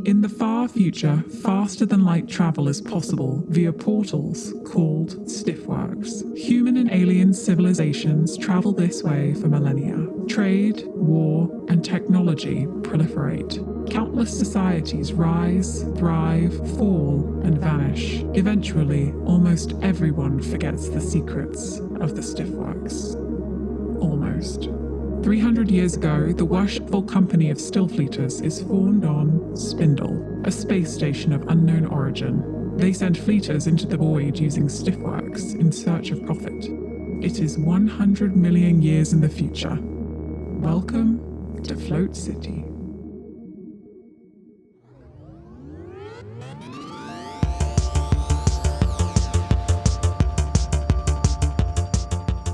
In the far future, faster-than-light travel is possible via portals called stiffworks. Human and alien civilizations travel this way for millennia. Trade, war, and technology proliferate. Countless societies rise, thrive, fall, and vanish. Eventually, almost everyone forgets the secrets of the stiffworks. Almost. 300 years ago, the worshipful company of Stillfleeters is formed on Spindle, a space station of unknown origin. They send fleeters into the void using stiffworks in search of profit. It is 100 million years in the future. Welcome to Float City.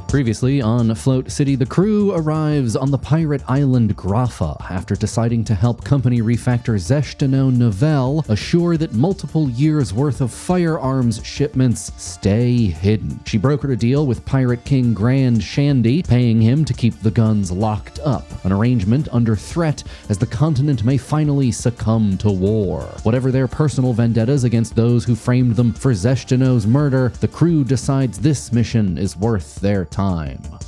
Previously on Float City, the crew arrives on the pirate island Graffa after deciding to help company refactor Zeshdano Navelle assure that multiple years' worth of firearms shipments stay hidden. She brokered a deal with Pirate King Grand Shandy, paying him to keep the guns locked up, an arrangement under threat as the continent may finally succumb to war. Whatever their personal vendettas against those who framed them for Zeshdano's murder, the crew decides this mission is worth their time.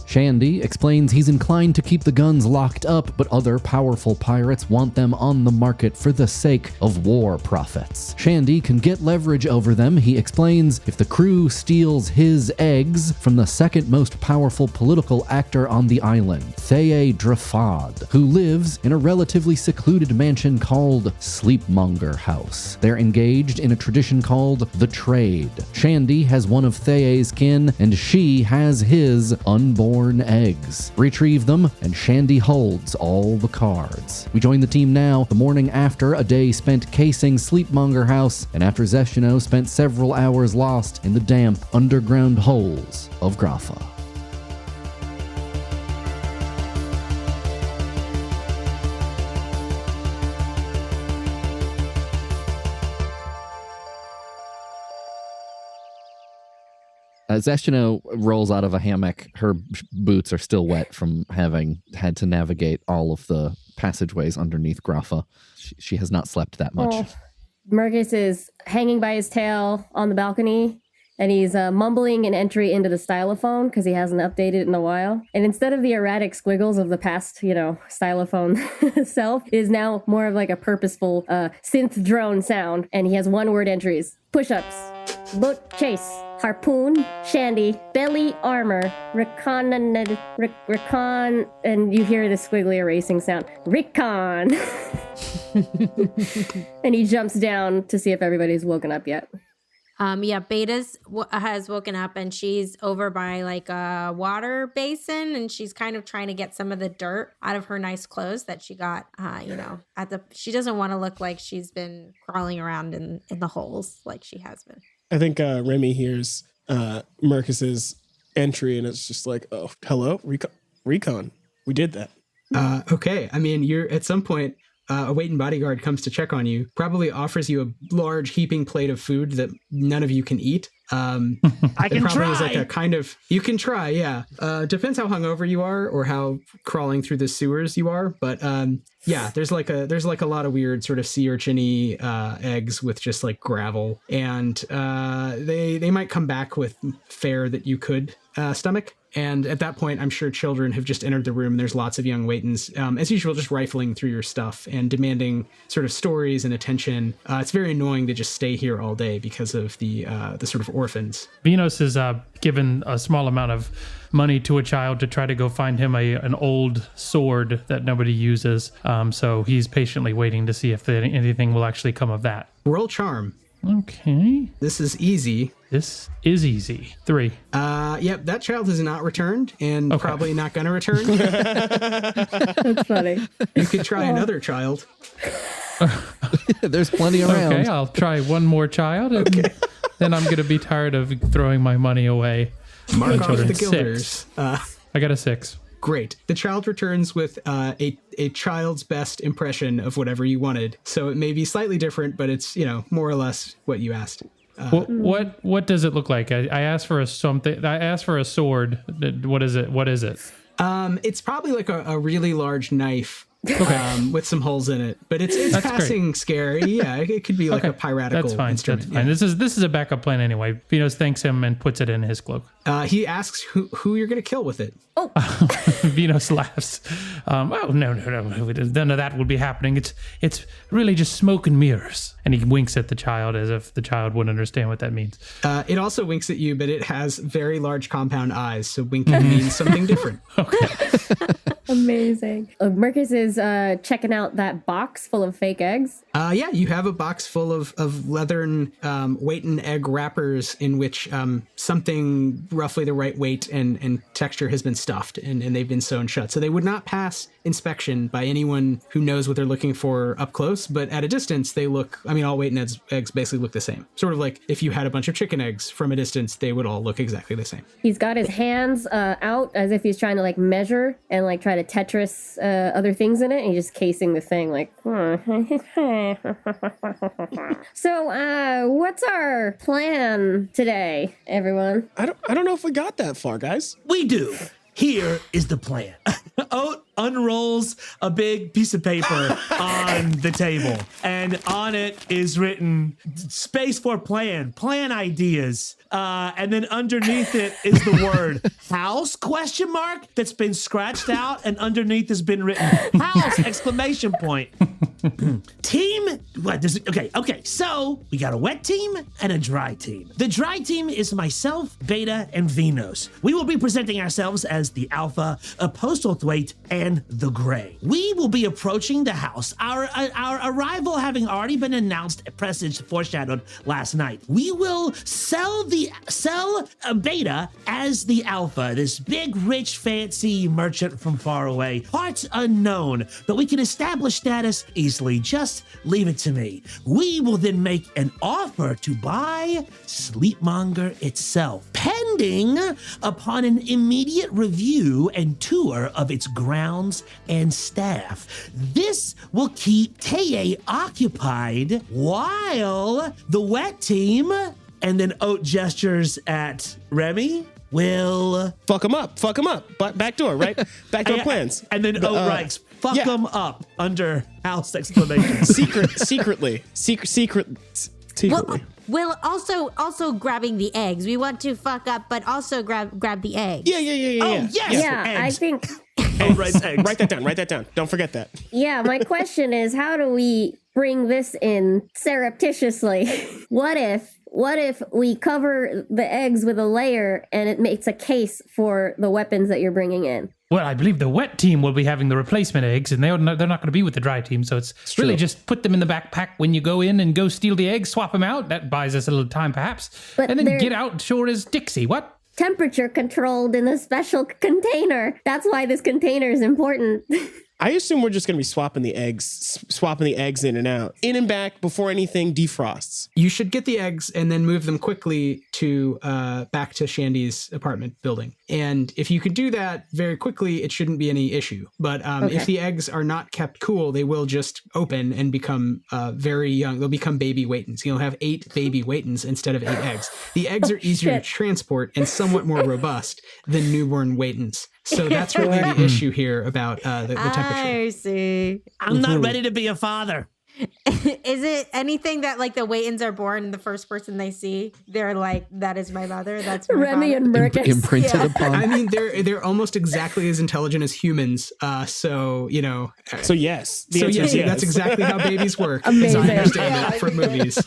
Shandy explains he's inclined to keep the guns locked up, but other powerful pirates want them on the market for the sake of war profits. Shandy can get leverage over them, he explains, if the crew steals his eggs from the second most powerful political actor on the island, Thea Drafad, who lives in a relatively secluded mansion called Sleepmonger House. They're engaged in a tradition called the trade. Shandy has one of Thea's kin, and she has his unborn eggs. Retrieve them, and Shandy holds all the cards. We join the team now, the morning after a day spent casing Sleepmonger House, and after Zeshdano spent several hours lost in the damp, underground holes of Graffa. Zeshdano rolls out of a hammock. Her boots are still wet from having had to navigate all of the passageways underneath Graffa. She has not slept that much. Merkis is hanging by his tail on the balcony, and he's mumbling an entry into the stylophone because he hasn't updated it in a while. And instead of the erratic squiggles of the past, stylophone self, it is now more of like a purposeful synth drone sound. And he has one-word entries: push-ups, boat chase, harpoon, shandy, belly armor, recon, and you hear this squiggly erasing sound, recon. And he jumps down to see if everybody's woken up yet. Beta's has woken up, and she's over by like a water basin, and she's kind of trying to get some of the dirt out of her nice clothes that she got, she doesn't want to look like she's been crawling around in the holes like she has been. I think Remy hears Merkis's entry, and it's just like, oh, hello, recon. We did that. Okay. I mean, you're at some point, a waiting bodyguard comes to check on you, probably offers you a large heaping plate of food that none of you can eat. I can try. Is like a kind of, you can try, yeah. Depends how hungover you are or how crawling through the sewers you are. But there's like a lot of weird sort of sea urchin-y eggs with just like gravel, and they might come back with fare that you could stomach. And at that point, I'm sure children have just entered the room. There's lots of young waitons, as usual, just rifling through your stuff and demanding sort of stories and attention. It's very annoying to just stay here all day because of the sort of orphans. Vynos has given a small amount of money to a child to try to go find him an old sword that nobody uses. So he's patiently waiting to see if anything will actually come of that. Roll charm. Okay. This is easy. This is easy. 3. Yep, that child has not returned and probably not going to return. That's funny. You could try another child. There's plenty around. Okay, I'll try one more child, and then I'm going to be tired of throwing my money away. Mark off the guilders. I got a 6. Great. The child returns with a child's best impression of whatever you wanted. So it may be slightly different, but it's, more or less what you asked. What does it look like? I asked for something. I asked for a sword. What is it? It's probably like a really large knife with some holes in it. But it's That's passing scary. Yeah, it could be like a piratical That's fine. instrument. That's fine. Yeah. This is a backup plan anyway. Vynos thanks him and puts it in his cloak. He asks who you're going to kill with it. Vynos laughs. Oh no, none of that will be happening. It's really just smoke and mirrors. And he winks at the child as if the child wouldn't understand what that means. It also winks at you, but it has very large compound eyes, so winking means something different. Amazing. Merkis is checking out that box full of fake eggs. Yeah, you have a box full of leathern weight egg wrappers in which something roughly the right weight and texture has been stuffed and they've been sewn shut. So they would not pass inspection by anyone who knows what they're looking for up close, but at a distance they look, all weight eggs basically look the same. Sort of like if you had a bunch of chicken eggs from a distance, they would all look exactly the same. He's got his hands out as if he's trying to like measure and like try to Tetris other things in it, and he's just casing the thing like, So, what's our plan today, everyone? I don't know if we got that far, guys. We do. Here is the plan. Oat unrolls a big piece of paper on the table, and on it is written space for plan ideas. And then underneath it is the word house ? That's been scratched out, and underneath has been written house ! Team, what does it, okay, so we got a wet team and a dry team. The dry team is myself, Beta, and Vynos. We will be presenting ourselves as the Alpha, a postal thwaite, and the Gray. We will be approaching the house, our arrival having already been announced, presaged, foreshadowed last night. We will sell Beta as the Alpha, this big, rich, fancy merchant from far away, parts unknown, but we can establish status easily. Just leave it to me. We will then make an offer to buy Sleepmonger itself, pending upon an immediate review and tour of its grounds and staff. This will keep Teye occupied while the wet team, and then Oat gestures at Remy, will Fuck him up. But backdoor, right? Backdoor plans. And then Oat writes, fuck them up under house ! Secretly. We'll also grabbing the eggs. We want to fuck up, but also grab the eggs. Yeah. Oh, yes. Yeah, Eggs. I think. Write eggs. Write that down. Don't forget that. Yeah, my question is, how do we bring this in surreptitiously? What if we cover the eggs with a layer and it makes a case for the weapons that you're bringing in? Well, I believe the wet team will be having the replacement eggs, and they're not going to be with the dry team. So it's really just put them in the backpack when you go in and go steal the eggs, swap them out. That buys us a little time, perhaps. But and then get out sure as Dixie. What? Temperature controlled in a special container. That's why this container is important. I assume we're just going to be swapping the eggs in and out, in and back before anything defrosts. You should get the eggs and then move them quickly to back to Shandy's apartment building. And if you could do that very quickly, it shouldn't be any issue. But if the eggs are not kept cool, they will just open and become very young. They'll become baby waitens. You'll have 8 baby waitens instead of 8 eggs. The eggs are easier to transport and somewhat more robust than newborn waitens. So that's really the issue here about the temperature. I see. I'm not ready to be a father. Is it anything that like the waitens are born and the first person they see, they're like, that is my mother, that's my Remy father. and Merkis. Imprinted upon. I mean, they're almost exactly as intelligent as humans. So yes. The So answer is yes, that's exactly how babies work. Amazing. As I understand it from movies.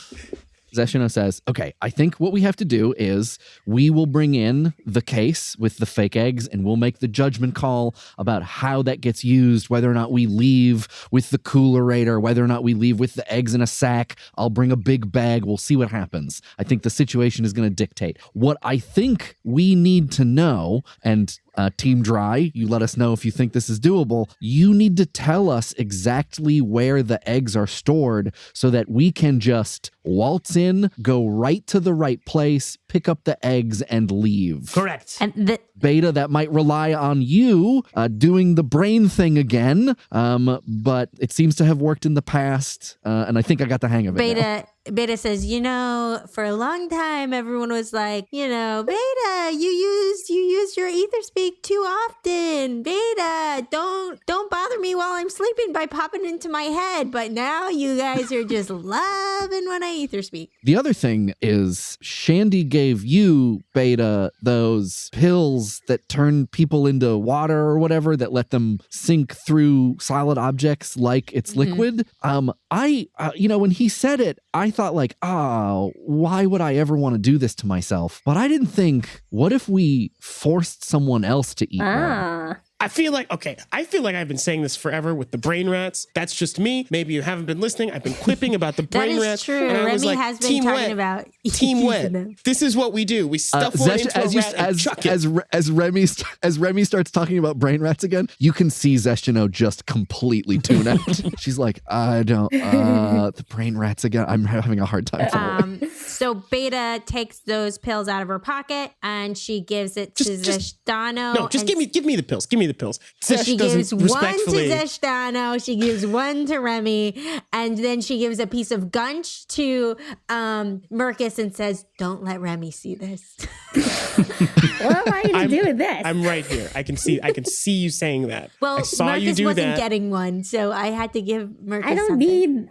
Zeshdano says, okay, I think what we have to do is we will bring in the case with the fake eggs and we'll make the judgment call about how that gets used, whether or not we leave with the coolerator, whether or not we leave with the eggs in a sack. I'll bring a big bag. We'll see what happens. I think the situation is going to dictate. What I think we need to know, and Team Dry, you let us know if you think this is doable. You need to tell us exactly where the eggs are stored so that we can just waltz in, go right to the right place, pick up the eggs, and leave. Correct. And Beta, that might rely on you doing the brain thing again, but it seems to have worked in the past, and I think I got the hang of it now. Beta, Beta says, for a long time, everyone was like, Beta, you used your ether speak too often. Beta, don't bother me while I'm sleeping by popping into my head. But now you guys are just loving when I ether speak. The other thing is Shandy gave you, Beta, those pills that turn people into water or whatever that let them sink through solid objects like it's liquid. When he said it, I thought like, why would I ever want to do this to myself? But I didn't think, what if we forced someone else to eat one? I feel like I've been saying this forever with the brain rats. That's just me. Maybe you haven't been listening. I've been quipping about the brain rats. That is true. And I was Remy like, has been Team talking Wet. about Team Wet. This is what we do. We stuff one into a rat and chuck it. As Remy starts talking about brain rats again, you can see Zeshdano just completely tune out. She's like, I don't, the brain rats again. I'm having a hard time. So Beta takes those pills out of her pocket and she gives it to Zeshdano. No, just give me the pills. Give me the pills. So she gives one to Zeshdano, she gives one to Remy, and then she gives a piece of gunch to Merkis and says, "Don't let Remy see this." What am I going to do with this? I'm right here. I can see you saying that. Well, I saw Merkis you do wasn't that. getting one, so I had to give Merkis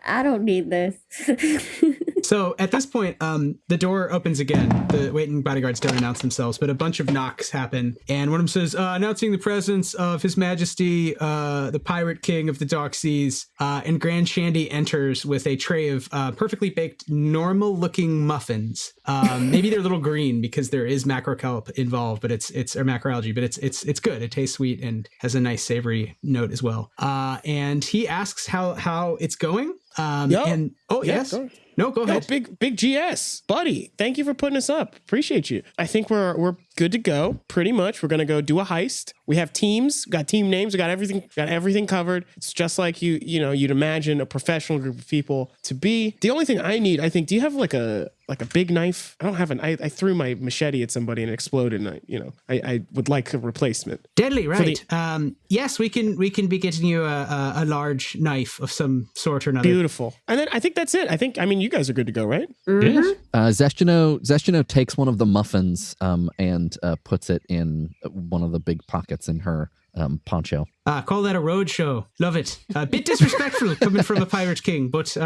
I don't need this. So at this point, the door opens again. The waiting bodyguards don't announce themselves, but a bunch of knocks happen. And one of them says, announcing the presence of His Majesty, the Pirate King of the Dark Seas. And Grand Shandy enters with a tray of perfectly baked, normal-looking muffins. Maybe they're a little green because there is macrokelp involved, but it's or macroalgae, but it's good. It tastes sweet and has a nice savory note as well. And he asks how it's going. Yes. No, go ahead. Big GS, buddy. Thank you for putting us up. Appreciate you. I think we're good to go. Pretty much. We're gonna go do a heist. We have teams, got team names, we got everything covered. It's just like you'd imagine a professional group of people to be. The only thing I need, I think, do you have like a big knife? I don't have I threw my machete at somebody and it exploded, and I would like a replacement. Deadly, right? Yes, we can be getting you a large knife of some sort or another. Beautiful. And then I think that's it. You guys are good to go, right? Yes. Zeshdano takes one of the muffins and puts it in one of the big pockets in her poncho. Call that a road show. Love it. A bit disrespectful coming from a pirate king, but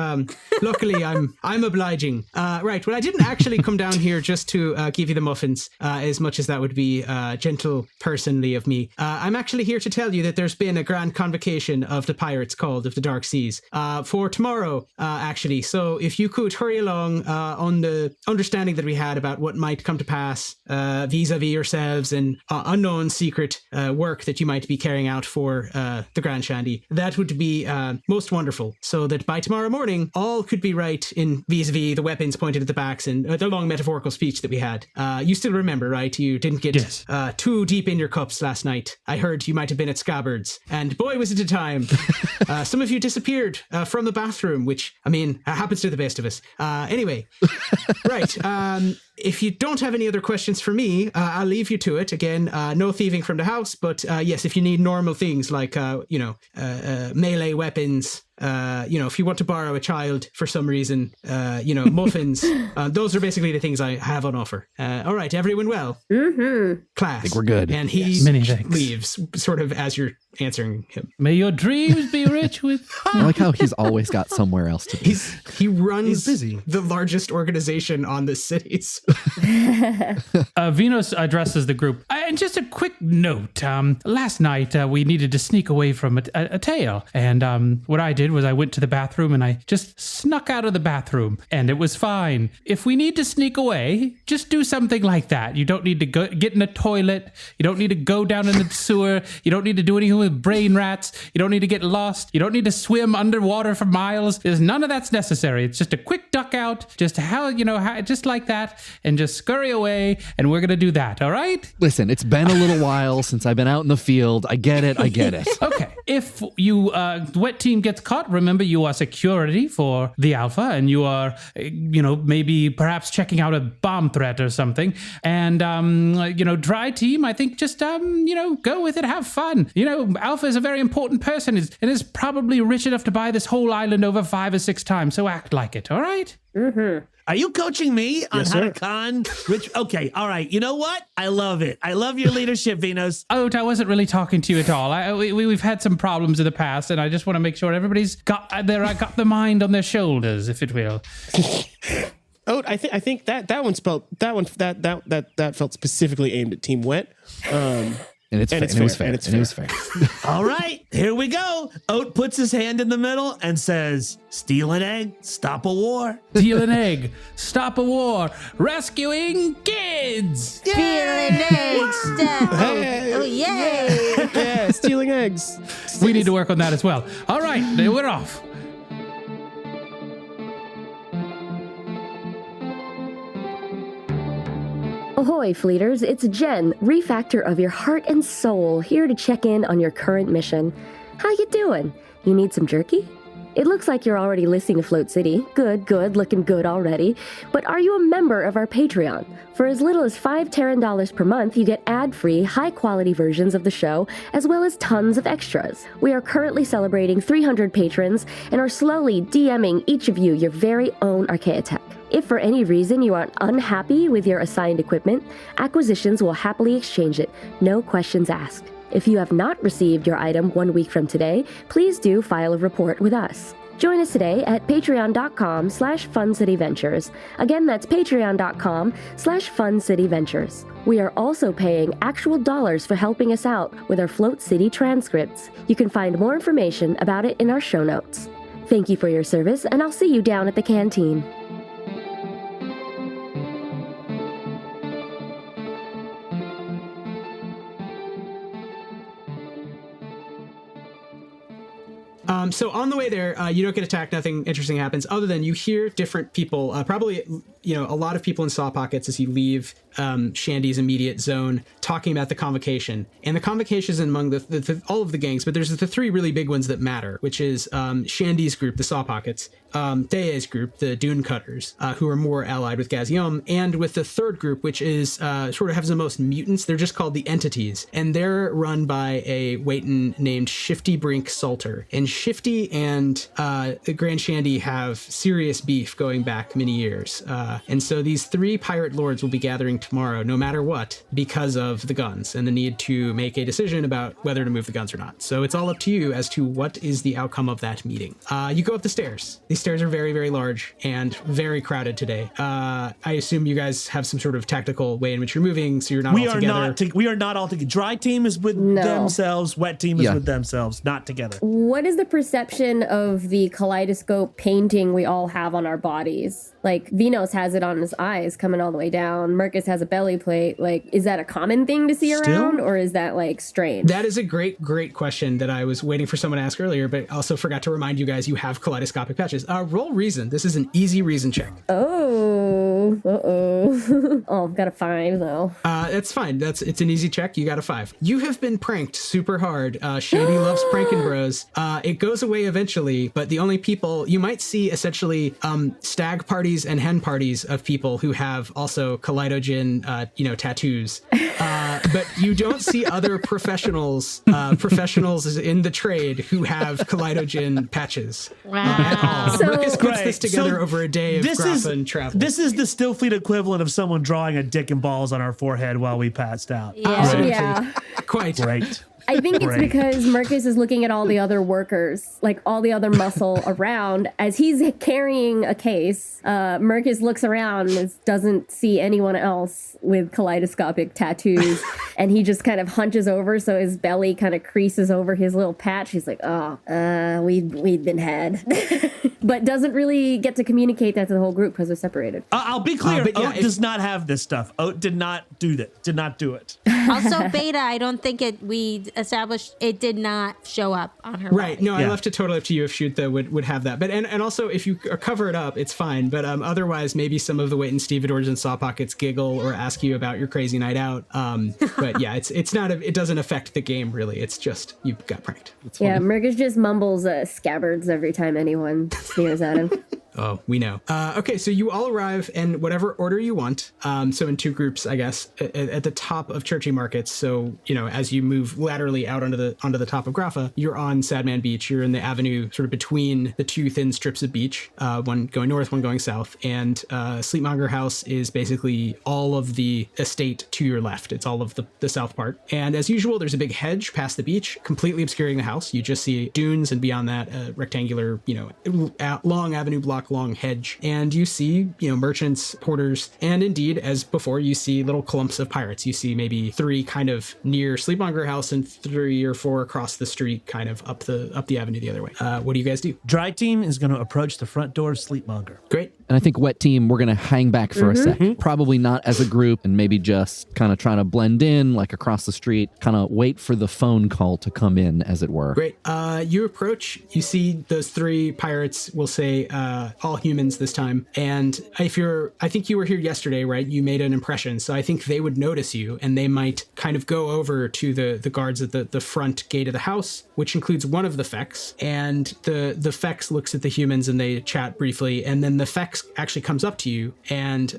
luckily I'm obliging. Right. Well, I didn't actually come down here just to give you the muffins, as much as that would be gentle personally of me. I'm actually here to tell you that there's been a grand convocation of the pirates called of the Dark Seas for tomorrow, actually. So if you could hurry along on the understanding that we had about what might come to pass vis-a-vis yourselves and unknown secret work that you might be carrying out for the Grand Shandy, that would be most wonderful, so that by tomorrow morning all could be right in vis-a-vis the weapons pointed at the backs and the long metaphorical speech that we had. You still remember, right? You didn't get too deep in your cups last night. I heard you might have been at Scabbard's, and boy was it a time. Some of you disappeared from the bathroom, which happens to the best of us. Anyway, right. If you don't have any other questions for me, I'll leave you to it. Again, no thieving from the house, but yes, if you need normal things like, melee weapons, if you want to borrow a child for some reason, muffins, those are basically the things I have on offer. All right, everyone well? Mm-hmm. I Class. think we're good. And he leaves, sort of as you're answering him. May your dreams be rich with... I like how he's always got somewhere else to be. He runs He's busy. the largest organization on the cities. Vynos addresses the group. And just a quick note. Last night, we needed to sneak away from a tail. And what I did was I went to the bathroom and I just snuck out of the bathroom. And it was fine. If we need to sneak away, just do something like that. You don't need to get in a toilet. You don't need to go down in the sewer. You don't need to do anything with brain rats. You don't need to get lost. You don't need to swim underwater for miles. There's none of that's necessary. It's just a quick duck out, just just like that, and just scurry away, and we're gonna do that. All right? Listen, It's been a little while since I've been out in the field. I get it. Okay, if you the wet team gets caught, remember you are security for the Alpha, and you are, maybe perhaps checking out a bomb threat or something. And dry team, I think just go with it, have fun. Alpha is a very important person, and is probably rich enough to buy this whole island over 5 or 6 times. So act like it, all right? Mm-hmm. Are you coaching me on how to con rich? Okay, all right. You know what? I love it. I love your leadership, Vynos. Oh, I wasn't really talking to you at all. We've had some problems in the past, and I just want to make sure everybody's got the mind on their shoulders, if it will. Oh, I think that felt specifically aimed at Team Wet. And it was fair. All right, here we go. Oat puts his hand in the middle and says, "Steal an egg, stop a war." Steal an egg, stop a war, rescuing kids. Steal an egg, stop. Oh, yay. Yeah, stealing eggs. We need to work on that as well. All right, we're off. Ahoy, Fleeters, it's Jen, refactor of your heart and soul, here to check in on your current mission. How you doing? You need some jerky? It looks like you're already listing a Float City. Good, looking good already. But are you a member of our Patreon? For as little as $5 Terran dollars per month, you get ad-free, high-quality versions of the show, as well as tons of extras. We are currently celebrating 300 patrons, and are slowly DMing each of you your very own Archaeotech. If for any reason you are unhappy with your assigned equipment, Acquisitions will happily exchange it, no questions asked. If you have not received your item 1 week from today, please do file a report with us. Join us today at patreon.com/FunCityVentures. Again, that's patreon.com/FunCityVentures. We are also paying actual dollars for helping us out with our Float City transcripts. You can find more information about it in our show notes. Thank you for your service, and I'll see you down at the canteen. So on the way there, you don't get attacked. Nothing interesting happens other than you hear different people, probably, a lot of people in saw pockets as you leave Shandy's immediate zone talking about the convocation. And the convocation is among the all of the gangs, but there's the 3 really big ones that matter, which is Shandy's group, the saw pockets, Dea's group, the dune cutters, who are more allied with Gazium, and with the 3rd group, which is sort of has the most mutants. They're just called the Entities, and they're run by a Waitan named Shifty Brink Salter. And Shifty and Grand Shandy have serious beef going back many years. And so these 3 pirate lords will be gathering tomorrow, no matter what, because of the guns and the need to make a decision about whether to move the guns or not. So it's all up to you as to what is the outcome of that meeting. You go up the stairs. These stairs are very, very large and very crowded today. I assume you guys have some sort of tactical way in which you're moving, so you're not all together. We are not all together. Dry team is with themselves. Wet team is with themselves, not together. What is the perception of the kaleidoscope painting we all have on our bodies? Like, Vynos has it on his eyes coming all the way down. Merkis has a belly plate. Like, is that a common thing to see around, or is that, like, strange? That is a great question that I was waiting for someone to ask earlier, but also forgot to remind you guys you have kaleidoscopic patches. Roll reason. This is an easy reason check. Oh, oh, got a 5, though. That's fine. It's an easy check. You got a 5. You have been pranked super hard. Shady loves pranking bros. It goes away eventually, but the only people you might see essentially stag parties and hen parties of people who have also kaleidogen, tattoos. But you don't see other professionals in the trade who have kaleidogen patches at all. So, Merkis puts this together over a day of Graphin travel. This is the Stillfleet equivalent of someone drawing a dick and balls on our forehead while we passed out. Yeah. Quite great. I think it's because Merkis is looking at all the other workers, like all the other muscle around. As he's carrying a case, Merkis looks around and doesn't see anyone else with kaleidoscopic tattoos. And he just kind of hunches over, so his belly kind of creases over his little patch. He's like, we'd been had. but doesn't really get to communicate that to the whole group because they're separated. I'll be clear. but yeah, Oat does not have this stuff. Oat did not do that. Did not do it. Also, Beta, I don't think we established it did not show up on her. Right. body. No, I left it totally up to you if Shoodtha would have that. But and also if you cover it up, it's fine. But otherwise, maybe some of the wait and stevedores and saw pockets giggle or ask you about your crazy night out. But yeah, it's not. It doesn't affect the game really. It's just you got pranked. Yeah, Merkis just mumbles scabbards every time anyone sneers at him. Oh, we know. Okay, so you all arrive in whatever order you want. So in two groups, I guess, at the top of Churchy Markets. So, as you move laterally out onto the top of Graffa, you're on Sadman Beach. You're in the avenue sort of between the two thin strips of beach, one going north, one going south. And Sleepmonger House is basically all of the estate to your left. It's all of the south part. And as usual, there's a big hedge past the beach, completely obscuring the house. You just see dunes, and beyond that, a rectangular, long avenue block long hedge, and you see merchants, porters, and indeed, as before, you see little clumps of pirates. You see maybe 3 kind of near Sleepmonger House and 3 or 4 across the street, kind of up the avenue the other way. What do you guys do? Dry team is going to approach the front door of Sleepmonger. Great. And I think wet team, we're going to hang back for a sec. Probably not as a group, and maybe just kind of trying to blend in like across the street, kind of wait for the phone call to come in, as it were. Great. You approach, you see those 3 pirates, we'll say all humans this time. And I think you were here yesterday, right? You made an impression. So I think they would notice you, and they might kind of go over to the guards at the front gate of the house, which includes one of the Fex. And the Fex looks at the humans and they chat briefly. And then the Fex actually comes up to you and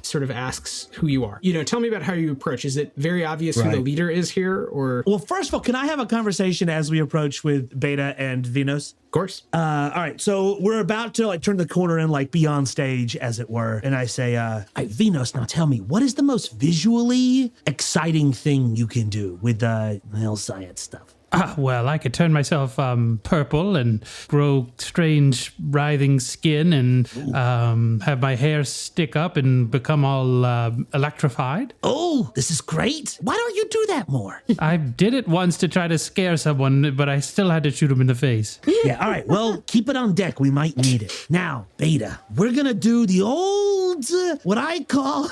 sort of asks who you are. Tell me about how you approach. Is it very obvious who the leader is here, or? Well, first of all, can I have a conversation as we approach with Beta and Vynos? Of course. All right, so we're about to turn the corner and be on stage, as it were. And I say, Vynos, now tell me, what is the most visually exciting thing you can do with the science stuff? Well, I could turn myself purple and grow strange writhing skin and have my hair stick up and become all electrified. Oh, this is great. Why don't you do that more? I did it once to try to scare someone, but I still had to shoot him in the face. Yeah, all right. Well, keep it on deck. We might need it. Now, Beta, we're going to do the old, what I call...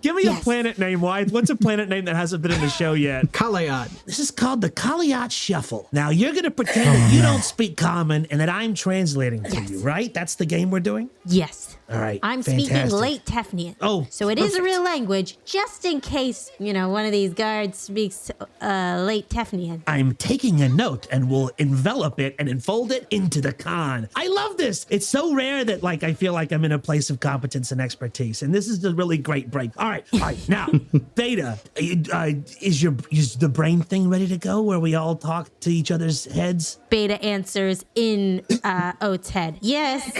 Give me a planet name, Wythe. What's a planet name that hasn't been in the show yet? Kalayat. This is called the Kalayat Shuffle. Now, you're going to pretend that you don't speak common and that I'm translating to you, right? That's the game we're doing? Yes. All right. I'm speaking late Tefnian. Oh, so it is a real language, just in case, one of these guards speaks late Tefnian. I'm taking a note and will envelop it and enfold it into the con. I love this. It's so rare that I feel like I'm in a place of competence and expertise. And this is a really great break. All right. Now, Beta, is the brain thing ready to go where we all talk to each other's heads? Beta answers in Oat's head. Yes.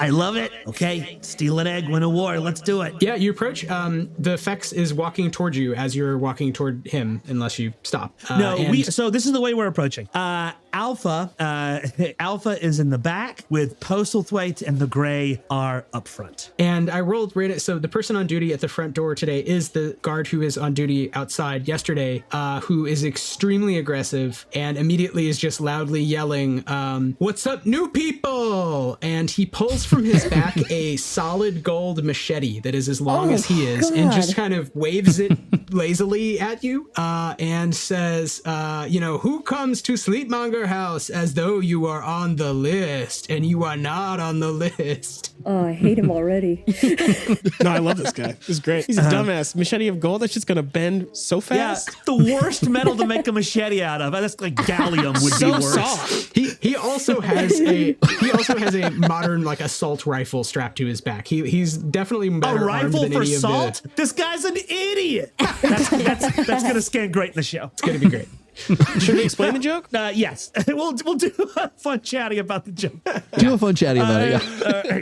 I love it. Okay, steal an egg, win a war. Let's do it. Yeah, you approach. The Fex is walking toward you as you're walking toward him, unless you stop. So this is the way we're approaching. Alpha is in the back with Postlethwaite and the Gray are up front. And I rolled so the person on duty at the front door today is the guard who is on duty outside yesterday, who is extremely aggressive and immediately is just loudly yelling, "What's up, new people?" And he pulls from his back a solid gold machete that is as long as he is, and just kind of waves it lazily at you, and says, who comes to Sleepmonger House as though you are on the list, and you are not on the list. Oh, I hate him already. No, I love this guy. This is great. He's a dumbass. Machete of gold, that's just going to bend so fast. Yeah, the worst metal to make a machete out of. That's like gallium would be worse. Soft. He also has a modern assault rifle strapped to his back. He's definitely better a rifle armed than for any salt? of the... This guy's an idiot. That's going to scan great in the show. It's going to be great. Should we explain the joke? Yes. We'll do a fun chatting about the joke. Do a fun chatting about it,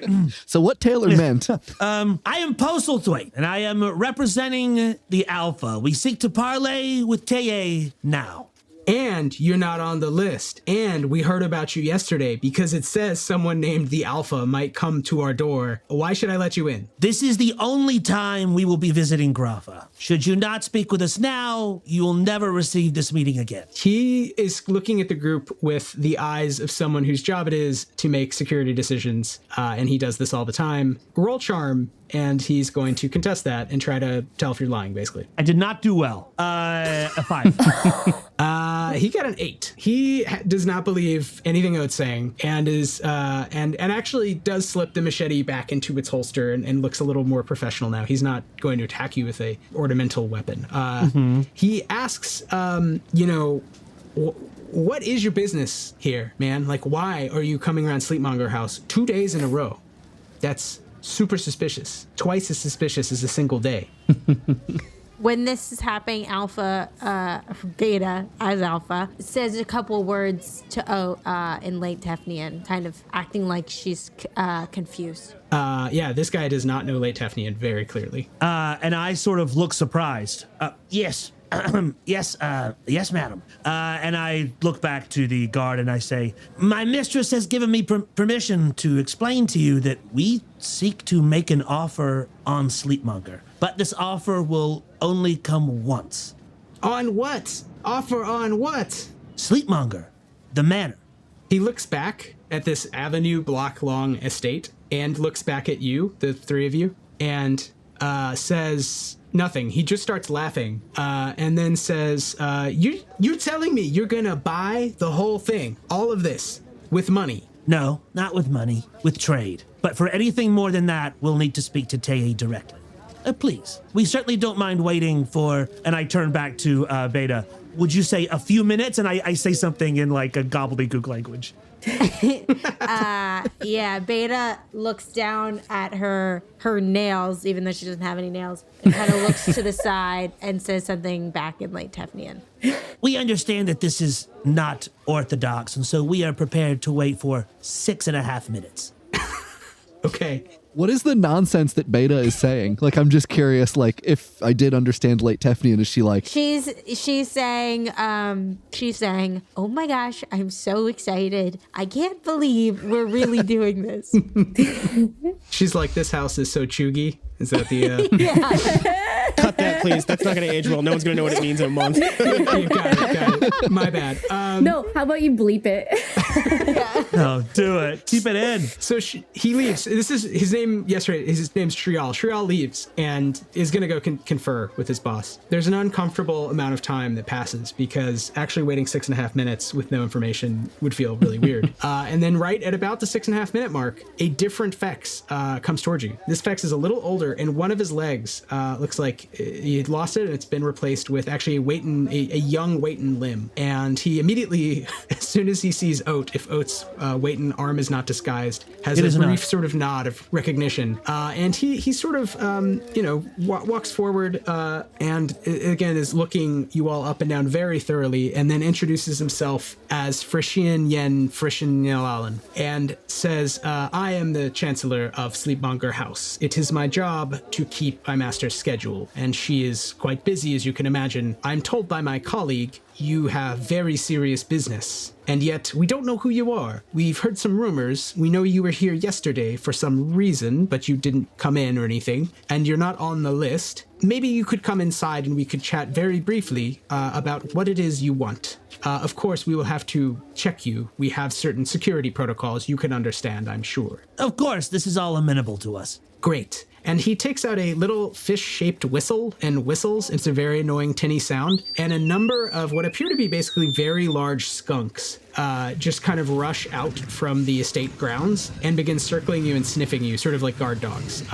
yeah. So what Taylor meant. I am Postlethwaite, and I am representing the Alpha. We seek to parley with Teye now. And you're not on the list. And we heard about you yesterday because it says someone named the Alpha might come to our door. Why should I let you in? This is the only time we will be visiting Grapha. Should you not speak with us now, you will never receive this meeting again. He is looking at the group with the eyes of someone whose job it is to make security decisions, and he does this all the time. Roll charm, and he's going to contest that and try to tell if you're lying, basically. I did not do well. A 5. He got an 8. He does not believe anything Oat's saying, and is and actually does slip the machete back into its holster and looks a little more professional now. He's not going to attack you with a ornamental weapon. He asks, what is your business here, man? Like, why are you coming around Sleepmonger House 2 days in a row? That's super suspicious. Twice as suspicious as a single day. When this is happening, Beta, as Alpha, says a couple words to O in late Tefnian, kind of acting like she's confused. Yeah, this guy does not know late Tefnian very clearly. And I sort of look surprised. Yes. Yes, madam. And I look back to the guard and I say, my mistress has given me permission to explain to you that we seek to make an offer on Sleepmonger. But this offer will only come once. On what? Offer on what? Sleepmonger, the manor. He looks back at this avenue block long estate and looks back at you, the three of you, and says nothing. He just starts laughing and then says, you're telling me you're gonna buy the whole thing, all of this, with money? No, not with money, with trade. But for anything more than that, we'll need to speak to Tei directly. Please, we certainly don't mind waiting for, and I turn back to Beta. Would you say a few minutes? And I say something in like a gobbledygook language. Yeah, Beta looks down at her nails, even though she doesn't have any nails, and kind of looks to the side and says something back in late Tefnian. We understand that this is not orthodox, and so we are prepared to wait for 6.5 minutes. Okay. What is the nonsense that Beta is saying? Like, I'm just curious, like, if I did understand late Tefnian, is she like... She's saying, oh my gosh, I'm so excited. I can't believe we're really doing this. She's like, this house is so chuggy. Is that the... Yeah. Cut that, please. That's not going to age well. No one's going to know what it means in a month. You got it. My bad. No, how about you bleep it? No, do it. Keep it in. So he leaves. This is his name yesterday. His name's Shrial. Shrial leaves and is going to go confer with his boss. There's an uncomfortable amount of time that passes because actually waiting 6.5 minutes with no information would feel really weird. And then right at about the 6.5 minute mark, a different Fex comes towards you. This Fex is a little older and one of his legs looks like he had lost it and it's been replaced with actually a young Waiton limb. And he immediately, as soon as he sees Oat, if Oat's Waiton arm is not disguised, has a brief sort of nod of recognition. And he sort of, walks forward and again is looking you all up and down very thoroughly and then introduces himself as Frishian Yen Frishinyalan and says, I am the Chancellor of Sleepmonger House. It is my job to keep my master's schedule, and she is quite busy, as you can imagine. I'm told by my colleague you have very serious business, and yet we don't know who you are. We've heard some rumors. We know you were here yesterday for some reason, but you didn't come in or anything, and you're not on the list. Maybe you could come inside and we could chat very briefly about what it is you want. Of course, we will have to check you. We have certain security protocols you can understand, I'm sure. Of course, this is all amenable to us. Great. And he takes out a little fish-shaped whistle and whistles. It's a very annoying tinny sound. And a number of what appear to be basically very large skunks just kind of rush out from the estate grounds and begin circling you and sniffing you, sort of like guard dogs.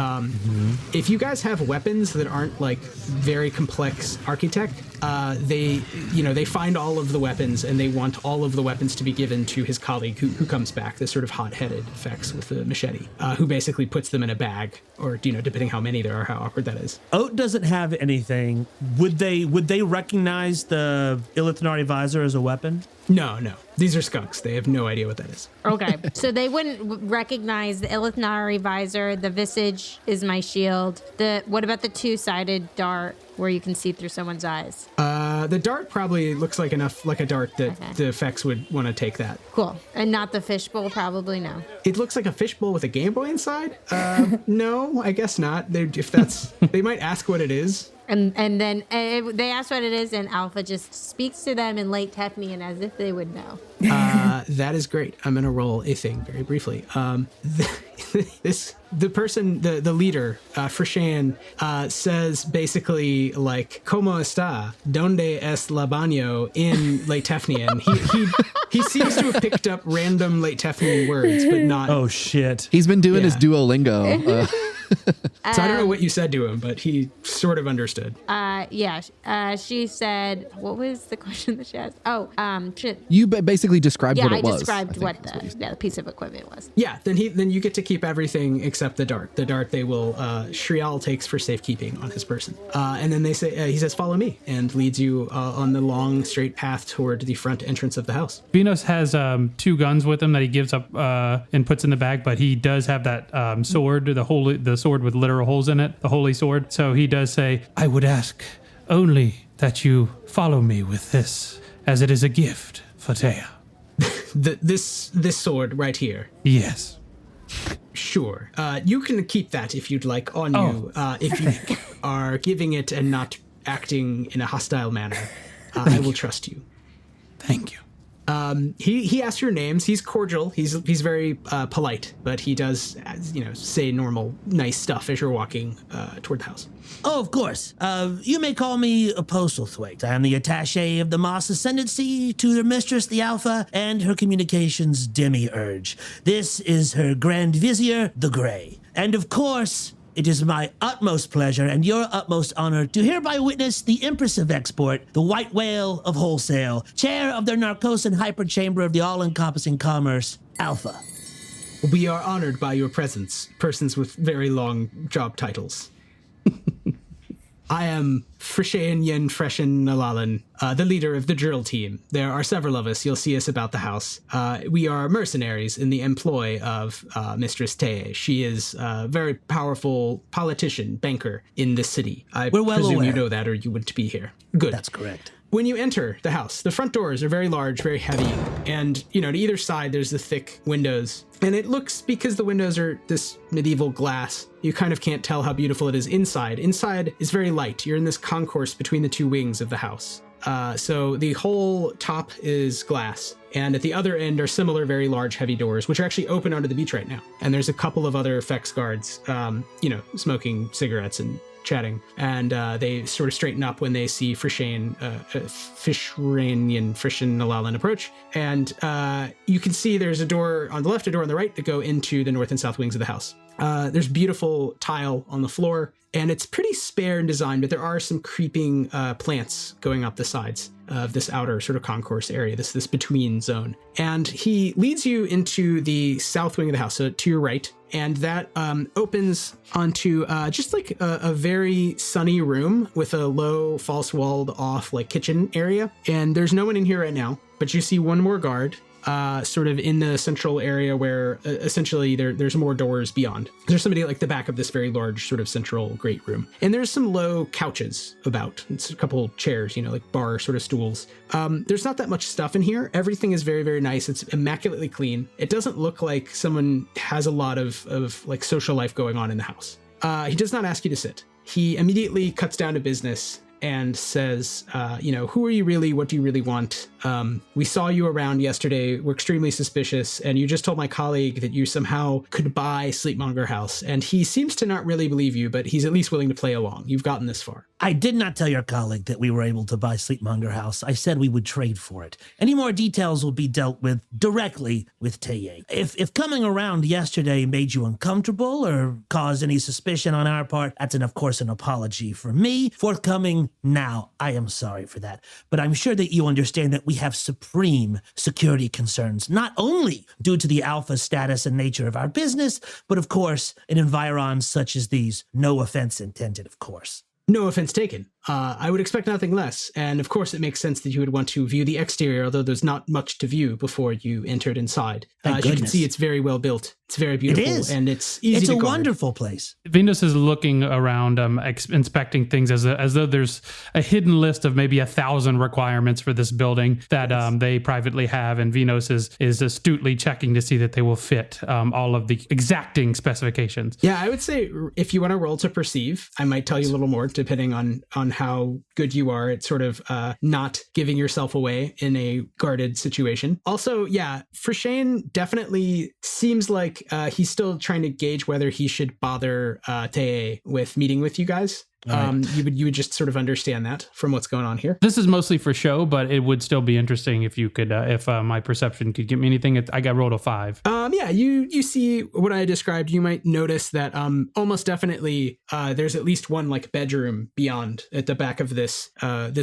If you guys have weapons that aren't like very complex architect, they find all of the weapons and they want all of the weapons to be given to his colleague who comes back, this sort of hot-headed Fex with the machete, who basically puts them in a bag, or depending how many there are, how awkward that is. Oat doesn't have anything. Would they recognize the Illithnari visor as a weapon? No. These are skunks. They have no idea what that is. Okay. So they wouldn't recognize the Illithnari visor. The visage is my shield. What about the two-sided dart where you can see through someone's eyes? The dart probably looks like enough like a dart that the effects would want to take that. Cool. And not the fishbowl, probably, no. It looks like a fishbowl with a Game Boy inside? No, I guess not. They might ask what it is. And then they ask what it is, and Alpha just speaks to them in late Tefnian as if they would know. That is great. I'm going to roll a thing very briefly. The person, the leader, Frishan, says basically like, "Como está? Donde es la baño?" in late Tefnian. He seems to have picked up random late Tefnian words, but not. Oh, shit. He's been doing his Duolingo. So I don't know what you said to him, but he sort of understood. She said, what was the question that she asked? Oh, shit. You basically described what it was. I described what the piece of equipment was. Yeah, then you get to keep everything except the dart. The dart they will Shrial takes for safekeeping on his person. And then he says, "Follow me," and leads you on the long straight path toward the front entrance of the house. Vynos has 2 guns with him that he gives up and puts in the bag, but he does have that sword, the sword with literal holes in it, the holy sword. So he does say, "I would ask only that you follow me with this, as it is a gift for Taya." This sword right here. Yes. Sure. You can keep that if you'd like on you. If you are giving it and not acting in a hostile manner, I will trust you. Thank you. He asks your names. He's cordial. He's very polite, but he does, say normal, nice stuff as you're walking toward the house. Oh, of course. You may call me Postlethwaite. I am the attaché of the Moss Ascendancy to their mistress, the Alpha, and her communications demiurge. This is her Grand Vizier, the Grey. And of course, it is my utmost pleasure and your utmost honor to hereby witness the Empress of Export, the White Whale of Wholesale, chair of their Narcosan Hyperchamber of the all-encompassing commerce, Alpha. We are honored by your presence, persons with very long job titles. I am Frishan Yen Freshen Nalalan, the leader of the drill team. There are several of us. You'll see us about the house. We are mercenaries in the employ of Mistress Teye. She is a very powerful politician, banker in this city. We're well presume aware. You know that or you wouldn't be here. Good. That's correct. When you enter the house, the front doors are very large, very heavy, and, to either side there's the thick windows. And it looks, because the windows are this medieval glass, you kind of can't tell how beautiful it is inside. Inside is very light. You're in this concourse between the 2 wings of the house. So the whole top is glass, and at the other end are similar very large heavy doors, which are actually open onto the beach right now. And there's a couple of other effects guards, smoking cigarettes and chatting, and they sort of straighten up when they see Frishan Nalalan approach. And you can see there's a door on the left, a door on the right that go into the north and south wings of the house. There's beautiful tile on the floor, and it's pretty spare in design, but there are some creeping plants going up the sides of this outer sort of concourse area, this between zone. And he leads you into the south wing of the house, so to your right, and that opens onto just like a very sunny room with a low, false walled off like kitchen area. And there's no one in here right now, but you see one more guard sort of in the central area where essentially there's more doors beyond. There's somebody at like the back of this very large sort of central great room. And there's some low couches about. It's a couple chairs, like bar sort of stools. There's not that much stuff in here. Everything is very, very nice. It's immaculately clean. It doesn't look like someone has a lot of like social life going on in the house. He does not ask you to sit. He immediately cuts down to business and says, who are you really? What do you really want? We saw you around yesterday. We're extremely suspicious. And you just told my colleague that you somehow could buy Sleepmonger House. And he seems to not really believe you, but he's at least willing to play along. You've gotten this far. I did not tell your colleague that we were able to buy Sleepmonger House. I said we would trade for it. Any more details will be dealt with directly with Teye. If coming around yesterday made you uncomfortable or caused any suspicion on our part, that's of course an apology for me. Forthcoming now, I am sorry for that. But I'm sure that you understand that we have supreme security concerns, not only due to the alpha status and nature of our business, but of course in environs such as these. No offense intended, of course. No offense taken. I would expect nothing less. And of course, it makes sense that you would want to view the exterior, although there's not much to view before you entered inside. As you can see, it's very well built. It's very beautiful. It is. And it's easy It's to a guard. wonderful place. Venus is looking around, inspecting things as though there's a hidden list of maybe 1,000 requirements for this building that they privately have, and Vynos is astutely checking to see that they will fit all of the exacting specifications. Yeah, I would say if you want to roll to perceive, I might tell you a little more depending on how good you are at sort of not giving yourself away in a guarded situation. Also, yeah, Frashane definitely seems like he's still trying to gauge whether he should bother Teye with meeting with you guys. Right. You would just sort of understand that from what's going on here. This is mostly for show, but it would still be interesting if you could, if my perception could give me anything. I got rolled a 5. Yeah, you see what I described. You might notice that almost definitely there's at least one like bedroom beyond at the back of this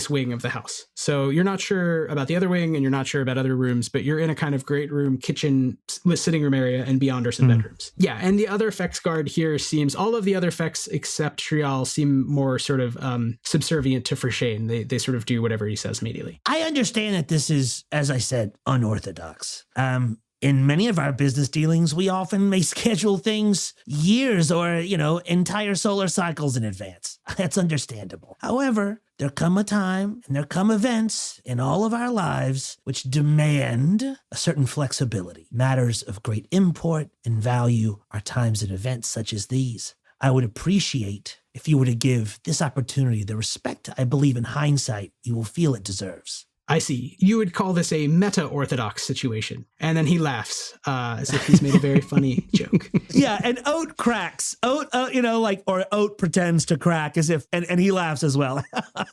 wing of the house. So you're not sure about the other wing, and you're not sure about other rooms, but you're in a kind of great room, kitchen, sitting room area, and beyond are some bedrooms. Yeah, and the other effects guard here seems all of the other effects except Trial seem more sort of subservient to Frashane. They sort of do whatever he says immediately. I understand that this is, as I said, unorthodox. In many of our business dealings, we often may schedule things years or, entire solar cycles in advance. That's understandable. However, there come a time and there come events in all of our lives which demand a certain flexibility. Matters of great import and value are times and events such as these. I would appreciate if you were to give this opportunity the respect I believe in hindsight you will feel it deserves. I see. You would call this a meta-orthodox situation. And then he laughs as if he's made a very funny joke. Yeah, and Oat cracks. Oat, or Oat pretends to crack as if, and he laughs as well.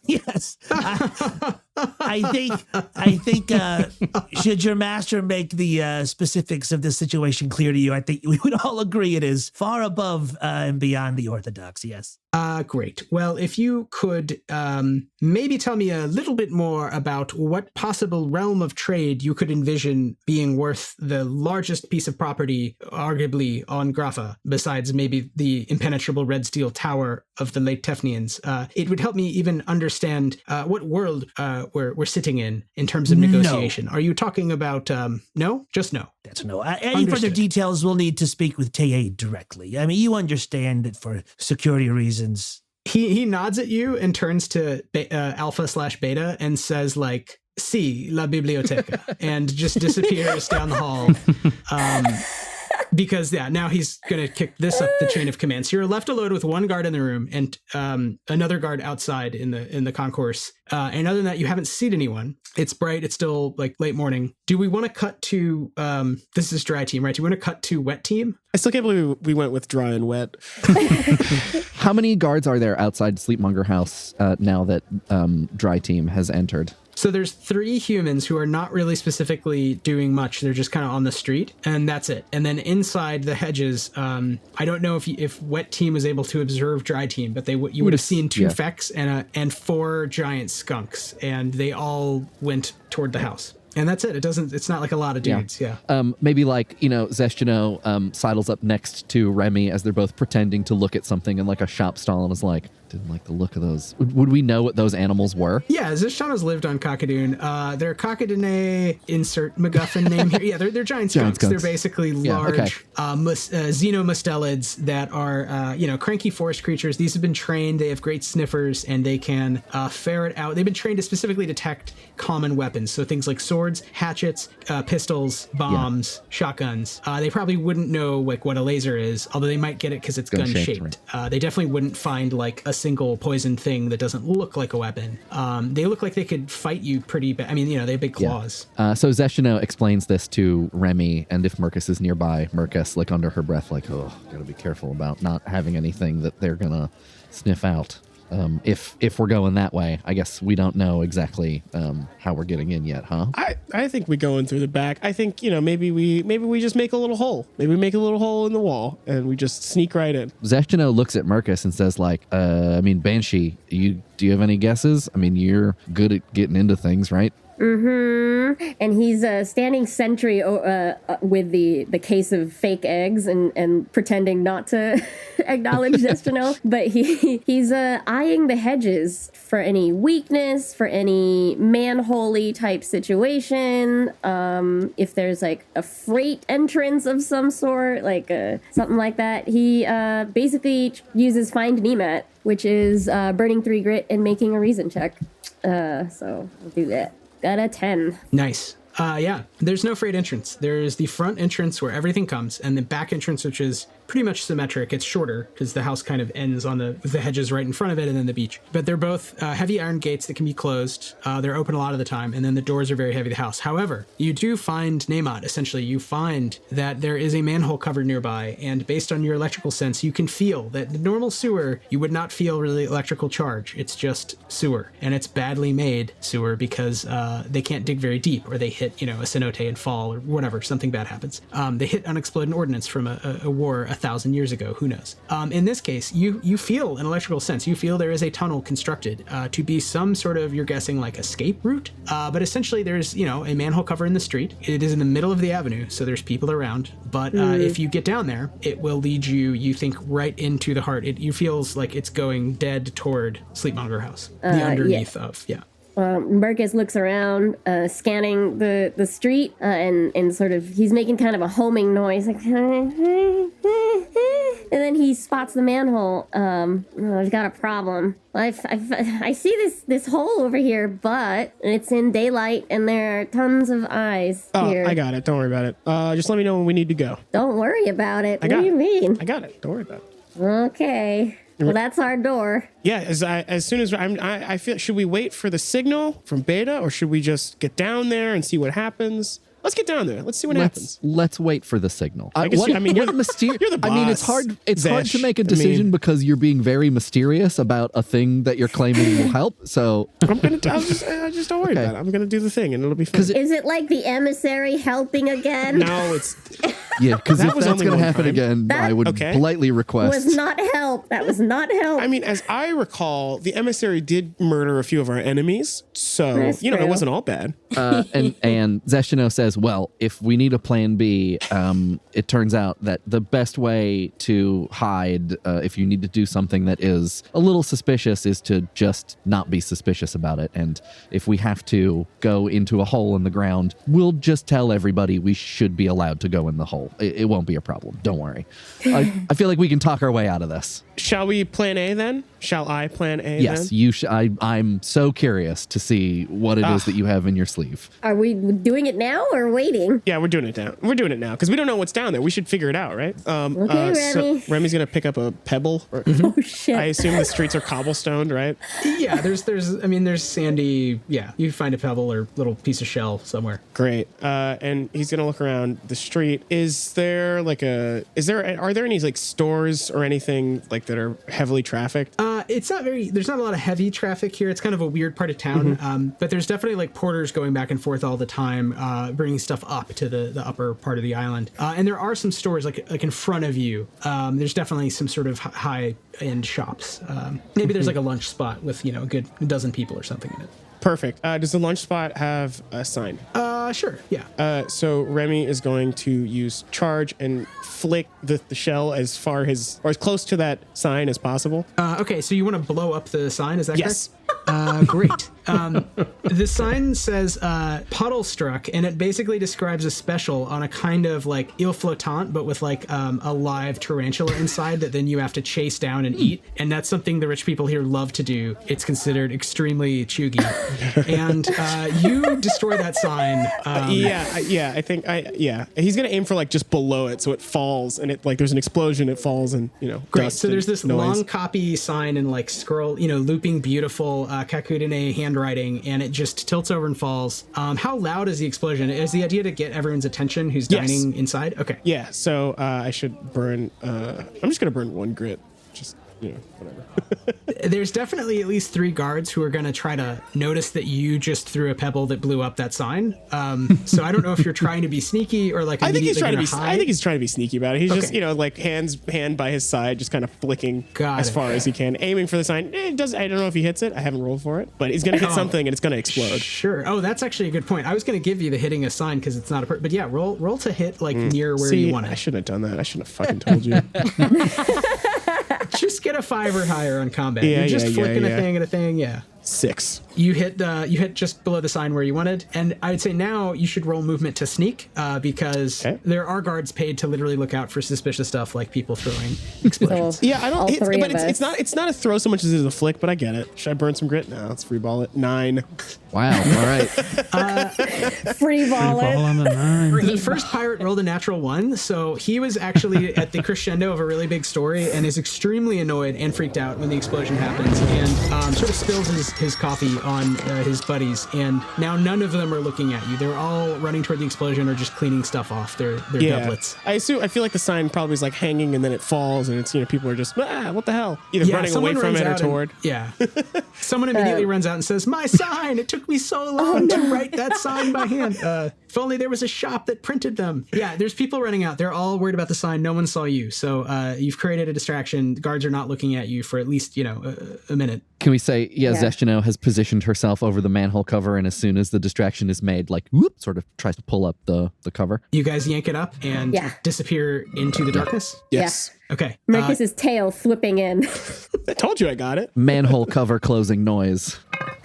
Yes. I think should your master make the specifics of this situation clear to you, I think we would all agree it is far above and beyond the orthodox, yes. Great. Well, if you could maybe tell me a little bit more about what possible realm of trade you could envision being worth the largest piece of property, arguably, on Grapha, besides maybe the impenetrable red steel tower of the late Tefnians. It would help me even understand what world we're sitting in terms of negotiation. No. Are you talking about no? Just no. That's no. Any further details we'll need to speak with Teye directly. I mean, you understand that for security reasons. He nods at you and turns to Alpha/Beta and says, like, "Sí, la biblioteca," and just disappears down the hall. Because now he's going to kick this up the chain of command. So you're left alone with one guard in the room and another guard outside in the concourse. And other than that, you haven't seen anyone. It's bright. It's still like late morning. Do we want to cut to this is dry team, right? Do we want to cut to wet team? I still can't believe we went with dry and wet. How many guards are there outside Sleepmonger House now that dry team has entered? So there's 3 humans who are not really specifically doing much. They're just kind of on the street, and that's it. And then inside the hedges, I don't know if wet team was able to observe dry team, but you would have seen 2 fecks and 4 giant skunks, and they all went toward the house. And that's it. It's not like a lot of dudes. Yeah. Maybe like, Zeshdano sidles up next to Remy as they're both pretending to look at something in like a shop stall and is like, didn't like the look of those. Would we know what those animals were? Yeah, Zeshdano's lived on Cockadoon. They're Cockadune, insert MacGuffin name here. Yeah, they're giant skunks. They're basically large xenomustelids that are, cranky forest creatures. These have been trained. They have great sniffers, and they can ferret out. They've been trained to specifically detect common weapons. So things like swords, hatchets, pistols, bombs, shotguns. They probably wouldn't know like what a laser is, although they might get it because it's gun-shaped. Right. They definitely wouldn't find like a single poison thing that doesn't look like a weapon. They look like they could fight you pretty bad. I mean, they have big claws. So Zeshdano explains this to Remy, and if Merkis is nearby, Merkis, like under her breath, like, oh, gotta be careful about not having anything that they're gonna sniff out. If we're going that way, I guess we don't know exactly how we're getting in yet, huh? I think we go in through the back. I think maybe we just make a little hole. Maybe we make a little hole in the wall and we just sneak right in. Zeshdano looks at Merkis and says, like, Banshee, do you have any guesses? I mean, you're good at getting into things, right? And he's standing sentry with the case of fake eggs and pretending not to acknowledge Zeshdano. But he's eyeing the hedges for any weakness, for any manhole-y type situation. If there's like a freight entrance of some sort, like something like that. He basically uses Find Nemat, which is burning 3 grit and making a reason check. So I'll do that. Got a 10. Nice. Yeah, there's no freight entrance. There's the front entrance where everything comes, and the back entrance, which is pretty much symmetric. It's shorter because the house kind of ends on the hedges right in front of it and then the beach. But they're both heavy iron gates that can be closed. They're open a lot of the time, and then the doors are very heavy to the house. However, you do find Nemat, essentially. You find that there is a manhole cover nearby, and based on your electrical sense, you can feel that the normal sewer, you would not feel really electrical charge. It's just sewer, and it's badly made sewer because they can't dig very deep, or they hit, a cenote and fall, or whatever, something bad happens. They hit unexploded ordnance from a war 1,000 years ago, who knows. In this case, you feel an electrical sense. You feel there is a tunnel constructed to be some sort of, you're guessing, like escape route. But essentially there's, a manhole cover in the street. It is in the middle of the avenue, so there's people around. But if you get down there, it will lead you think, right into the heart. It feels like it's going dead toward Sleepmonger House. The underneath of. Merkis looks around, scanning the street, and sort of, he's making kind of a homing noise, like, and then he spots the manhole. I've got a problem. I see this hole over here, but it's in daylight, and there are tons of eyes here. I got it. Don't worry about it. Just let me know when we need to go. Don't worry about it. What do you mean? I got it. Don't worry about it. Okay. Well, that's our door. Yeah, as soon as I feel, should we wait for the signal from Beta, or should we just get down there and see what happens? Let's get down there. Let's see what happens. Let's wait for the signal. You're the boss. I mean, it's hard. It's hard to make a decision because you're being very mysterious about a thing that you're claiming will help. So I'm gonna. Just don't worry about it. I'm gonna do the thing, and it'll be fun. Is it like the emissary helping again? No, it's. Yeah, because if that's going to happen again, I would politely request. Was not help. That was not help. I mean, as I recall, the emissary did murder a few of our enemies, so it wasn't all bad. And Zeshdano says, well, if we need a plan B, it turns out that the best way to hide, if you need to do something that is a little suspicious, is to just not be suspicious about it. And if we have to go into a hole in the ground, we'll just tell everybody we should be allowed to go in the hole. It won't be a problem. Don't worry. I feel like we can talk our way out of this. Shall we plan A then? Shall I plan A yes, then? You should. I'm so curious to see what it is that you have in your sleeve. Are we doing it now or waiting? Yeah, we're doing it now. We're doing it now because we don't know what's down there. We should figure it out, right? Okay, Remy. So Remy's gonna pick up a pebble. Oh shit! I assume the streets are cobblestoned, right? Yeah, there's sandy. Yeah, you find a pebble or little piece of shell somewhere. Great. And he's gonna look around the street. Are there any like stores or anything like that are heavily trafficked? There's not a lot of heavy traffic here. It's kind of a weird part of town. But there's definitely like porters going back and forth all the time, bringing stuff up to the upper part of the island. And there are some stores like in front of you. There's definitely some sort of high end shops. Maybe there's like a lunch spot with, a good dozen people or something in it. Perfect. Does the lunch spot have a sign? Sure. Yeah. So Remy is going to use charge and flick the shell as far as close to that sign as possible. Okay. So you want to blow up the sign? Is that yes. correct? Great. The sign says puddle struck, and it basically describes a special on a kind of like il flottant, but with like a live tarantula inside that then you have to chase down and eat. And that's something the rich people here love to do. It's considered extremely chuggy. And you destroy that sign. I think he's gonna aim for like just below it, so it falls and it like there's an explosion, it falls and great. So there's this noise. long copy sign and like scroll, looping beautiful Kakudine handwriting, and it just tilts over and falls. How loud is the explosion? Is the idea to get everyone's attention who's dining inside? Okay. Yeah. So I should burn. I'm just gonna burn 1 grit. Just whatever. There's definitely at least 3 guards who are going to try to notice that you just threw a pebble that blew up that sign. So I don't know if you're trying to be sneaky or like I think he's trying to be. hide. I think he's trying to be sneaky about it. He's just like hand by his side, just kind of flicking as far as he can, aiming for the sign. I don't know if he hits it. I haven't rolled for it, but he's gonna hit something and it's gonna explode. Sure. Oh, that's actually a good point. I was going to give you the hitting a sign because it's not a. But yeah, roll to hit like near where you want it. I shouldn't have done that. I shouldn't have fucking told you. Just get a 5 or higher on combat. Yeah, You're just flicking yeah. a thing and a thing. Yeah. 6. You hit just below the sign where you wanted, and I'd say now you should roll movement to sneak because there are guards paid to literally look out for suspicious stuff like people throwing explosions. Yeah, I don't. But it's it's not a throw so much as it is a flick. But I get it. Should I burn some grit? No, let's free ball it. 9. Wow. All right. Free ball it. on the 9. The first pirate rolled a natural 1, so he was actually at the crescendo of a really big story and is extremely annoyed and freaked out when the explosion happens and sort of spills his coffee on his buddies, and now none of them are looking at you. They're all running toward the explosion or just cleaning stuff off their doublets. I feel like the sign probably is like hanging and then it falls and it's people are just what the hell, either running away from it or toward. Someone immediately runs out and says, "My sign! It took me so long to write that sign by hand. If only there was a shop that printed them." Yeah, there's people running out. They're all worried about the sign. No one saw you, so you've created a distraction. Guards are not looking at you for at least a minute. Can we say, Zeshdano has positioned herself over the manhole cover, and as soon as the distraction is made, like, whoop, sort of tries to pull up the cover. You guys yank it up and disappear into the darkness? Yes. Okay. Merkis' tail flipping in. I told you I got it. Manhole cover closing noise.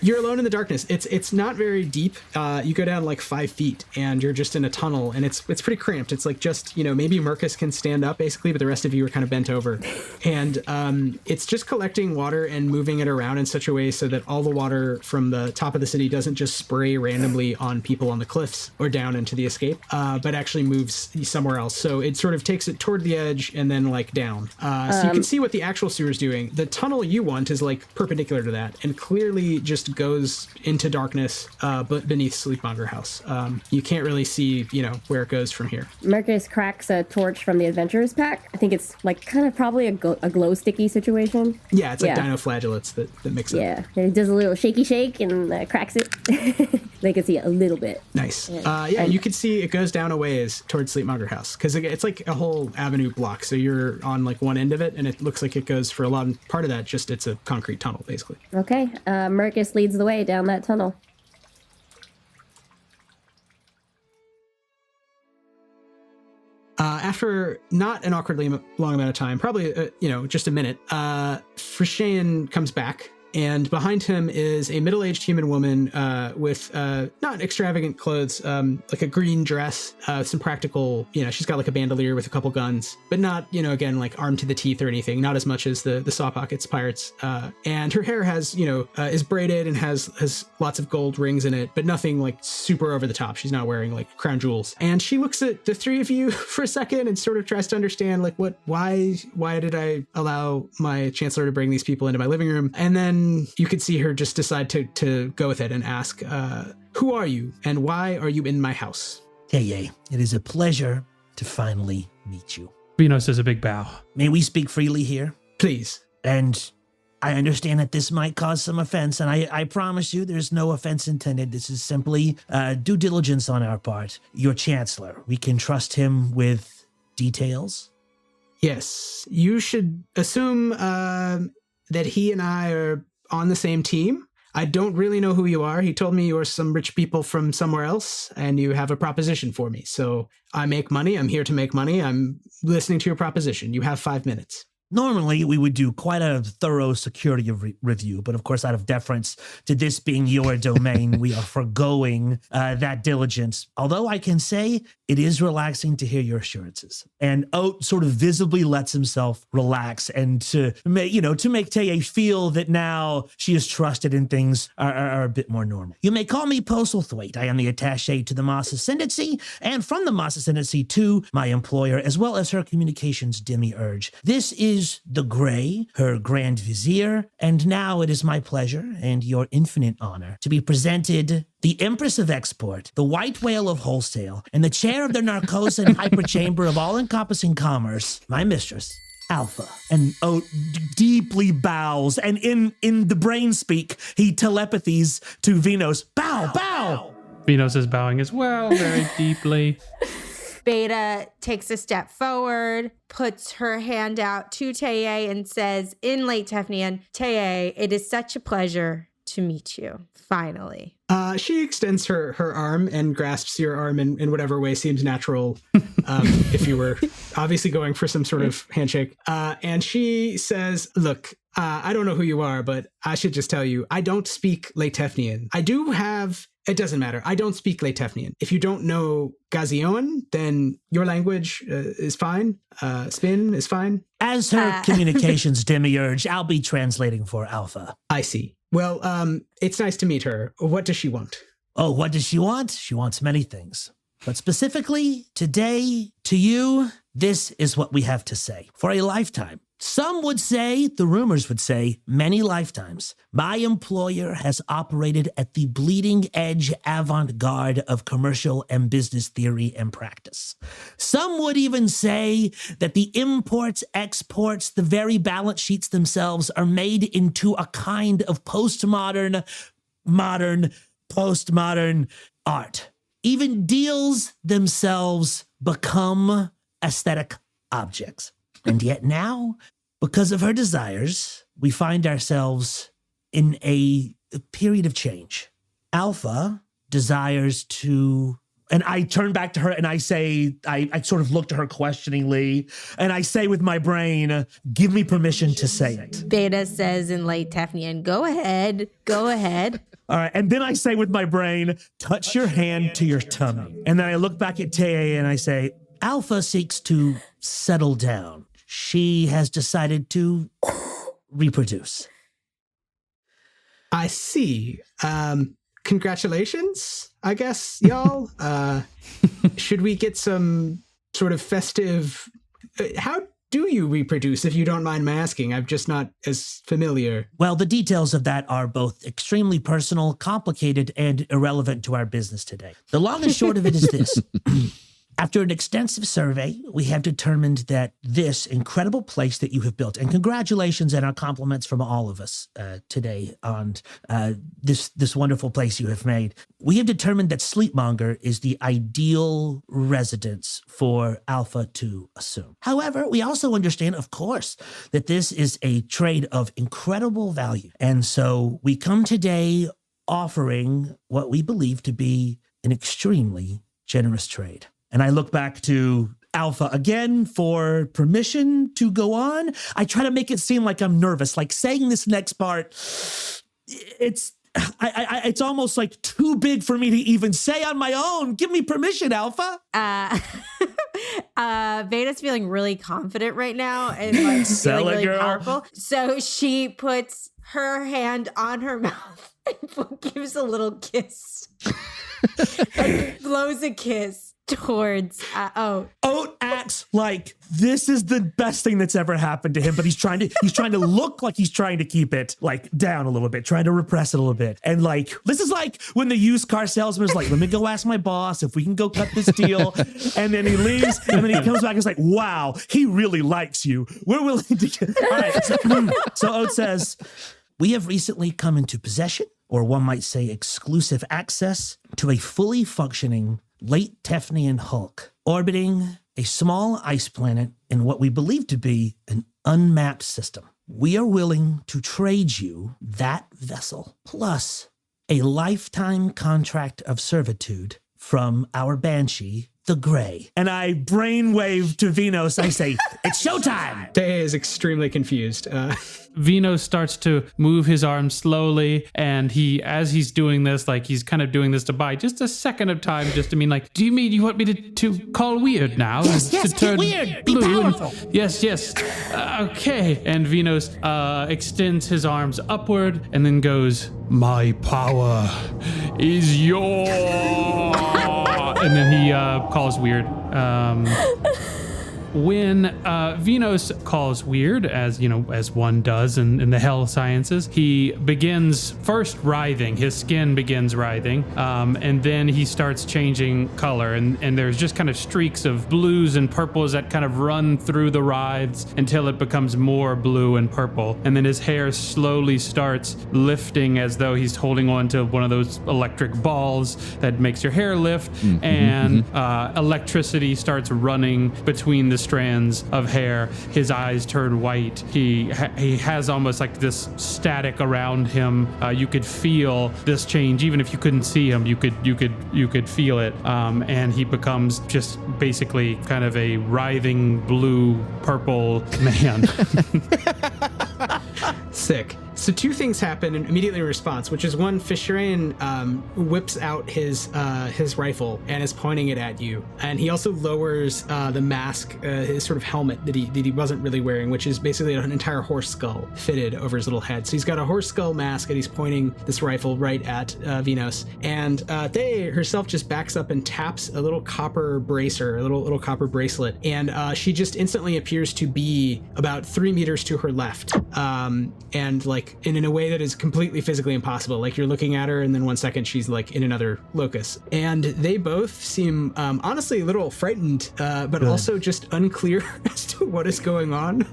You're alone in the darkness. It's not very deep. You go down like 5 feet and you're just in a tunnel and it's pretty cramped. It's like just, maybe Merkis can stand up basically, but the rest of you are kind of bent over. And it's just collecting water and moving it around in such a way so that all the water from the top of the city doesn't just spray randomly on people on the cliffs or down into the escape, but actually moves somewhere else. So it sort of takes it toward the edge and then like down. So you can see what the actual sewer is doing. The tunnel you want is like perpendicular to that and clearly just goes into darkness but beneath Sleepmonger House. You can't really see, where it goes from here. Merkis cracks a torch from the adventurers pack. I think it's like kind of probably a glow sticky situation. Yeah, it's like dino flagellates that mix it. Yeah, it does a little shaky shake and cracks it. They can see it a little bit. Nice. You can see it goes down a ways towards Sleepmonger House because it's like a whole avenue block. So you're on like one end of it and it looks like it goes for a lot of part of that. Just it's a concrete tunnel basically. Okay. Merkis leads the way down that tunnel. After not an awkwardly long amount of time, probably just a minute, Frishayan comes back. And behind him is a middle-aged human woman with not extravagant clothes, like a green dress, some practical, she's got like a bandolier with a couple guns, but not, again, like armed to the teeth or anything, not as much as the Saw Pockets pirates. And her hair has, is braided and has lots of gold rings in it, but nothing like super over the top. She's not wearing like crown jewels. And she looks at the three of you for a second and sort of tries to understand like why did I allow my chancellor to bring these people into my living room? And then you could see her just decide to go with it and ask, who are you and why are you in my house? It is a pleasure to finally meet you. Vynos is a big bow. May we speak freely here? Please. And I understand that this might cause some offense, and I promise you there's no offense intended. This is simply due diligence on our part. Your chancellor, we can trust him with details? Yes. You should assume that he and I are on the same team. I don't really know who you are. He told me you are some rich people from somewhere else and you have a proposition for me. So I make money. I'm here to make money. I'm listening to your proposition. You have 5 minutes. Normally, we would do quite a thorough security review, but of course, out of deference to this being your domain, we are forgoing that diligence. Although I can say it is relaxing to hear your assurances. And Oat sort of visibly lets himself relax and to make Taya feel that now she is trusted and things are a bit more normal. You may call me Postlethwaite. I am the attaché to the Moss Ascendancy, and from the Moss Ascendancy to my employer, as well as her communications demiurge. This is the Grey, her Grand Vizier, and now it is my pleasure and your infinite honor to be presented the Empress of Export, the White Whale of Wholesale, and the chair of the Narcosa and Hyperchamber of all-encompassing commerce, my mistress, Alpha. And Oat deeply bows, and in the brain speak, he telepathies to Vynos, bow, bow. Vynos is bowing as well, very deeply. Beta takes a step forward, puts her hand out to Teye and says in late Tefnian, Teye, it is such a pleasure to meet you, finally. She extends her arm and grasps your arm in whatever way seems natural, if you were obviously going for some sort of handshake. And she says, look, I don't know who you are, but I should just tell you, I don't speak Latefnian. I do have... It doesn't matter. I don't speak Latefnian. If you don't know Gazioan, then your language is fine. Spin is fine. As her communications demiurge, I'll be translating for Alpha. I see. Well, it's nice to meet her. What does she want? Oh, what does she want? She wants many things. But specifically, today, to you, this is what we have to say. For a lifetime. Some would say, the rumors would say, many lifetimes, my employer has operated at the bleeding edge avant-garde of commercial and business theory and practice. Some would even say that the imports, exports, the very balance sheets themselves are made into a kind of postmodern art. Even deals themselves become aesthetic objects. And yet now, because of her desires, we find ourselves in a period of change. Alpha desires to, and I turn back to her and I say, I sort of look to her questioningly, and I say with my brain, give me permission to say it. Beta says in late Tefnian, go ahead. All right, and then I say with my brain, touch your hand to your tummy. And then I look back at Teye and I say, Alpha seeks to settle down. She has decided to reproduce. I see. Congratulations, I guess, y'all. Should we get some sort of festive... How do you reproduce, if you don't mind my asking? I'm just not as familiar. Well, the details of that are both extremely personal, complicated, and irrelevant to our business today. The long and short of it is this. After an extensive survey, we have determined that this incredible place that you have built, and congratulations and our compliments from all of us today on this wonderful place you have made, we have determined that Sleepmonger is the ideal residence for Alpha to assume. However, we also understand, of course, that this is a trade of incredible value. And so we come today offering what we believe to be an extremely generous trade. And I look back to Alpha again for permission to go on. I try to make it seem like I'm nervous, like saying this next part. It's almost like too big for me to even say on my own. Give me permission, Alpha. Beta's feeling really confident right now and like feeling really powerful. So she puts her hand on her mouth and gives a little kiss. Like blows a kiss towards Oat. Oat acts like this is the best thing that's ever happened to him, but he's trying to look like he's trying to keep it like down a little bit, trying to repress it a little bit. And like, this is like when the used car salesman is like, let me go ask my boss if we can go cut this deal. And then he leaves and then he comes back and is like, wow, he really likes you. We're willing to get, all right. So Oat says, we have recently come into possession, or one might say exclusive access, to a fully functioning late Tefnian hulk orbiting a small ice planet in what we believe to be an unmapped system. We are willing to trade you that vessel plus a lifetime contract of servitude from our Banshee, the Gray. And I brainwave to Vynos. I say, it's showtime. Teye is extremely confused. Vynos starts to move his arm slowly, and as he's doing this, like he's kind of doing this to buy just a second of time, just to mean like, do you mean you want me to call weird now? Yes, to get weird. Be powerful. Yes. Okay. And Vynos extends his arms upward and then goes, my power is yours. And then he calls weird. when Vynos calls weird, as you know, as one does in the hell sciences, he begins first writhing. His skin begins writhing, and then he starts changing color, and there's just kind of streaks of blues and purples that kind of run through the writhes until it becomes more blue and purple, and then his hair slowly starts lifting as though he's holding on to one of those electric balls that makes your hair lift, and electricity starts running between the strands of hair. His eyes turn white. He has almost like this static around him. You could feel this change, even if you couldn't see him. You could feel it, and he becomes just basically kind of a writhing blue purple man. Sick. So two things happen immediately in response, which is one, Fishrain whips out his rifle and is pointing it at you, and he also lowers the mask, his sort of helmet that he wasn't really wearing, which is basically an entire horse skull fitted over his little head. So he's got a horse skull mask, and he's pointing this rifle right at Vynos. And Thea herself just backs up and taps a little copper bracer, a little copper bracelet, and she just instantly appears to be about 3 meters to her left, and like in a way that is completely physically impossible. Like you're looking at her and then 1 second she's like in another locus. And they both seem honestly a little frightened, but also just unclear as to what is going on.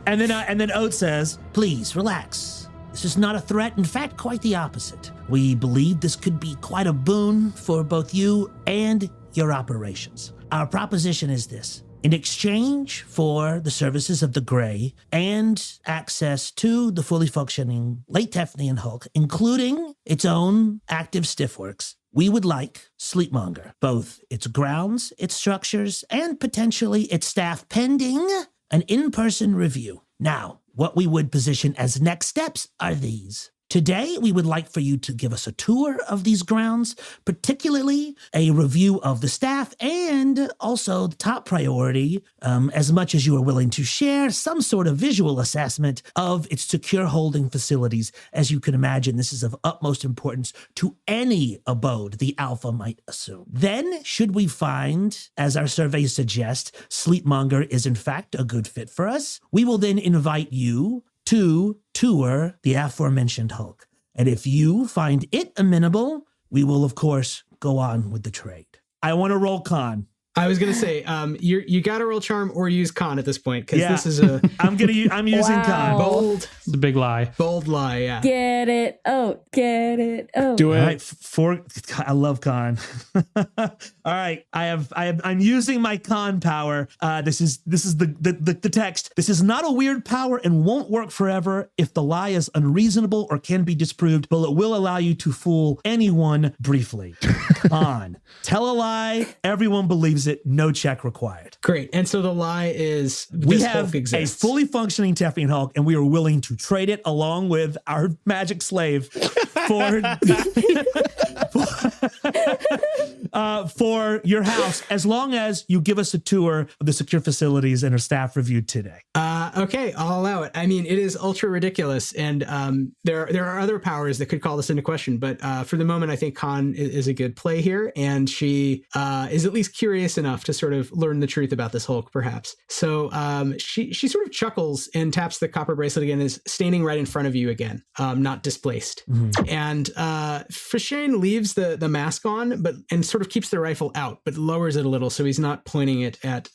And then Oat says, "Please relax. This is not a threat. In fact, quite the opposite. We believe this could be quite a boon for both you and your operations. Our proposition is this. In exchange for the services of the Grey and access to the fully functioning late Tefnian Hulk, including its own active stiffworks, we would like Sleepmonger, both its grounds, its structures, and potentially its staff, pending an in-person review. Now, what we would position as next steps are these. Today, we would like for you to give us a tour of these grounds, particularly a review of the staff, and also the top priority, as much as you are willing to share, some sort of visual assessment of its secure holding facilities. As you can imagine, this is of utmost importance to any abode the Alpha might assume. Then, should we find, as our surveys suggest, Sleepmonger is in fact a good fit for us, we will then invite you to tour the aforementioned Hulk. And if you find it amenable, we will, of course, go on with the trade. I want to roll con. I was gonna say, you gotta roll charm or use con at this point, because this is a. I'm using con. Bold. The big lie. Bold lie. Yeah. Get it. Oh, get it. Oh. Do it. All right, I love con. All right, I'm using my con power. This is the text. This is not a weird power and won't work forever if the lie is unreasonable or can be disproved, but it will allow you to fool anyone briefly. Con. Tell a lie. Everyone believes it. No check required. Great. And so the lie is we have Hulk a exists. fully functioning Tefnian Hulk, and we are willing to trade it along with our magic slave for your house, as long as you give us a tour of the secure facilities and a staff review today. Okay, I'll allow it. I mean, it is ultra ridiculous, and there are other powers that could call this into question, but for the moment, I think Khan is a good play here, and she is at least curious enough to sort of learn the truth about this Hulk, perhaps. So she sort of chuckles and taps the copper bracelet again, is standing right in front of you again, not displaced. Mm-hmm. And Fishane leaves the mask on, and sort of keeps the rifle out, but lowers it a little so he's not pointing it at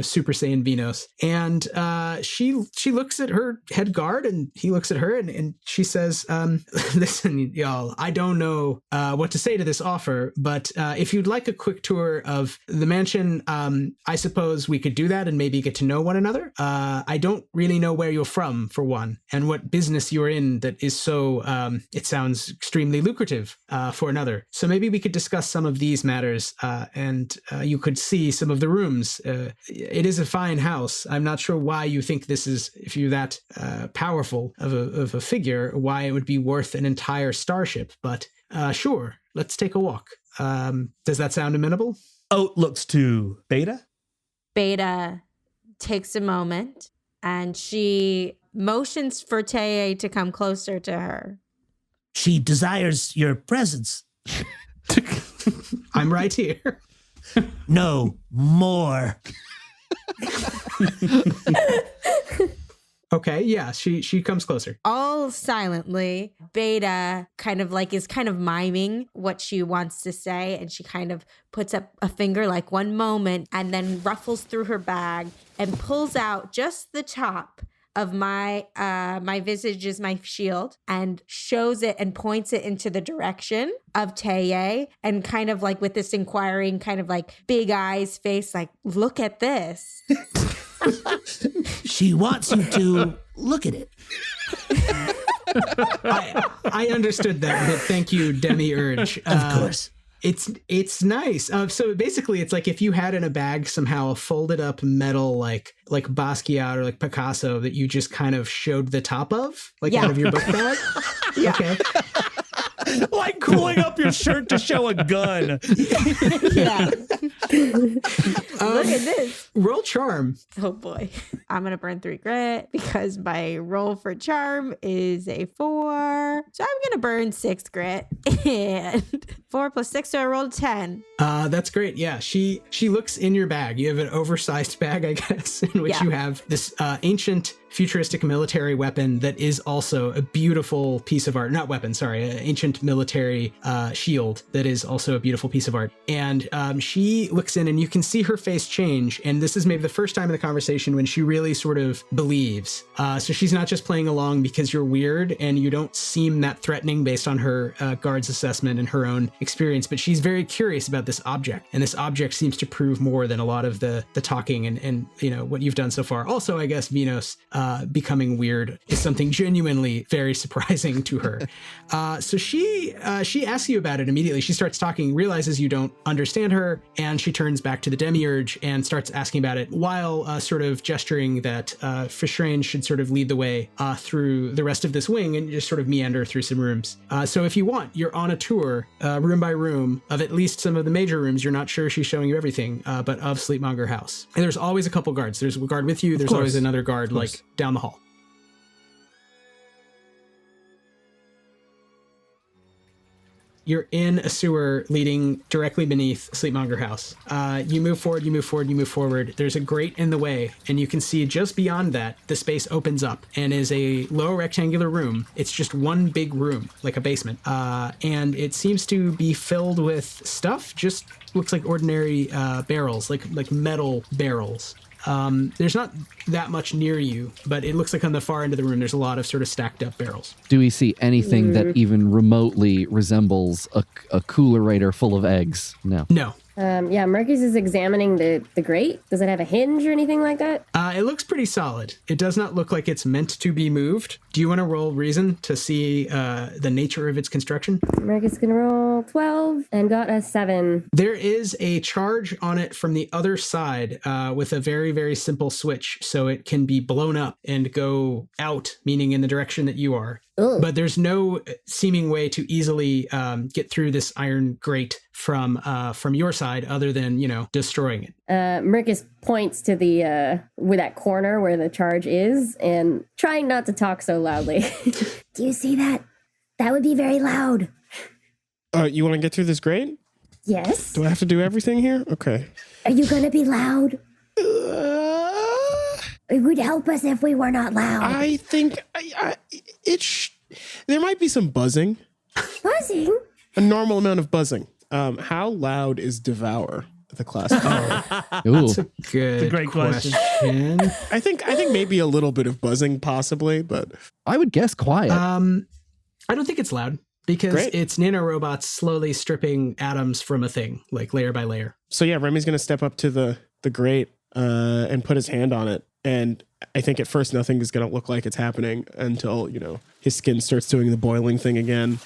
Super Saiyan Vynos. And she looks at her head guard, and he looks at her, and she says, "Listen, y'all, I don't know what to say to this offer, but if you'd like a quick tour of the mansion, I suppose we could do that and maybe get to know one another. I don't really know where you're from, for one, and what business you're in that is so, it sounds extremely lucrative for another. So maybe we could discuss some of these matters, and you could see some of the rooms. It is a fine house. I'm not sure why you think this is, if you're that powerful of a figure, why it would be worth an entire starship, but sure, let's take a walk. Does that sound amenable?" Oat looks to Beta. Beta takes a moment and she motions for Teye to come closer to her. "She desires your presence." I'm right here. "No, more." Okay, yeah, she comes closer. All silently, Beta is miming what she wants to say, and she kind of puts up a finger like one moment and then ruffles through her bag and pulls out just the top of my visage is my shield and shows it and points it into the direction of Teye and kind of like with this inquiring kind of like big eyes face, like, look at this. She wants you to look at it. I understood that, but thank you, Demiurge. Of course. It's nice. So basically, it's like if you had in a bag somehow a folded up metal like Basquiat or like Picasso that you just kind of showed the top of, like out of your book bag. Yeah. Okay. Like cooling up your shirt to show a gun. Yeah. Look at this. Roll charm. Oh boy. I'm going to burn 3 grit because my roll for charm is a 4. So I'm going to burn 6 grit. And 4 plus 6, so I rolled 10. That's great. Yeah. She looks in your bag. You have an oversized bag, I guess, in which you have this ancient futuristic military weapon that is also a beautiful piece of art. Not weapon, sorry, an ancient military shield that is also a beautiful piece of art. And she looks in and you can see her face change. And this is maybe the first time in the conversation when she really sort of believes. So she's not just playing along because you're weird and you don't seem that threatening based on her guard's assessment and her own experience, but she's very curious about this object. And this object seems to prove more than a lot of the talking and you know what you've done so far. Also, I guess Vynos becoming weird is something genuinely very surprising to her. So she asks you about it immediately. She starts talking, realizes you don't understand her, and she turns back to the Demiurge and starts asking about it while sort of gesturing that Fishrain should sort of lead the way through the rest of this wing and just sort of meander through some rooms. So if you want, you're on a tour, room by room, of at least some of the major rooms. You're not sure she's showing you everything, but of Sleepmonger House. And there's always a couple guards. There's a guard with you. There's always another guard like down the hall. You're in a sewer leading directly beneath Sleepmonger House. You move forward, you move forward, you move forward. There's a grate in the way, and you can see just beyond that, the space opens up and is a low rectangular room. It's just one big room, like a basement. And it seems to be filled with stuff, just looks like ordinary barrels, like metal barrels. There's not that much near you, but it looks like on the far end of the room, there's a lot of sort of stacked up barrels. Do we see anything that even remotely resembles a coolerator full of eggs? No. No. Merkis is examining the grate. Does it have a hinge or anything like that? It looks pretty solid. It does not look like it's meant to be moved. Do you want to roll reason to see the nature of its construction? Merkis can roll 12 and got a 7. There is a charge on it from the other side with a very, very simple switch, so it can be blown up and go out, meaning in the direction that you are. Ugh. But there's no seeming way to easily get through this iron grate from your side other than, destroying it. Merkis points to the with that corner where the charge is and trying not to talk so loudly. Do you see that? That would be very loud. You want to get through this grate? Yes. Do I have to do everything here? Okay. Are you going to be loud? It would help us if we were not loud. I think there might be some buzzing. Buzzing? A normal amount of buzzing. How loud is Devour, the class? That's a good great question. I think maybe a little bit of buzzing possibly, but I would guess quiet. I don't think it's loud because it's nanorobots slowly stripping atoms from a thing, like layer by layer. So yeah, Remy's going to step up to the grate and put his hand on it. And I think at first nothing is going to look like it's happening until, his skin starts doing the boiling thing again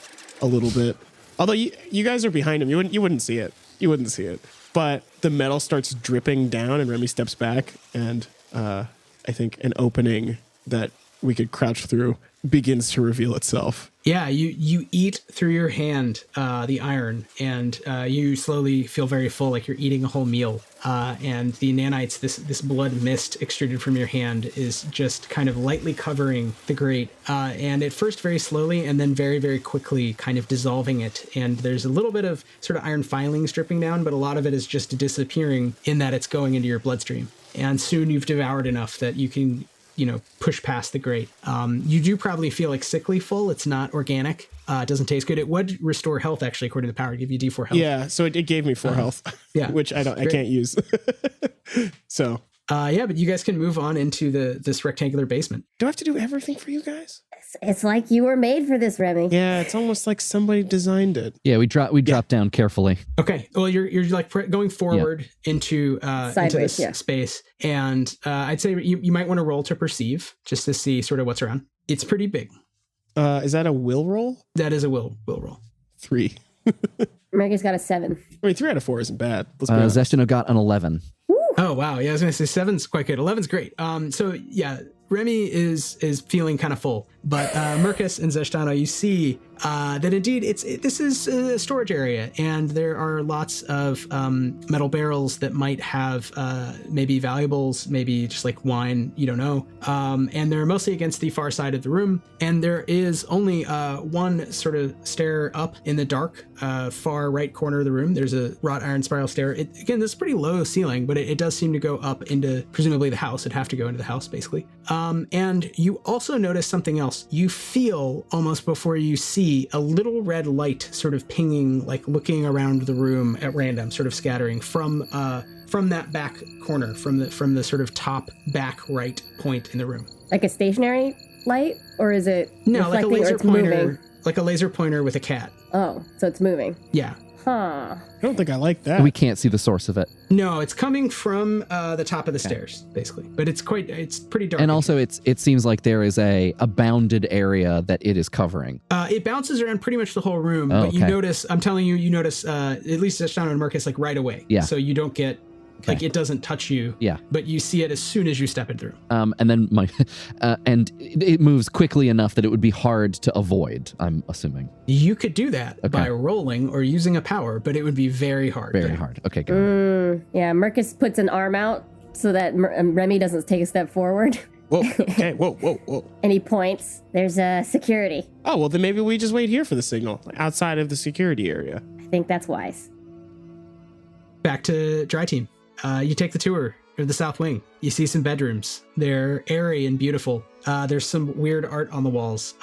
a little bit. Although you guys are behind him. You wouldn't see it. You wouldn't see it. But the metal starts dripping down and Remy steps back and I think an opening that we could crouch through begins to reveal itself. Yeah, you eat through your hand the iron, and you slowly feel very full, like you're eating a whole meal. And the nanites, this blood mist extruded from your hand, is just kind of lightly covering the grate. And at first very slowly, and then very, very quickly kind of dissolving it. And there's a little bit of sort of iron filings dripping down, but a lot of it is just disappearing in that it's going into your bloodstream. And soon you've devoured enough that you can, push past the grate. You do probably feel like sickly full. It's not organic. It doesn't taste good. It would restore health, actually, according to the power. Give you D4 health. Yeah, so it gave me 4 health. Yeah. Which I can't use. So. But you guys can move on into this rectangular basement. Do I have to do everything for you guys? It's like you were made for this, Remy. Yeah, it's almost like somebody designed it. Yeah, we drop down carefully. Okay. Well, you're like going forward into this space, and I'd say you might want to roll to perceive just to see sort of what's around. It's pretty big. Is that a will roll? That is a will roll. 3. Merkis got a 7. I mean, 3 out of 4 isn't bad. Let's be honest. Zeshdano got an 11. Oh, wow. Yeah, I was going to say 7's quite good. 11's great. So, yeah, Remy is feeling kind of full. But Merkis and Zeshdano, you see that indeed this is a storage area, and there are lots of metal barrels that might have maybe valuables, maybe just like wine, you don't know. And they're mostly against the far side of the room. And there is only one sort of stair up in the dark far right corner of the room. There's a wrought iron spiral stair. Again, this is pretty low ceiling, but it does seem to go up into presumably the house. It'd have to go into the house, basically. And you also notice something else. You feel almost before you see a little red light sort of pinging, like looking around the room at random, sort of scattering from that back corner, from the sort of top back right point in the room. Like a stationary light, or is it like a reflecting, laser or it's pointer, moving? like a laser pointer with a cat. Oh, so it's moving. Yeah. Huh. I don't think I like that. We can't see the source of it. No, it's coming from the top of the stairs, basically. But it's pretty dark. And also, it seems like there is a bounded area that it is covering. It bounces around pretty much the whole room, Oh, but you notice, I'm telling you, at least Zeshdano and Merkis, like right away. Yeah. So you don't get, like it doesn't touch you. Yeah. But you see it as soon as you step into the room. And then and it moves quickly enough that it would be hard to avoid, I'm assuming. You could do that by rolling or using a power, but it would be very hard. Very hard. Okay, got it. Yeah, Merkis puts an arm out so that Remy doesn't take a step forward. Whoa, okay, whoa. And he points. There's security. Oh, well, then maybe we just wait here for the signal, outside of the security area. I think that's wise. Back to Dry Team. You take the tour of the South Wing. You see some bedrooms. They're airy and beautiful. There's some weird art on the walls,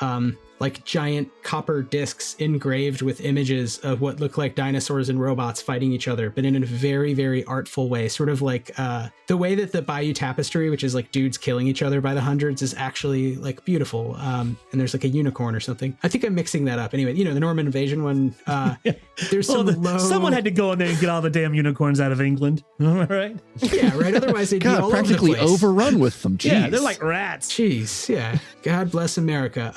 like giant copper discs engraved with images of what look like dinosaurs and robots fighting each other, but in a very, very artful way. Sort of like the way that the Bayou Tapestry, which is like dudes killing each other by the hundreds, is actually like beautiful. And there's like a unicorn or something. I think I'm mixing that up. Anyway, the Norman invasion one. There's some low... Someone had to go in there and get all the damn unicorns out of England. Am I right? Yeah, right. Otherwise, they'd be all practically over the place. overrun with them. Jeez. Yeah, they're like rats. Jeez, yeah. God bless America.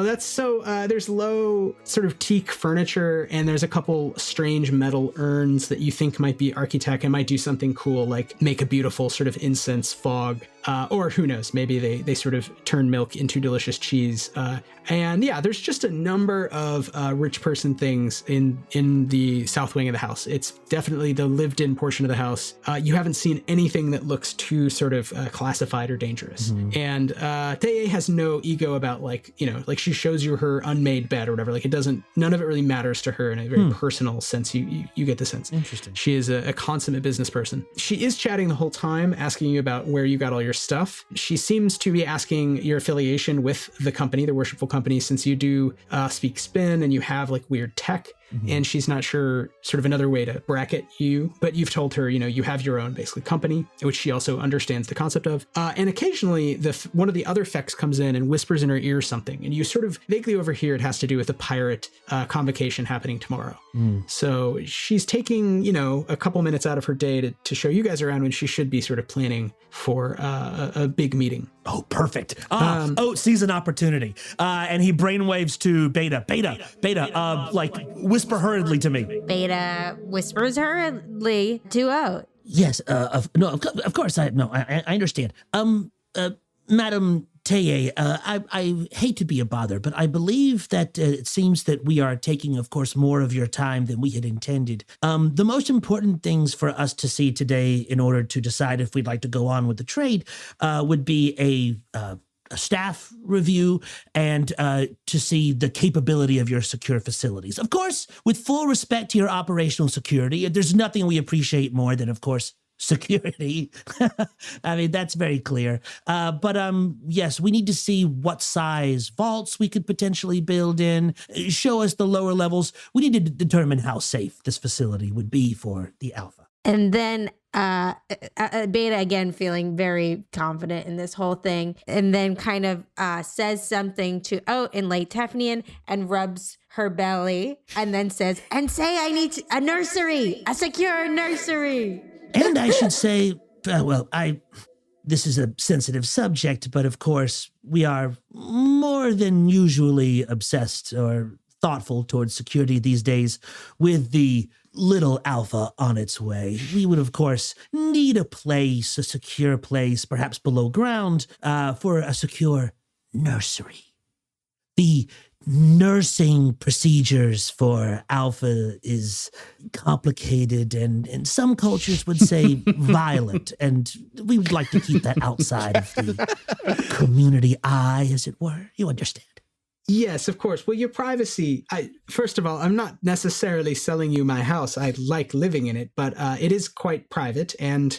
That's so. There's low sort of teak furniture, and there's a couple strange metal urns that you think might be architect and might do something cool, like make a beautiful sort of incense fog. Or who knows, maybe they sort of turn milk into delicious cheese. And yeah, there's just a number of rich person things in the south wing of the house. It's definitely the lived in portion of the house. You haven't seen anything that looks too sort of classified or dangerous. Mm-hmm. And Teye has no ego about like she shows you her unmade bed or whatever. Like none of it really matters to her in a very personal sense. You get the sense. Interesting. She is a consummate business person. She is chatting the whole time, asking you about where you got all your stuff. She seems to be asking your affiliation with the company, the Worshipful Company, since you do speak spin and you have like weird tech. Mm-hmm. And she's not sure sort of another way to bracket you, but you've told her, you have your own basically company, which she also understands the concept of. And occasionally one of the other Fex comes in and whispers in her ear something, and you sort of vaguely overhear it has to do with a pirate convocation happening tomorrow. So she's taking, a couple minutes out of her day to show you guys around when she should be sort of planning for a big meeting. Oh, perfect. Oat sees an opportunity. And he brainwaves to Beta, whisper hurriedly to me. Beta whispers hurriedly to Oat. Yes, of course, I understand. Madam Teye, I hate to be a bother, but I believe that it seems that we are taking, of course, more of your time than we had intended. The most important things for us to see today in order to decide if we'd like to go on with the trade would be a staff review and to see the capability of your secure facilities. Of course, with full respect to your operational security, there's nothing we appreciate more than, of course, security. I mean, that's very clear. But yes, we need to see what size vaults we could potentially build in. Show us the lower levels. We need to determine how safe this facility would be for the Alpha. And then Beta, again, feeling very confident in this whole thing, and then kind of says something in late Tefnian and rubs her belly, and then says, and say I need a nursery, a secure nursery. And I should say, this is a sensitive subject, but of course, we are more than usually obsessed or thoughtful towards security these days with the little Alpha on its way. We would, of course, need a secure place, perhaps below ground, for a secure nursery. The nursing procedures for Alpha is complicated and some cultures would say violent, and we would like to keep that outside of the community eye, as it were. You understand? Yes, of course. Well, your privacy, first of all, I'm not necessarily selling you my house. I like living in it, but it is quite private. And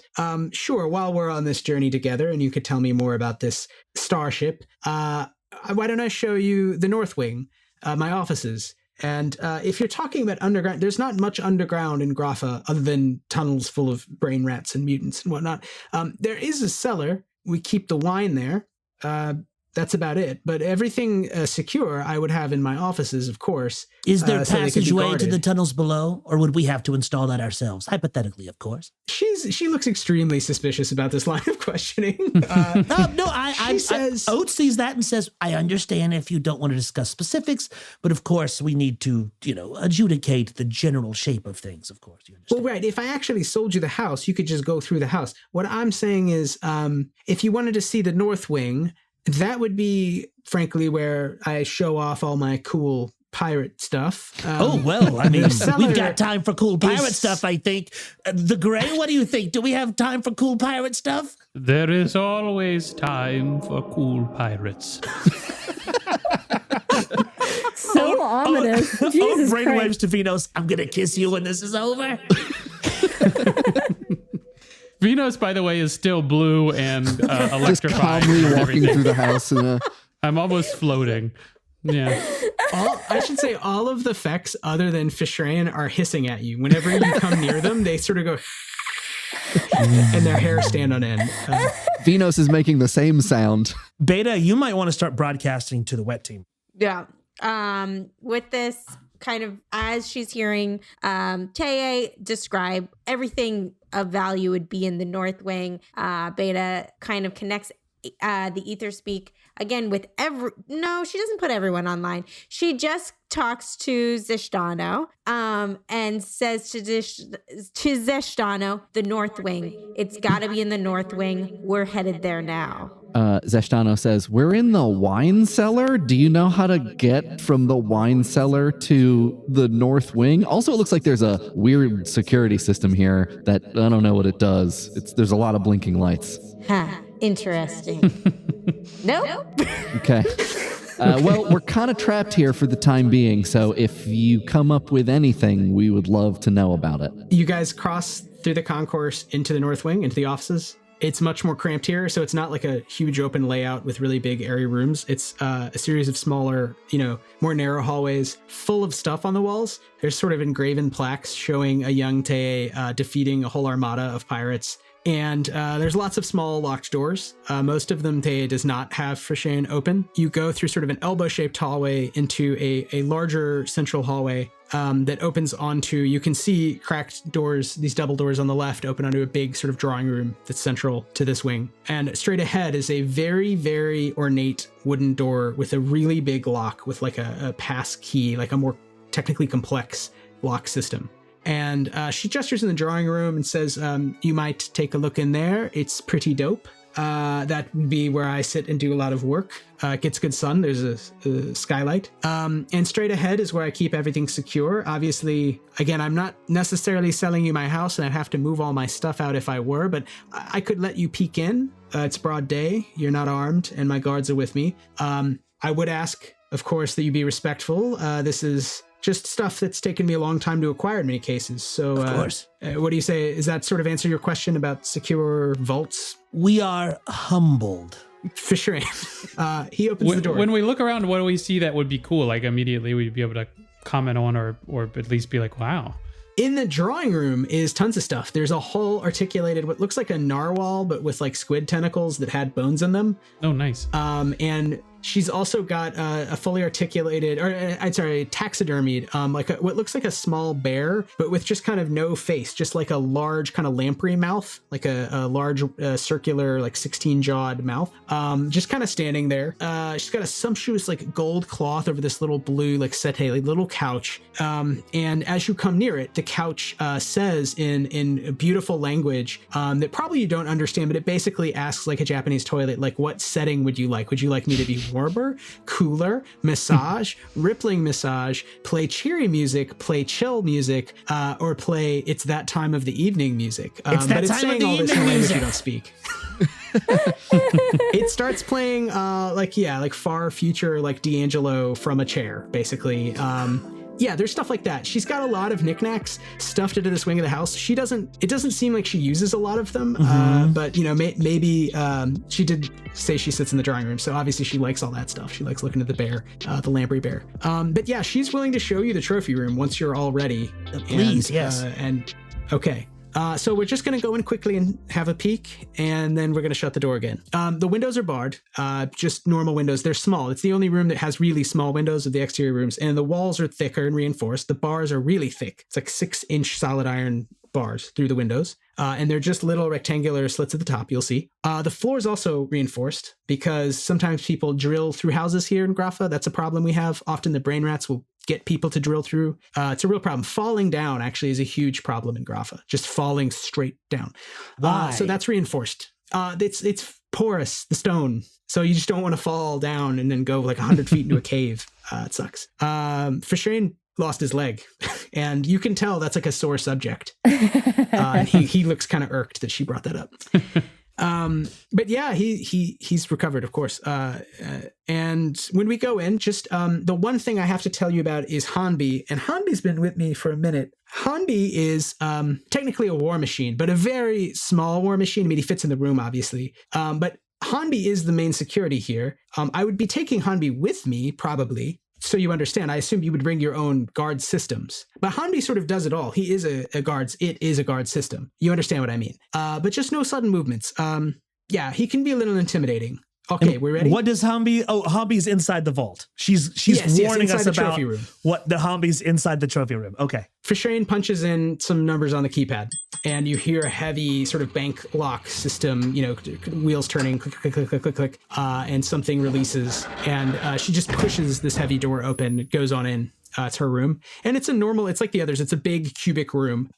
sure, while we're on this journey together and you could tell me more about this starship, why don't I show you the North Wing, my offices? And if you're talking about underground, there's not much underground in Grapha other than tunnels full of brain rats and mutants and whatnot. There is a cellar. We keep the wine there. That's about it. But everything secure I would have in my offices, of course. Is there passageway to the tunnels below, or would we have to install that ourselves? Hypothetically, of course. She looks extremely suspicious about this line of questioning. She says, Oates sees that and says, I understand if you don't want to discuss specifics, but of course we need to, adjudicate the general shape of things, of course. You understand. Well, right. If I actually sold you the house, you could just go through the house. What I'm saying is, if you wanted to see the North Wing, that would be, frankly, where I show off all my cool pirate stuff. I mean, we've got time for cool pirate stuff, I think. The Gray, what do you think? Do we have time for cool pirate stuff? There is always time for cool pirates. So ominous. Jesus brainwaves to Vynos. I'm going to kiss you when this is over. Vynos, by the way, is still blue and electrified. Just calmly walking through the house. I'm almost floating. Yeah. I should say all of the effects other than Fishrain are hissing at you. Whenever you come near them, they sort of go and their hair stand on end. Vynos is making the same sound. Beta, you might want to start broadcasting to the wet team. Yeah. With this, kind of as she's hearing Teye describe everything of value would be in the North Wing, Beta kind of connects the ether speak again with she doesn't put everyone online. She just talks to Zeshdano and says to Zeshdano, the North Wing. It's got to be in the North Wing. We're headed there now. Zeshdano says, we're in the wine cellar. Do you know how to get from the wine cellar to the North Wing? Also, it looks like there's a weird security system here that I don't know what it does. There's a lot of blinking lights. Interesting. Nope. Okay. Well, we're kind of trapped here for the time being, so if you come up with anything, we would love to know about it. You guys cross through the concourse into the North Wing, into the offices. It's much more cramped here, so it's not like a huge open layout with really big airy rooms. It's a series of smaller, more narrow hallways full of stuff on the walls. There's sort of engraven plaques showing a young Teye defeating a whole armada of pirates. And there's lots of small locked doors. Most of them Teye does not have Frishain open. You go through sort of an elbow-shaped hallway into a larger central hallway that opens onto, you can see cracked doors, these double doors on the left open onto a big sort of drawing room that's central to this wing. And straight ahead is a very, very ornate wooden door with a really big lock with like a pass key, like a more technically complex lock system. And she gestures in the drawing room and says, you might take a look in there. It's pretty dope. That would be where I sit and do a lot of work. It gets good sun. There's a skylight. And straight ahead is where I keep everything secure. Obviously, again, I'm not necessarily selling you my house and I'd have to move all my stuff out if I were, but I could let you peek in. It's broad day. You're not armed and my guards are with me. I would ask, of course, that you be respectful. This is just stuff that's taken me a long time to acquire in many cases. So, Of course. What do you say? Does that sort of answer your question about secure vaults? We are humbled. For sure. He opens the door. When we look around, what do we see that would be cool? Like immediately we'd be able to comment on or at least be like, wow. In the drawing room is tons of stuff. There's a whole articulated, what looks like a narwhal, but with like squid tentacles that had bones in them. Oh, nice. And she's also got a fully articulated, taxidermied, what looks like a small bear, but with just kind of no face, just like a large kind of lamprey mouth, like a large circular, like 16-jawed mouth, just kind of standing there. She's got a sumptuous like gold cloth over this little blue like settee, like little couch. And as you come near it, the couch says in a beautiful language that probably you don't understand, but it basically asks like a Japanese toilet, like, what setting would you like? Would you like me to be warmer, cooler, massage, rippling massage, play cheery music, play chill music, or play it's that time of the evening music? But it's saying all this in a language you don't speak. It starts playing like far future, like D'Angelo from a chair, basically. Yeah, there's stuff like that. She's got a lot of knickknacks stuffed into this wing of the house. It doesn't seem like she uses a lot of them, but maybe she did say she sits in the drawing room. So obviously she likes all that stuff. She likes looking at the bear, the lamprey bear. But yeah, she's willing to show you the trophy room once you're all ready. Please, yes. Okay. So we're just going to go in quickly and have a peek, and then we're going to shut the door again. The windows are barred, just normal windows. They're small. It's the only room that has really small windows of the exterior rooms, and the walls are thicker and reinforced. The bars are really thick. It's like 6-inch solid iron bars through the windows, and they're just little rectangular slits at the top, you'll see. The floor is also reinforced because sometimes people drill through houses here in Grapha. That's a problem we have. Often the brain rats will get people to drill through. It's a real problem. Falling down actually is a huge problem in Grapha. Just falling straight down. Why? So that's reinforced. It's porous, the stone. So you just don't want to fall down and then go like 100 feet into a cave. It sucks. Fashane lost his leg, and you can tell that's like a sore subject. And he looks kind of irked that she brought that up. But yeah, he's recovered, of course. And when we go in, just the one thing I have to tell you about is Hanbi, and Hanbi's been with me for a minute. Hanbi is technically a war machine, but a very small war machine. I mean, he fits in the room, obviously. But Hanbi is the main security here. I would be taking Hanbi with me, probably. So you understand, I assume you would bring your own guard systems. But Hanbi sort of does it all. He is a guard. It is a guard system. You understand what I mean? But just no sudden movements. Yeah, he can be a little intimidating. Okay, we're ready? What does Hanbi? Oh, Hanbi's inside the vault. She's warning us about what the Hanbi's inside the trophy room. Okay. Fashane punches in some numbers on the keypad, and you hear a heavy sort of bank lock system, wheels turning, click, click, click, click, click, click, and something releases, and she just pushes this heavy door open. It goes on in. It's her room, and it's like the others. It's a big cubic room.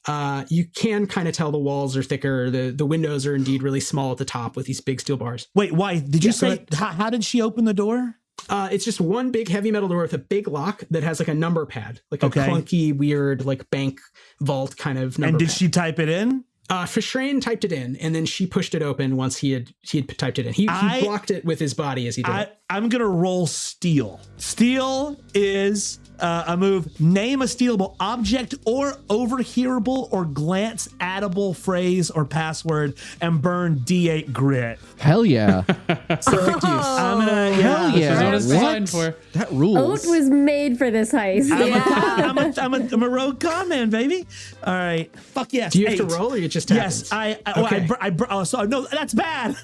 You can kind of tell the walls are thicker. The windows are indeed really small at the top with these big steel bars. Wait, why? Did you say, how did she open the door? It's just one big heavy metal door with a big lock that has like a number pad, like a clunky, weird, like bank vault kind of number pad. And did pad. she type it in? Fashane typed it in, and then she pushed it open once he had typed it in. He blocked it with his body as he did it. I'm going to roll steal. Steal is a move. Name a stealable object or overhearable or glance-attable phrase or password and burn D8 grit. Hell yeah. Perfect use. Hell yeah. What? That rules. Oat was made for this heist. I'm a rogue con man, baby. All right. Fuck yes. Do you have to roll, or you just happens? Yes. No, that's bad.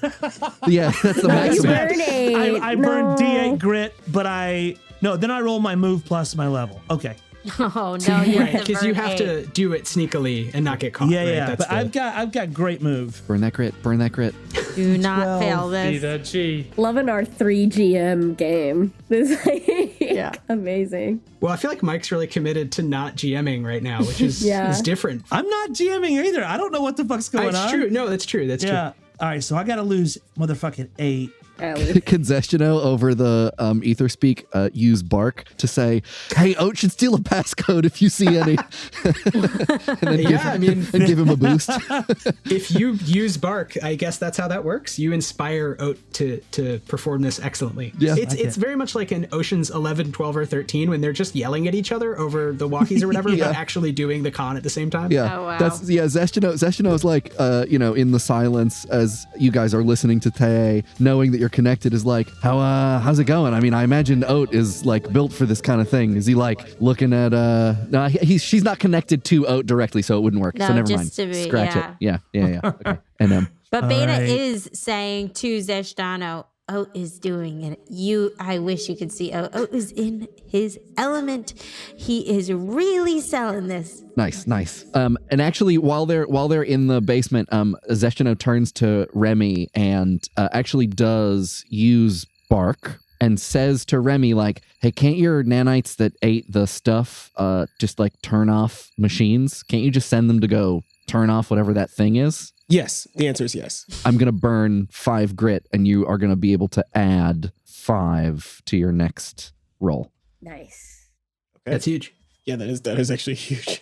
Yeah, that's the maximum. I burned D8 grit, but then I roll my move plus my level. Okay. Oh no, you have to because burn you have 8. to do it sneakily and not get caught. Yeah. That's but I've got great move. Burn that grit. Burn that grit. Do not fail Be this. the G. Loving our 3 GM game. This is amazing. Well, I feel like Mike's really committed to not GMing right now, which is is different. I'm not GMing either. I don't know what the fuck's going on. That's true. No, that's true. That's true. All right, so I got to lose motherfucking 8 Can Zeshdano over the ether speak use bark to say, "Hey, Oat should steal a passcode if you see any," and give him a boost. If you use bark, I guess that's how that works. You inspire Oat to perform this excellently. Yeah. It's very much like in Ocean's 11, 12, or 13 when they're just yelling at each other over the walkies or whatever, but actually doing the con at the same time. Yeah, Oh, wow. Zeshdano is like, in the silence as you guys are listening to Tae, knowing that you're connected, is like, how's it going? I mean, I imagine Oat is like built for this kind of thing. Is he like looking at? No, she's not connected to Oat directly, so it wouldn't work. No, so never just mind. to be- Scratch yeah. it. Yeah. Okay. And But Beta right. is saying to Zeshdano, Oat is doing it. I wish you could see Oat. Oat is in his element. He is really selling this. Nice. And actually, while they're in the basement, Zeshdano turns to Remy and actually does use bark and says to Remy, like, "Hey, can't your nanites that ate the stuff just like turn off machines? Can't you just send them to go turn off whatever that thing is?" Yes, the answer is yes. I'm going to burn 5 grit, and you are going to be able to add 5 to your next roll. Nice. Okay. That's huge. Yeah, that is actually huge.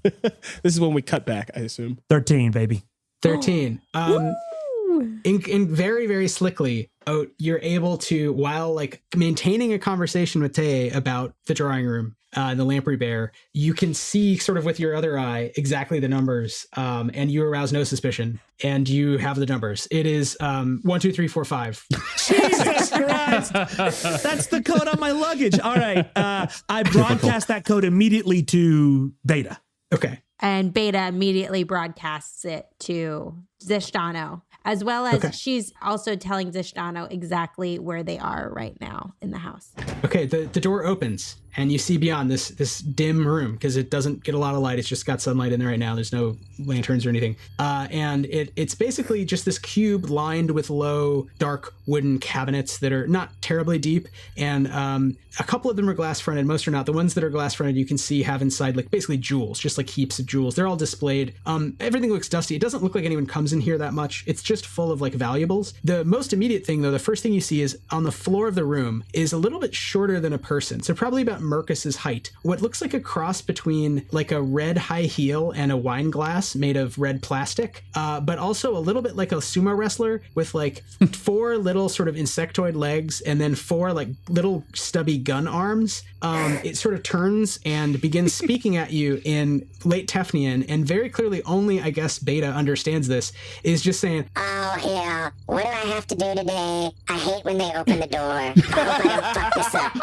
This is when we cut back, I assume. 13, baby. 13. In very, very slickly, Oat, you're able to, while like maintaining a conversation with Tae about the drawing room, the lamprey bear, you can see sort of with your other eye exactly the numbers, and you arouse no suspicion, and you have the numbers. It is 1, 2, 3, 4, 5. Jesus Christ! That's the code on my luggage. All right. I broadcast that code immediately to Beta. Okay. And Beta immediately broadcasts it to Zeshdano, as well as she's also telling Zeshdano exactly where they are right now in the house. Okay, the door opens and you see beyond this dim room, because it doesn't get a lot of light. It's just got sunlight in there right now. There's no lanterns or anything. And it's basically just this cube lined with low, dark wooden cabinets that are not terribly deep. And a couple of them are glass fronted. Most are not. The ones that are glass fronted, you can see have inside like basically jewels, just like heaps of jewels. They're all displayed. Everything looks dusty. It doesn't look like anyone comes in here that much. It's just full of like valuables. The most immediate thing though, the first thing you see is on the floor of the room is a little bit shorter than a person. So probably about Merkis's height. What looks like a cross between like a red high heel and a wine glass made of red plastic, but also a little bit like a sumo wrestler with like 4 little sort of insectoid legs and then 4 like little stubby gun arms. It sort of turns and begins speaking at you in late Tefnian, and very clearly only, I guess, Beta understands this, is just saying, Oh, yeah. What do I have to do today? I hate when they open the door. I hope I don't fuck this up.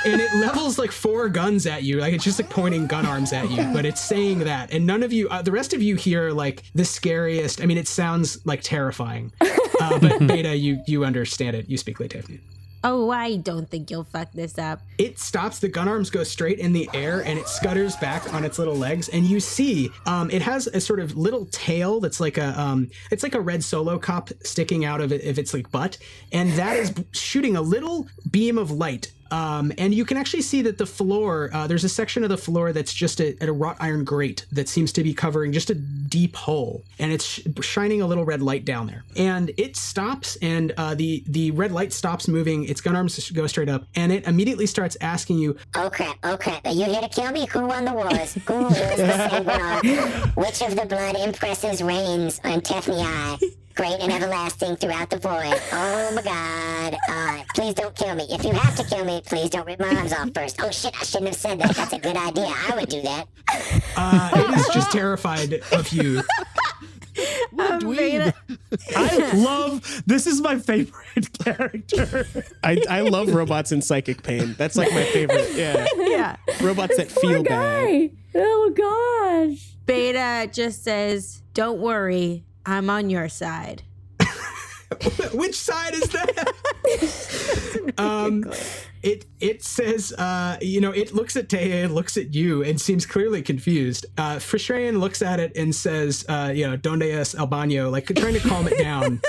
and it levels like 4 guns at you, like it's just like pointing gun arms at you, but it's saying that, and none of you, the rest of you hear like the scariest. I mean, it sounds like terrifying, but Beta, you understand it. You speak late Tefnian. Oh, I don't think you'll fuck this up. It stops, the gun arms go straight in the air and it scutters back on its little legs, and you see it has a sort of little tail that's like it's like a red solo cup sticking out of its like butt, and that is shooting a little beam of light. And you can actually see that the floor, there's a section of the floor that's just a wrought iron grate that seems to be covering just a deep hole, and it's shining a little red light down there. And it stops, and the red light stops moving. Its gun arms go straight up, and it immediately starts asking you, Oh crap, are you here to kill me? Who won the wars? Who is the Sangrenar? Which of the blood impresses reigns on Tefni? Great and everlasting throughout the void. Oh my god. Please don't kill me. If you have to kill me, please don't rip my arms off first. Oh shit, I shouldn't have said that. That's a good idea. I would do that. it is just terrified of you. Beta, I love, this is my favorite character. I love robots in psychic pain. That's like my favorite. Yeah. yeah. Robots that feel bad. Hey, oh gosh. Beta just says, don't worry, I'm on your side. Which side is that? It says, it looks at Tae, looks at you, and seems clearly confused. Frishrayan looks at it and says, Donde es el baño, like trying to calm it down.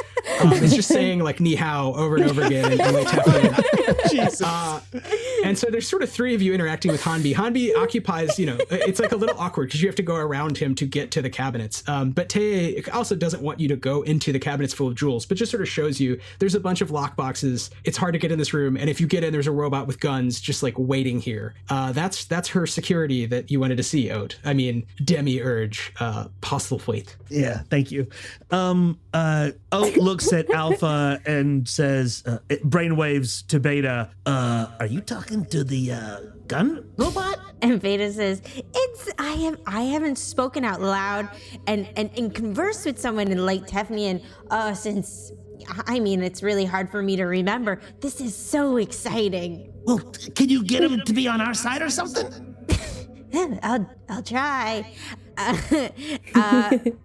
It's just saying like ni hao over and over again in late Tefnian. Jesus. And so there's sort of three of you interacting with Hanbi. Hanbi occupies, it's like a little awkward because you have to go around him to get to the cabinets. But Teye also doesn't want you to go into the cabinets full of jewels, but just sort of shows you there's a bunch of lock boxes. It's hard to get in this room. And if you get in, there's a robot with guns just like waiting here. That's her security that you wanted to see, Oat. I mean, demiurge, Postelthwaite. Yeah, thank you. Oat looks at Alpha and says, brainwaves to Beta, are you talking to the gun robot? And Beta says, I haven't spoken out loud and conversed with someone in late Tefnian since, it's really hard for me to remember. This is so exciting. Well, can you get him to be on our side or something? I'll try.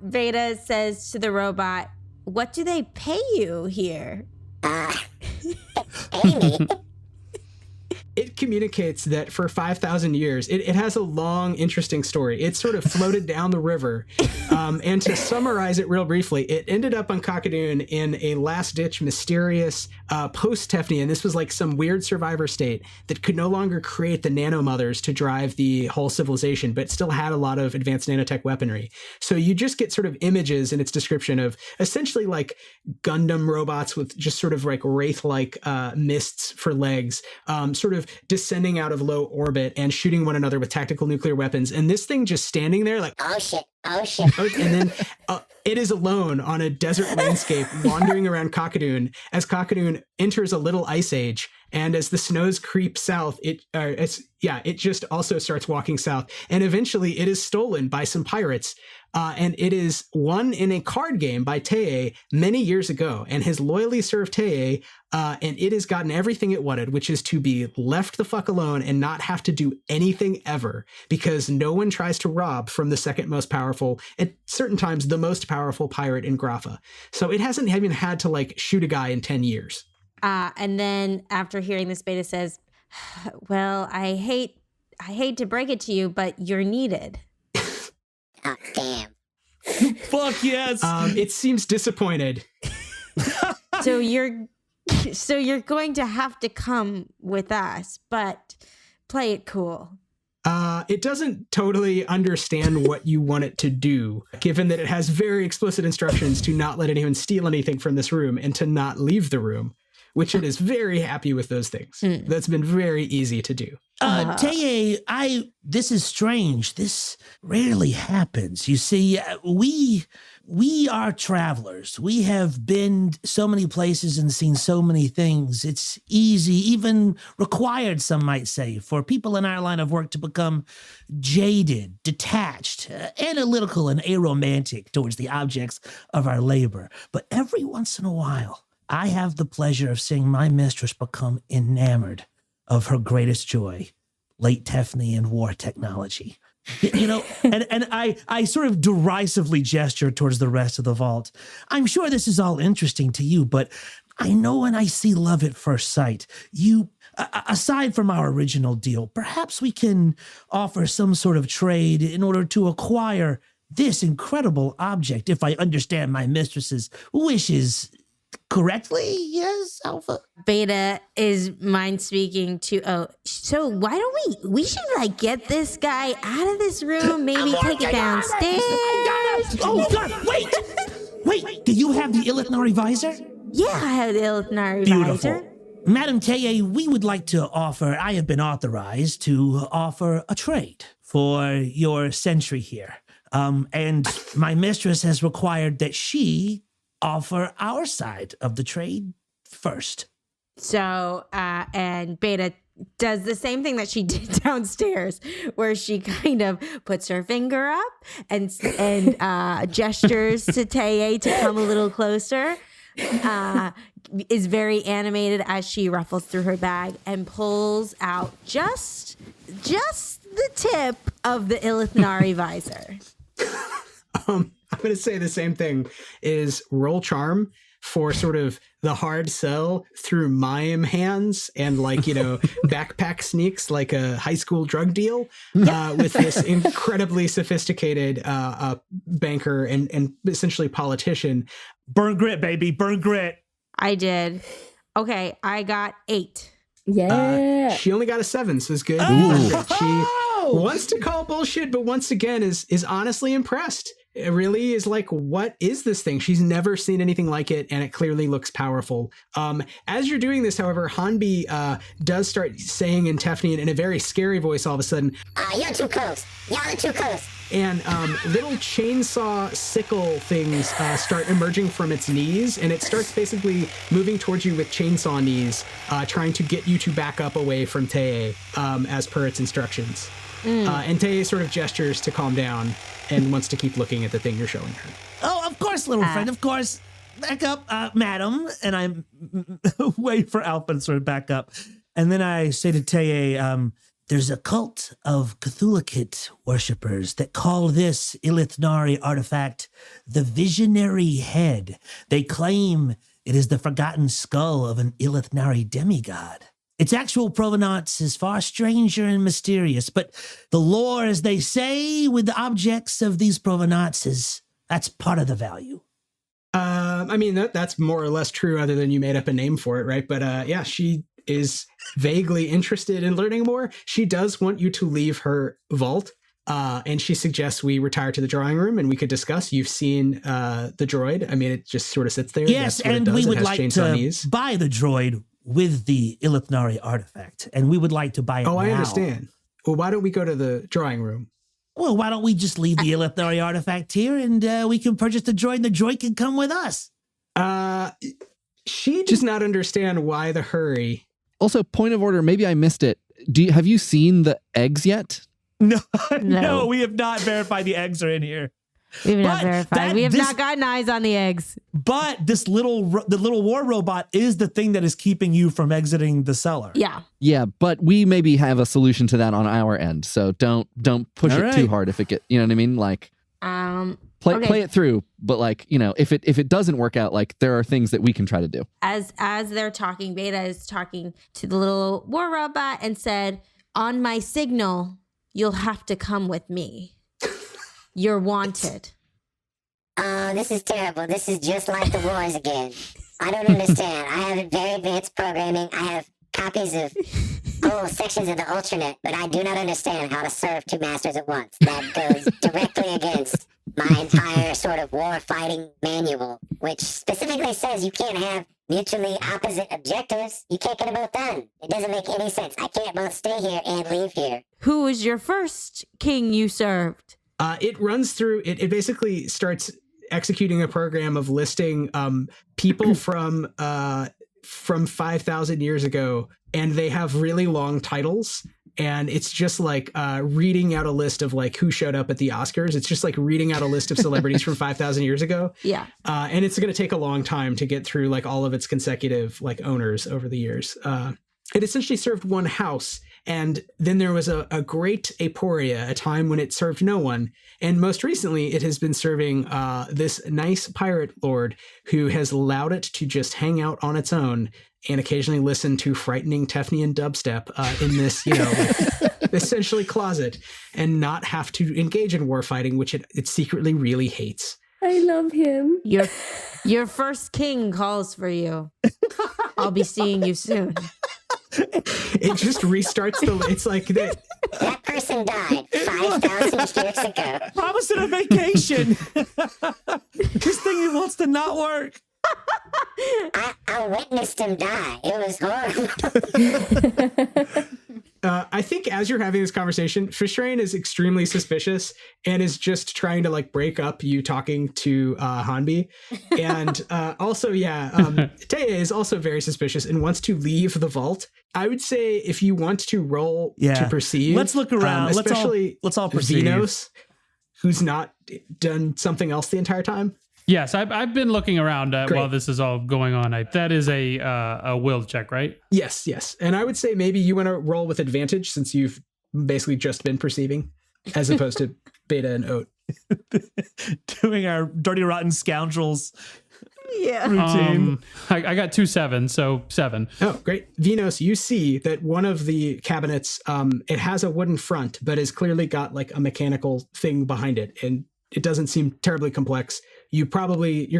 Beta says to the robot, what do they pay you here? Amy. It communicates that for 5,000 years, it has a long, interesting story. It sort of floated down the river. And to summarize it real briefly, it ended up on Kakadoon in a last-ditch, mysterious post-Tefnian. This was like some weird survivor state that could no longer create the nanomothers to drive the whole civilization, but still had a lot of advanced nanotech weaponry. So you just get sort of images in its description of essentially like Gundam robots with just sort of like wraith-like mists for legs, sort of descending out of low orbit and shooting one another with tactical nuclear weapons. And this thing just standing there like, Oh shit. and then it is alone on a desert landscape wandering around Kakadoon as Kakadoon enters a little ice age. And as the snows creep south, it just also starts walking south. And eventually it is stolen by some pirates. And it is won in a card game by Teye many years ago, and has loyally served Teye, and it has gotten everything it wanted, which is to be left the fuck alone and not have to do anything ever, because no one tries to rob from the second most powerful, at certain times the most powerful pirate in Grapha. So it hasn't even had to like shoot a guy in 10 years. And then after hearing this, Beta says, well, I hate to break it to you, but you're needed. Oh, damn. Fuck yes. It seems disappointed. So you're going to have to come with us, but play it cool. It doesn't totally understand what you want it to do, given that it has very explicit instructions to not let anyone steal anything from this room and to not leave the room, which it is very happy with those things. That's been very easy to do. Teye, this is strange. This rarely happens. You see, we are travelers. We have been so many places and seen so many things. It's easy, even required, some might say, for people in our line of work to become jaded, detached, analytical, and aromantic towards the objects of our labor. But every once in a while, I have the pleasure of seeing my mistress become enamored of her greatest joy, late Tefnian war technology. And I sort of derisively gesture towards the rest of the vault. I'm sure this is all interesting to you, but I know when I see love at first sight, aside from our original deal, perhaps we can offer some sort of trade in order to acquire this incredible object, if I understand my mistress's wishes correctly. Yes, Alpha? Beta is mind speaking to so why don't we should like get this guy out of this room, maybe take it downstairs. Oh god, wait, do you have the Illithnari visor? Yeah, I have the Illithnari Beautiful. visor. Madam Teye, we would like to offer, I have been authorized to offer a trade for your sentry here. And my mistress has required that she offer our side of the trade first. So, and Beta does the same thing that she did downstairs, where she kind of puts her finger up and gestures to Teye to come a little closer. Is very animated as she ruffles through her bag and pulls out just the tip of the Illithnari visor. I'm going to say the same thing is roll charm. for sort of the hard sell through mime hands and like, you know, backpack sneaks like a high school drug deal with this incredibly sophisticated banker and essentially politician. Burn grit, baby. Burn grit. I did. Okay, I got 8. Yeah. She only got a 7, so it's good. She wants to call bullshit, but once again is honestly impressed. It really is like, what is this thing? She's never seen anything like it, and it clearly looks powerful. As you're doing this, however, Hanbi does start saying in Tefnian in a very scary voice all of a sudden, You're too close. Y'all are too close. and little chainsaw sickle things start emerging from its knees, and it starts basically moving towards you with chainsaw knees, trying to get you to back up away from Teye, as per its instructions. And Teye sort of gestures to calm down and wants to keep looking at the thing you're showing her. Oh, of course, little friend. Of course. Back up, madam. And I'm wait for Alpha to sort of back up. And then I say to Teye, there's a cult of Cthulhukit worshippers that call this Ilithnari artifact the Visionary Head. They claim it is the forgotten skull of an Ilithnari demigod. Its actual provenance is far stranger and mysterious, but the lore, as they say, with the objects of these provenances, that's part of the value. I mean, that's more or less true, other than you made up a name for it, right? But yeah, she is vaguely interested in learning more. She does want you to leave her vault, and she suggests we retire to the drawing room and we could discuss. You've seen the droid. I mean, it just sort of sits there. Yes, and we would like to buy the droid with the Ilithnari artifact, and we would like to buy it now. I understand. Well, why don't we go to the drawing room? Well, why don't we just leave the Ilithnari artifact here, and we can purchase the droid, and the droid can come with us? She does not understand why the hurry. Also, point of order, maybe I missed it. Have you seen the eggs yet? No, no, we have not verified the eggs are in here. We have not verified. We have not gotten eyes on the eggs. But the little war robot is the thing that is keeping you from exiting the cellar. Yeah. Yeah, but we maybe have a solution to that on our end. So don't push it too hard if it get, you know what I mean? Like play it through, but like, you know, if it doesn't work out, like there are things that we can try to do. As they're talking, Beta is talking to the little war robot and said, "On my signal, you'll have to come with me. You're wanted." Oh, this is terrible. This is just like the wars again. I don't understand. I have very advanced programming. I have copies of whole sections of the Ultranet, but I do not understand how to serve two masters at once. That goes directly against my entire sort of war fighting manual, which specifically says you can't have mutually opposite objectives. You can't get them both done. It doesn't make any sense. I can't both stay here and leave here. Who is your first king you served? It runs through, it basically starts executing a program of listing people from 5,000 years ago, and they have really long titles, and it's just like reading out a list of like who showed up at the Oscars. It's just like reading out a list of celebrities from 5,000 years ago. Yeah. And it's going to take a long time to get through like all of its consecutive like owners over the years. It essentially served one house, and then there was a great aporia, a time when it served no one. And most recently, it has been serving this nice pirate lord who has allowed it to just hang out on its own and occasionally listen to frightening Tefnian dubstep in this, you know, essentially closet, and not have to engage in war fighting, which it secretly really hates. I love him. Your first king calls for you. I'll be seeing you soon. It just restarts it's like that. That person died 5,000 years ago. Promising a vacation. This thing wants to not work. I witnessed him die. It was horrible. I think as you're having this conversation, Fishrain is extremely suspicious and is just trying to like break up you talking to Hanbi. And also, Teye is also very suspicious and wants to leave the vault. I would say if you want to roll to perceive, let's look around. Especially let's all perceive. Vynos, who's not done something else the entire time. Yes, I've been looking around while this is all going on. That is a will check, right? Yes. And I would say maybe you want to roll with advantage since you've basically just been perceiving, as opposed to Beta and Oat. Doing our dirty, rotten scoundrels Yeah. routine. I got 2 7, so 7. Oh, great. Vynos, you see that one of the cabinets, it has a wooden front, but has clearly got like a mechanical thing behind it. And it doesn't seem terribly complex. You're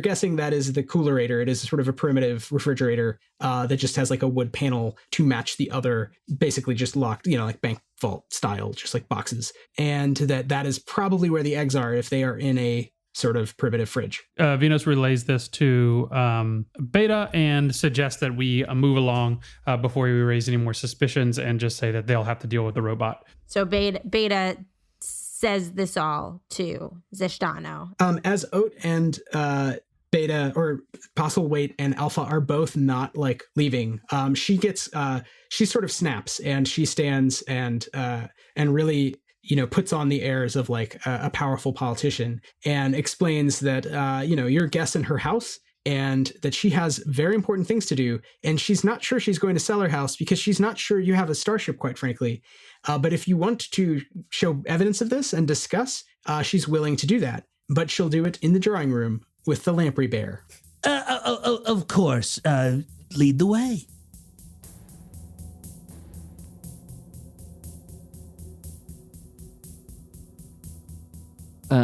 guessing that is the coolerator. It is sort of a primitive refrigerator that just has like a wood panel to match the other, basically just locked, like bank vault style, just like boxes. And that is probably where the eggs are if they are in a sort of primitive fridge. Vynos relays this to Beta and suggests that we move along before we raise any more suspicions and just say that they'll have to deal with the robot. So Beta says this all to Zeshdano. As Oat and Beta, or Possible Weight and Alpha are both not like leaving, she sort of snaps and she stands and really puts on the airs of like a powerful politician and explains that you're a guest in her house and that she has very important things to do, and she's not sure she's going to sell her house because she's not sure you have a starship, quite frankly. But if you want to show evidence of this and discuss, she's willing to do that. But she'll do it in the drawing room with the lamprey bear. Of course. Lead the way.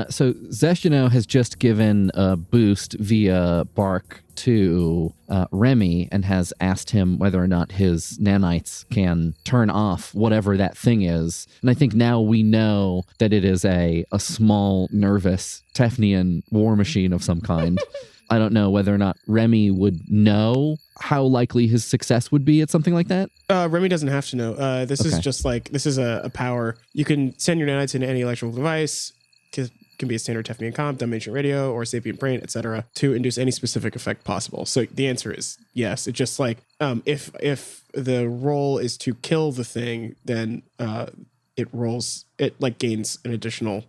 So Zeshdano has just given a boost via Bark to Remy and has asked him whether or not his nanites can turn off whatever that thing is. And I think now we know that it is a small, nervous Tefnian war machine of some kind. I don't know whether or not Remy would know how likely his success would be at something like that. Remy doesn't have to know. This is just like, this is a power. You can send your nanites into any electrical device. Can be a standard Tefnian comp, domination radio, or sapient brain, etc., to induce any specific effect possible. So the answer is yes. It's just like if the roll is to kill the thing, then it like gains an additional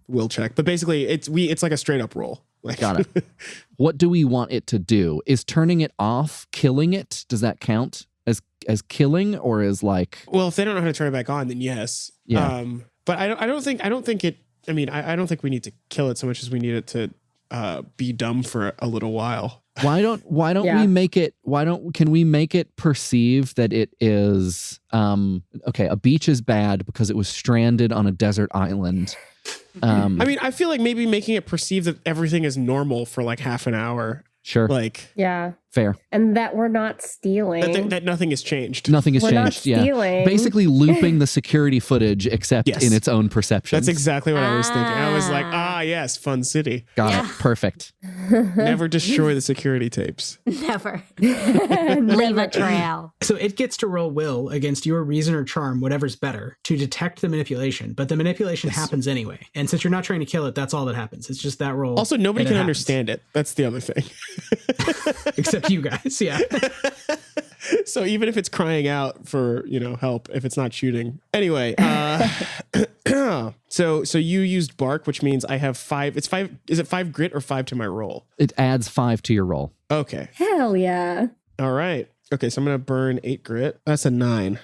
will check. But basically, it's like a straight up roll. Like, got it. What do we want it to do? Is turning it off killing it? Does that count as killing, or is like? Well, if they don't know how to turn it back on, then yes. Yeah. But I don't think it. I mean, I don't think we need to kill it so much as we need it to be dumb for a little while. Why don't we make it? Can we make it perceive that it is okay? A beach is bad because it was stranded on a desert island. I mean, I feel like maybe making it perceive that everything is normal for like half an hour. Sure. Like, yeah. Fair. And that we're not stealing. That nothing has changed. Nothing has We're not changed. Yeah. stealing. Basically looping the security footage except Yes. in its own perception. That's exactly what I was thinking. I was like, yes, fun city. Got it. Perfect. Never destroy the security tapes. Never. Leave a trail. So it gets to roll will against your reason or charm, whatever's better, to detect the manipulation. But the manipulation happens anyway. And since you're not trying to kill it, that's all that happens. It's just that roll. Also, nobody and can it understand it. That's the other thing. Except you guys, yeah. So even if it's crying out for, help, if it's not shooting. Anyway, so you used Bark, which means I have 5. It's 5. Is it 5 grit or 5 to my roll? It adds 5 to your roll. Okay. Hell yeah. All right. Okay, so I'm going to burn 8 grit. That's a 9.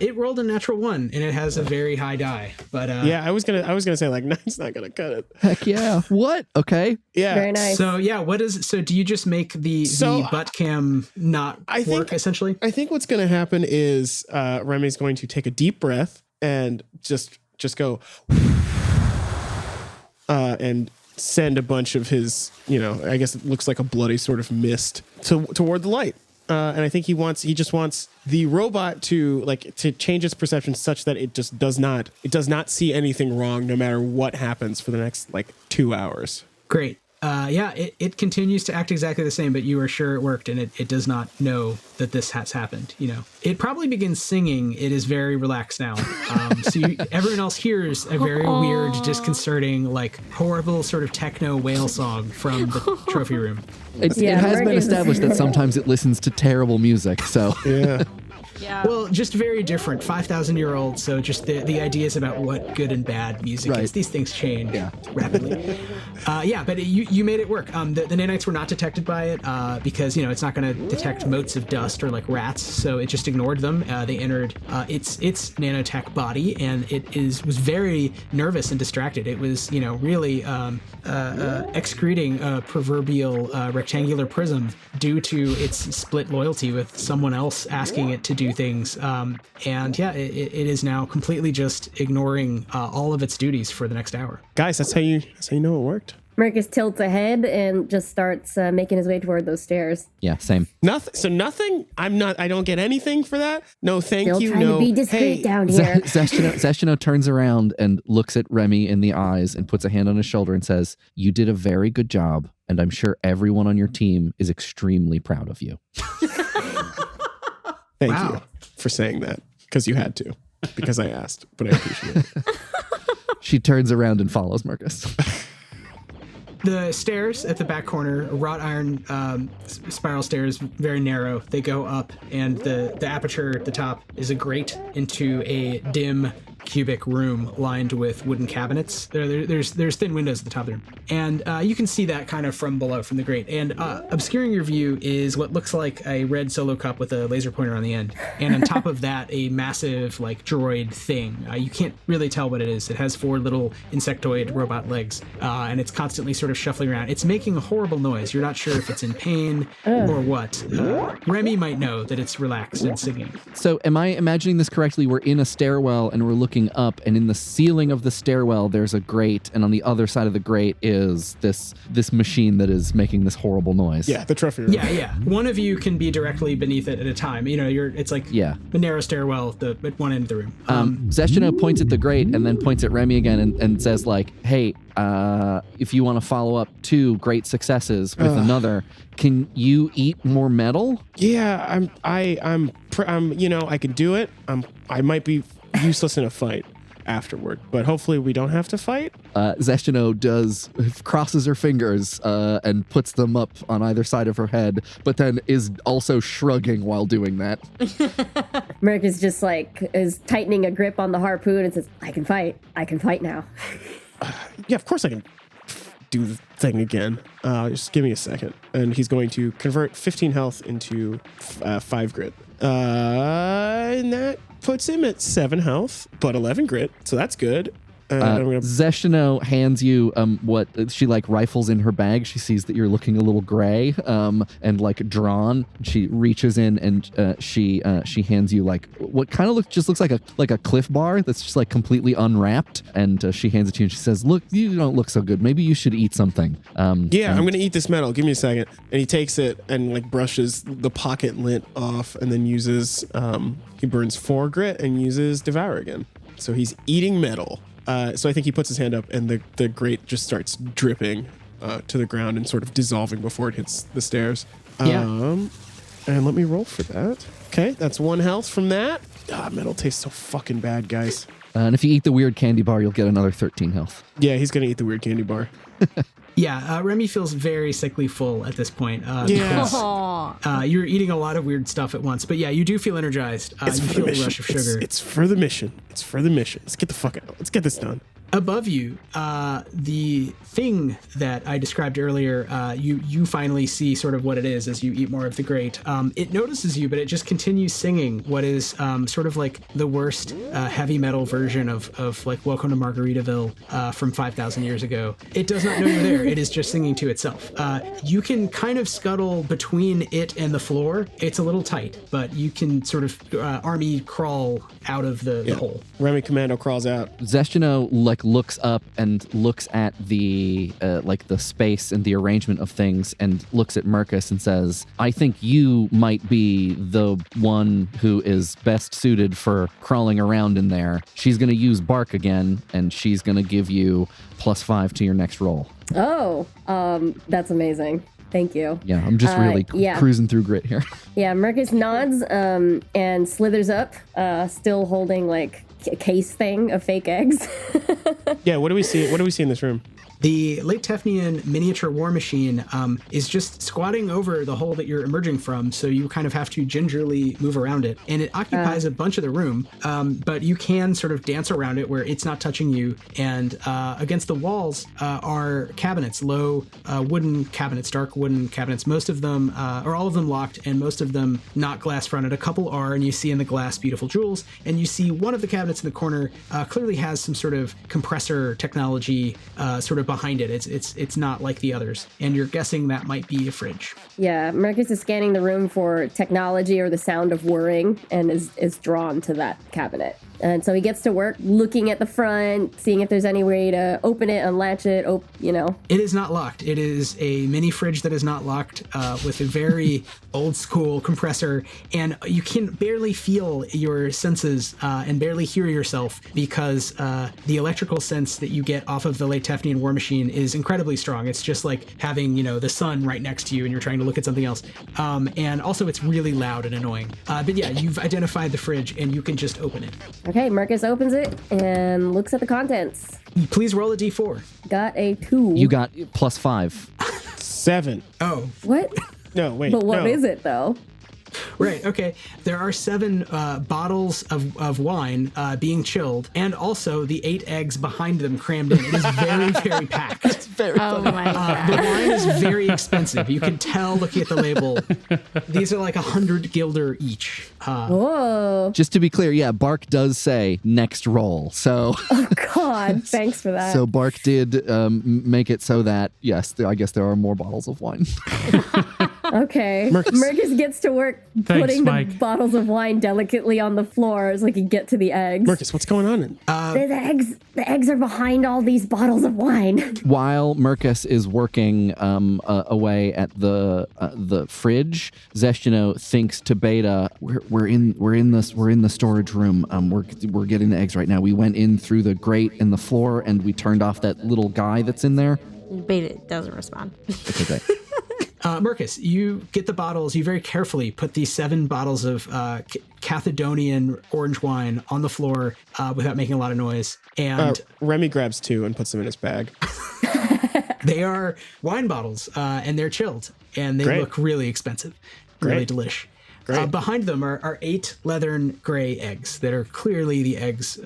It rolled a natural 1 and it has a very high die. But yeah, I was gonna say like 9's not gonna cut it. Heck yeah. What? Okay. Yeah. Very nice. So yeah, so do you just make the butt cam not work essentially? I think what's gonna happen is Remy's going to take a deep breath and just go and send a bunch of his, I guess it looks like a bloody sort of mist toward the light. And I think he just wants the robot to change its perception such that it just does not see anything wrong no matter what happens for the next 2 hours. Great. Yeah, it continues to act exactly the same, but you are sure it worked, and it does not know that this has happened. It probably begins singing. It is very relaxed now. So everyone else hears a very weird, disconcerting, horrible sort of techno whale song from the trophy room. It has been established that sometimes it listens to terrible music. So yeah. Yeah. Well, just very different. 5,000-year-old. So just the ideas about what good and bad music is. These things change rapidly. But you made it work. The nanites were not detected by it because it's not going to detect motes of dust or like rats. So it just ignored them. They entered its nanotech body, and it was very nervous and distracted. It was really excreting a proverbial rectangular prism due to its split loyalty with someone else asking it to do things. It is now completely just ignoring all of its duties for the next hour. Guys, that's how you know it worked. Merkis tilts ahead and just starts making his way toward those stairs. Yeah, same. Nothing. So nothing. I don't get anything for that. No, thank Still you. trying to be discreet down here. Zeshdano turns around and looks at Remy in the eyes and puts a hand on his shoulder and says, "You did a very good job, and I'm sure everyone on your team is extremely proud of you." Thank you for saying that, because you had to, because I asked, but I appreciate it. She turns around and follows Merkis. The stairs at the back corner, wrought iron spiral stairs, very narrow. They go up, and the aperture at the top is a grate into a dim cubic room lined with wooden cabinets. There's thin windows at the top there, and you can see that kind of from below, from the grate. And obscuring your view is what looks like a red solo cup with a laser pointer on the end, and on top of that, a massive like droid thing. You can't really tell what it is. It has 4 little insectoid robot legs, and it's constantly sort of shuffling around. It's making a horrible noise. You're not sure if it's in pain or what. Remy might know that it's relaxed and singing. So am I imagining this correctly? We're in a stairwell and we're looking up, and in the ceiling of the stairwell there's a grate, and on the other side of the grate is this machine that is making this horrible noise. Yeah, the trophy room. Yeah. One of you can be directly beneath it at a time. It's like a narrow stairwell at one end of the room. Zeshdano points at the grate and then points at Remy again and says like, "Hey, if you want to follow up 2 great successes with another, can you eat more metal?" Yeah, I can do it. I might be useless in a fight afterward, but hopefully we don't have to fight. Zeshdano crosses her fingers and puts them up on either side of her head, but then is also shrugging while doing that. Merkis just is tightening a grip on the harpoon and says, I can fight now. Yeah, of course I can do the thing again. Just give me a second. And he's going to convert 15 health into 5 grit. And that puts him at 7 health, but 11 grit. So that's good. Zeshdano hands you what she rifles in her bag. She sees that you're looking a little gray and drawn. She reaches in and she hands you what kind of looks like a Cliff Bar that's just completely unwrapped, and she hands it to you and she says, "Look, you don't look so good. Maybe you should eat something." I'm gonna eat this metal. Give me a second. And he takes it and brushes the pocket lint off, and then uses he burns 4 grit and uses Devour again. So he's eating metal. So I think he puts his hand up, and the grate just starts dripping to the ground and sort of dissolving before it hits the stairs. And let me roll for that. Okay, that's 1 health from that. Metal tastes so fucking bad, guys. And if you eat the weird candy bar, you'll get another 13 health. Yeah, he's going to eat the weird candy bar. Remy feels very sickly full at this point. Yes. You're eating a lot of weird stuff at once. But yeah, you do feel energized. You feel a rush of sugar. It's for the mission. Let's get the fuck out. Let's get this done. Above you, the thing that I described earlier, you finally see sort of what it is as you eat more of the grate. It notices you, but it just continues singing what is sort of like the worst heavy metal version of Welcome to Margaritaville from 5,000 years ago. It does not know you're there. It is just singing to itself. You can kind of scuttle between it and the floor. It's a little tight, but you can sort of army crawl out of the hole. Remy Commando crawls out. Zeshdano looks up and looks at the the space and the arrangement of things, and looks at Merkis and says, "I think you might be the one who is best suited for crawling around in there." She's going to use bark again, and she's going to give you +5 to your next roll. Oh, that's amazing. Thank you. Yeah, I'm just really cruising through grit here. Yeah, Merkis nods and slithers up, still holding a case thing of fake eggs. Yeah, what do we see? What do we see in this room? The late Tefnian miniature war machine is just squatting over the hole that you're emerging from, so you kind of have to gingerly move around it. And it occupies a bunch of the room, but you can sort of dance around it where it's not touching you. And against the walls are cabinets, low wooden cabinets, dark wooden cabinets. Most of them, or all of them locked, and most of them not glass fronted. A couple are, and you see in the glass beautiful jewels. And you see one of the cabinets in the corner clearly has some sort of compressor technology sort of behind it. It's not like the others. And you're guessing that might be a fridge. Yeah, Merkis is scanning the room for technology or the sound of whirring and is drawn to that cabinet. And so he gets to work looking at the front, seeing if there's any way to open it, unlatch it, It is not locked. It is a mini fridge that is not locked with a very old school compressor. And you can barely feel your senses and barely hear yourself because the electrical sense that you get off of the late Tefnian war machine is incredibly strong. It's just like having, the sun right next to you and you're trying to look at something else. And also it's really loud and annoying. But yeah, you've identified the fridge and you can just open it. Okay, Merkis opens it and looks at the contents. Please roll a d4. Got a 2. You got +5. 7. Oh. What? No, wait. But what is it, though? Right, okay. There are 7 bottles of wine being chilled, and also the 8 eggs behind them crammed in. It is very, very packed. It's very funny. My God. The wine is very expensive. You can tell looking at the label. These are like 100 guilder each. Whoa. Just to be clear, yeah, Bark does say next roll. So, Oh, God. Thanks for that. so Bark did make it so that, yes, I guess there are more bottles of wine. Okay. Merkis gets to work putting the Mike. bottles of wine delicately on the floor so he can get to the eggs. Merkis, what's going on? The eggs are behind all these bottles of wine. While Merkis is working away at the fridge, Zeshdano thinks to Beta, "We're in the storage room. We're getting the eggs right now. We went in through the grate in the floor and we turned off that little guy that's in there." Beta doesn't respond. Okay, great. Marcus, you get the bottles. You very carefully put these 7 bottles of Cathedonian orange wine on the floor without making a lot of noise. And Remy grabs 2 and puts them in his bag. they are wine bottles, and they're chilled, and they look really expensive, really delish. Behind them are 8 leathern gray eggs that are clearly the eggs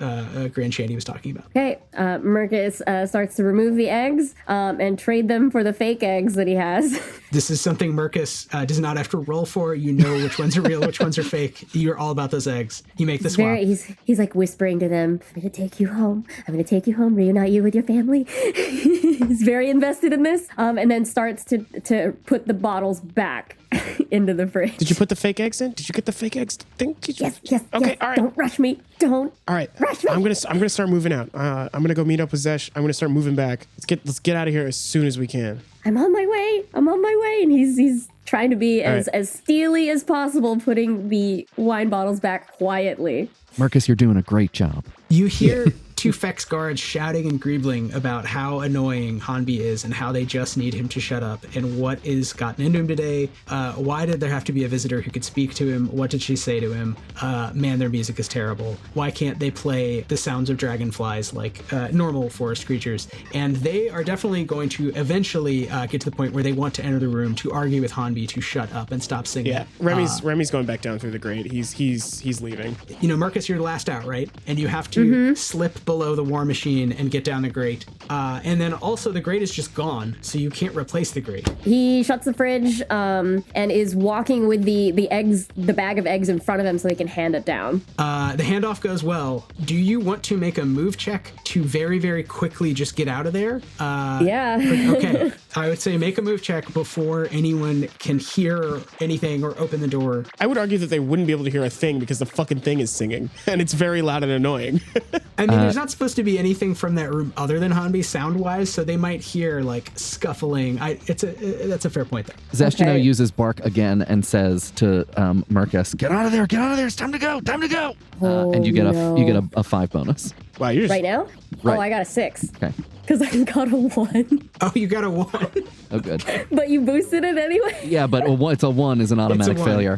Grand Shandy was talking about. Okay, Merkis starts to remove the eggs and trade them for the fake eggs that he has. This is something Merkis does not have to roll for. You know which ones are real, which ones are fake. You're all about those eggs. You make the swap. He's like whispering to them, I'm going to take you home. I'm going to take you home, reunite you with your family. He's very invested in this, and then starts to put the bottles back into the fridge. Did you put the fake eggs in? Did you get the fake eggs thing? Yes. Okay, all right. Don't rush me. Don't. All right. Rush me. I'm gonna start moving out. I'm gonna go meet up with Zesh. I'm gonna start moving back. Let's get out of here as soon as we can. I'm on my way. And he's trying to be as steely as possible, putting the wine bottles back quietly. Merkis, you're doing a great job. You hear 2 Fex guards shouting and greebling about how annoying Hanbi is and how they just need him to shut up and what is gotten into him today. Why did there have to be a visitor who could speak to him? What did she say to him? Man, their music is terrible. Why can't they play the sounds of dragonflies like normal forest creatures? And they are definitely going to eventually get to the point where they want to enter the room to argue with Hanbi to shut up and stop singing. Yeah, Remy's going back down through the grate. He's leaving. Marcus, you're last out, right? And you have to slip below the war machine and get down the grate. And then also the grate is just gone, so you can't replace the grate. He shuts the fridge and is walking with the eggs, the bag of eggs in front of him so he can hand it down. The handoff goes well. Do you want to make a move check to very, very quickly just get out of there? Yeah. Okay. I would say make a move check before anyone can hear anything or open the door. I would argue that they wouldn't be able to hear a thing because the fucking thing is singing and it's very loud and annoying. I mean, there's not supposed to be anything from that room other than Hanbi sound-wise, so they might hear like scuffling. That's a fair point there. Zeshdano uses Bark again and says to Merkis, "Get out of there! It's time to go! And you get a 5 bonus. Wow, you're just, Right now? Right. Oh, I got a 6. Okay. because I got a 1. Oh, you got a 1. Oh, good. But you boosted it anyway? Yeah, but it's a 1 is an automatic It's a 1. failure.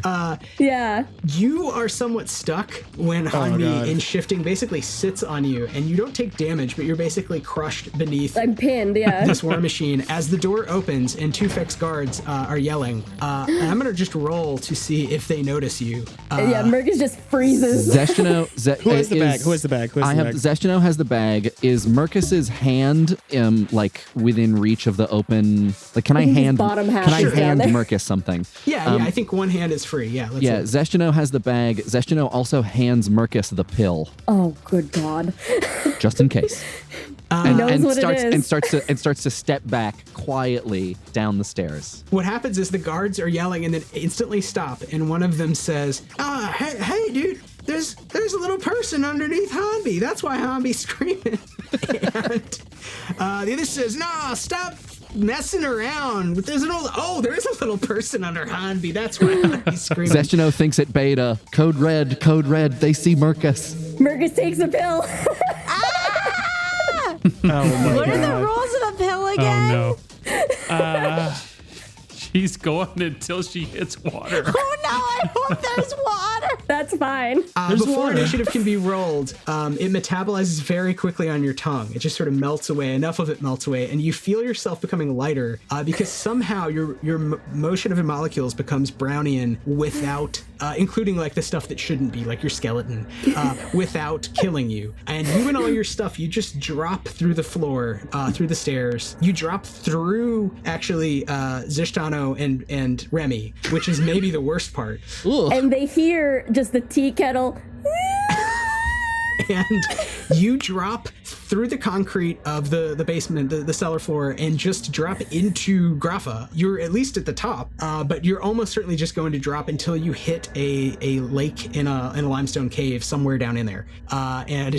Yeah. You are somewhat stuck when Hanmi, in shifting, basically sits on you, and you don't take damage, but you're basically crushed beneath I'm pinned, yeah. this war machine. As the door opens and 2 Fex guards are yelling, and I'm going to just roll to see if they notice you. Yeah, Merkis just freezes. Zeshdano, Who has the bag? Who has the bag? Who has the bag? Zeshdano has the bag. Is Merkis's hand like within reach of the open? Like, can I think his hand? bottom half Can I is down hand there. Merkis something? Yeah, I think one hand is free. Yeah, let's Yeah, see. Zeshdano has the bag. Zeshdano also hands Merkis the pill, Oh, good God. just in case. knows what it is. starts to step back quietly down the stairs. What happens is the guards are yelling and then instantly stop, and one of them says, hey, dude, there's a little person underneath Hanbi. That's why Hanbi's screaming. And the other says, nah, stop messing around. There is a little person under Hanbi. That's why Hanbi's screaming. Zeshdano thinks it beta. Code red. They see Merkis. Merkis takes a pill. What are the rules of the pill again? Oh no. She's going until she hits water. Oh no, I hope there's water. That's fine. Before initiative can be rolled, it metabolizes very quickly on your tongue. It just sort of melts away. Enough of it melts away, and you feel yourself becoming lighter because somehow your motion of your molecules becomes Brownian without, including like the stuff that shouldn't be, like your skeleton, without killing you. And you and all your stuff, you just drop through the floor, through the stairs. You drop through, actually, Zeshdano and Remy, which is maybe the worst part. And they hear just the tea kettle. And you drop through the concrete of the basement, the cellar floor, and just drop into Grapha. You're at least at the top, but you're almost certainly just going to drop until you hit a lake in a limestone cave somewhere down in there. And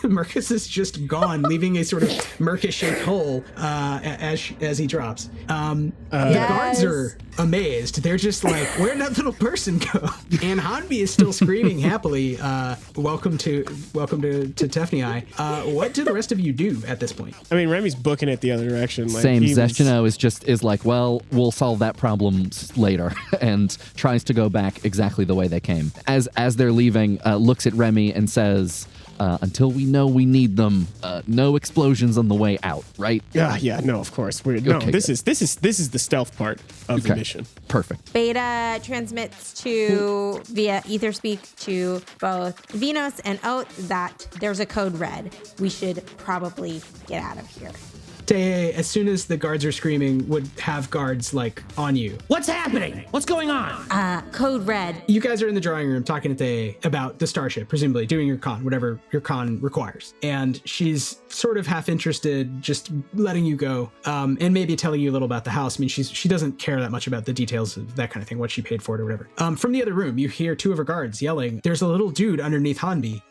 Merkis is just gone, leaving a sort of Merkis-shaped hole as he drops. The guards are amazed. They're just like, where'd that little person go? And Hanbi is still screaming happily, welcome to Tefni. What do the rest of you do at this point? I mean, Remy's booking it the other direction. Like, Same. Zeshdano is like, well, we'll solve that problem later, and tries to go back exactly the way they came. As they're leaving, looks at Remy and says, until we know we need them, no explosions on the way out, right? Yeah, no, of course. This is the stealth part of the mission. Perfect. Beta transmits via Etherspeak to both Vynos and Oath that there's a code red. We should probably get out of here. Tae, as soon as the guards are screaming, would have guards like on you. What's happening? What's going on? Code red. You guys are in the drawing room talking to Tae about the starship, presumably doing your con, whatever your con requires. And she's sort of half interested, just letting you go, and maybe telling you a little about the house. I mean, she doesn't care that much about the details of that kind of thing, what she paid for it or whatever. From the other room, you hear 2 of her guards yelling, there's a little dude underneath Hanbi,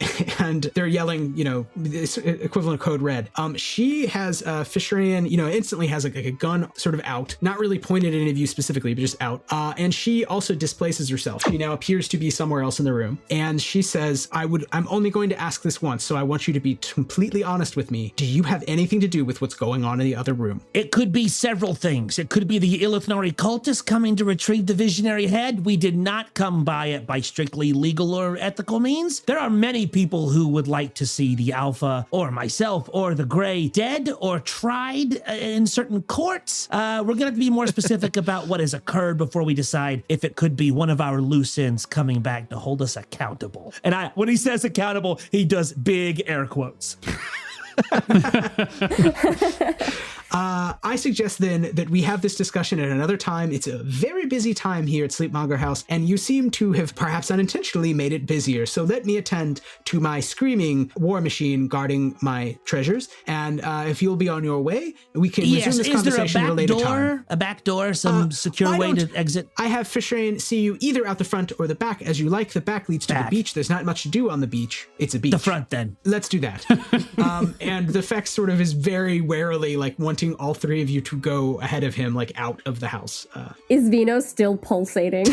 and they're yelling, this equivalent of code red. She has Fisherian, instantly has like a gun sort of out, not really pointed at any of you specifically, but just out. And she also displaces herself. She now appears to be somewhere else in the room. And she says, I'm only going to ask this once, so I want you to be completely honest with me. Do you have anything to do with what's going on in the other room? It could be several things. It could be the Illithnari cultists coming to retrieve the visionary head. We did not come by it by strictly legal or ethical means. There are many people who would like to see the Alpha or myself or the Gray dead or tried in certain courts. We're going to have to be more specific about what has occurred before we decide if it could be one of our loose ends coming back to hold us accountable. And when he says accountable, he does big air quotes. I suggest then that we have this discussion at another time. It's a very busy time here at Sleepmonger House, and you seem to have perhaps unintentionally made it busier. So let me attend to my screaming war machine guarding my treasures. And if you'll be on your way, we can resume this conversation at a later time. A back door, some secure way to exit? I have Fisherian see you either out the front or the back as you like. The back leads to the beach. There's not much to do on the beach. It's a beach. The front then. Let's do that. And the Fex sort of is very warily like wanting all 3 of you to go ahead of him, like out of the house. Is Vynos still pulsating?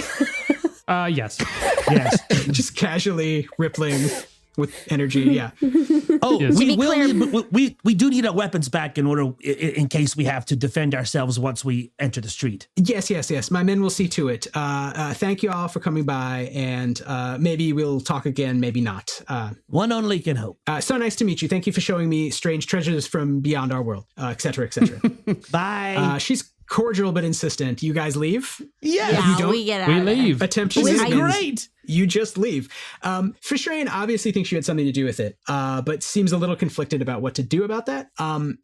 Yes. Yes. Just casually rippling. with energy. Yeah. Oh, Yes. we To be will. clear- We do need our weapons back in order in case we have to defend ourselves once we enter the street. Yes. My men will see to it. Thank you all for coming by, and maybe we'll talk again, maybe not. One only can hope. So nice to meet you. Thank you for showing me strange treasures from beyond our world, et cetera, et cetra. Bye. She's cordial but insistent. You guys leave? Yeah, don't- we get out We of there. leave. Attempt to This is leave. great. You just leave. Fishrane obviously thinks you had something to do with it, but seems a little conflicted about what to do about that.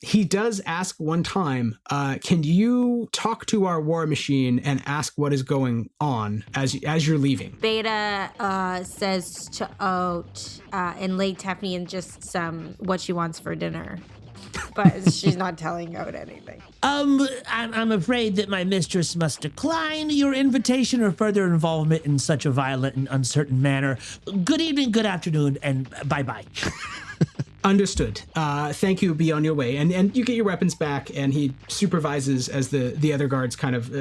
He does ask one time, can you talk to our war machine and ask what is going on as you're leaving? Beta says to Oat and Late Tefnian just what she wants for dinner. But she's not telling Oat anything. I'm afraid that my mistress must decline your invitation or further involvement in such a violent and uncertain manner. Good evening, good afternoon, and bye-bye. Understood. Thank you. Be on your way. And you get your weapons back, and he supervises as the other guards kind of,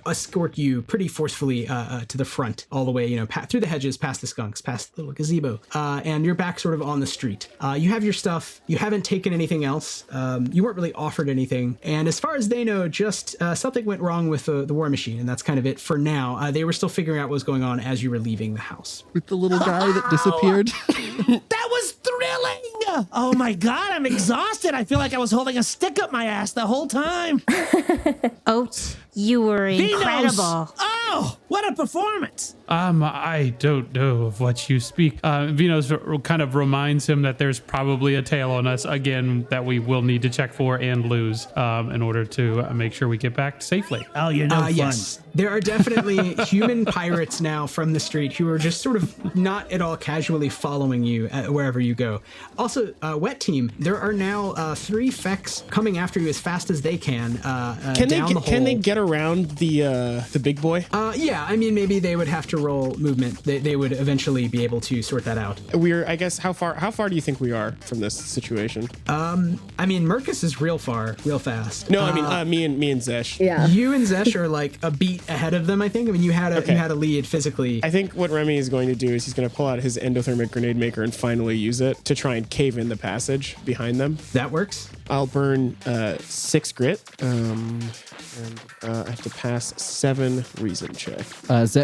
escort you pretty forcefully to the front all the way, through the hedges, past the skunks, past the little gazebo. And you're back sort of on the street. You have your stuff. You haven't taken anything else. You weren't really offered anything. And as far as they know, just something went wrong with the war machine, and that's kind of it for now. They were still figuring out what was going on as you were leaving the house. With the little guy that disappeared. That was thrilling! Oh my god, I'm exhausted. I feel like I was holding a stick up my ass the whole time. Oat, you were incredible. Vynos! Oh, what a performance! I don't know of what you speak. Vynos kind of reminds him that there's probably a tail on us again that we will need to check for and lose in order to make sure we get back safely. Oh, you're no fun. Yes, there are definitely human pirates now from the street who are just sort of not at all casually following you wherever you go. Also, Wet Team, there are now 3 Fecks coming after you as fast as they can. Can they get around the big boy? Yeah, I mean, maybe they would have to roll movement. They would eventually be able to sort that out. I guess, how far do you think we are from this situation? I mean, Merkis is real far, real fast. No, I mean, me and Zesh. Yeah. You and Zesh are like a beat ahead of them, I think. I mean, you had a lead physically. I think what Remy is going to do is he's going to pull out his endothermic grenade maker and finally use it to try and cave in the passage behind them. That works. I'll burn 6 grit, and I have to pass 7 reason check.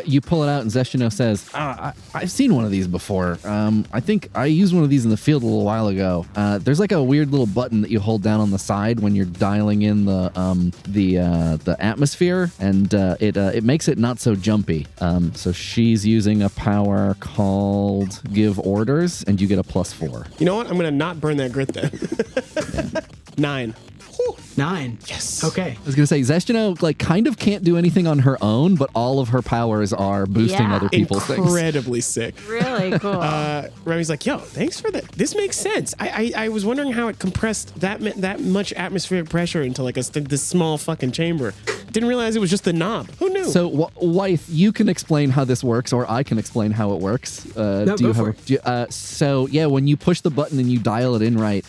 You pull it out, and Zeshdano says, I've seen one of these before. I think I used one of these in the field a little while ago. There's like a weird little button that you hold down on the side when you're dialing in the atmosphere, and it makes it not so jumpy. So she's using a power called Give Orders, and you get a +4. You know what? I'm going to not burn that grit then. 9. 9. Yes. Okay. I was gonna say Zeshdano kind of can't do anything on her own, but all of her powers are boosting Yeah. other people's things. Incredibly sick. Really cool. Remy's like, yo, thanks for that. This makes sense. I was wondering how it compressed that much atmospheric pressure into this small fucking chamber. Didn't realize it was just the knob. Who knew? So, Wythe, you can explain how this works, or I can explain how it works. Go for it. When you push the button and you dial it in right,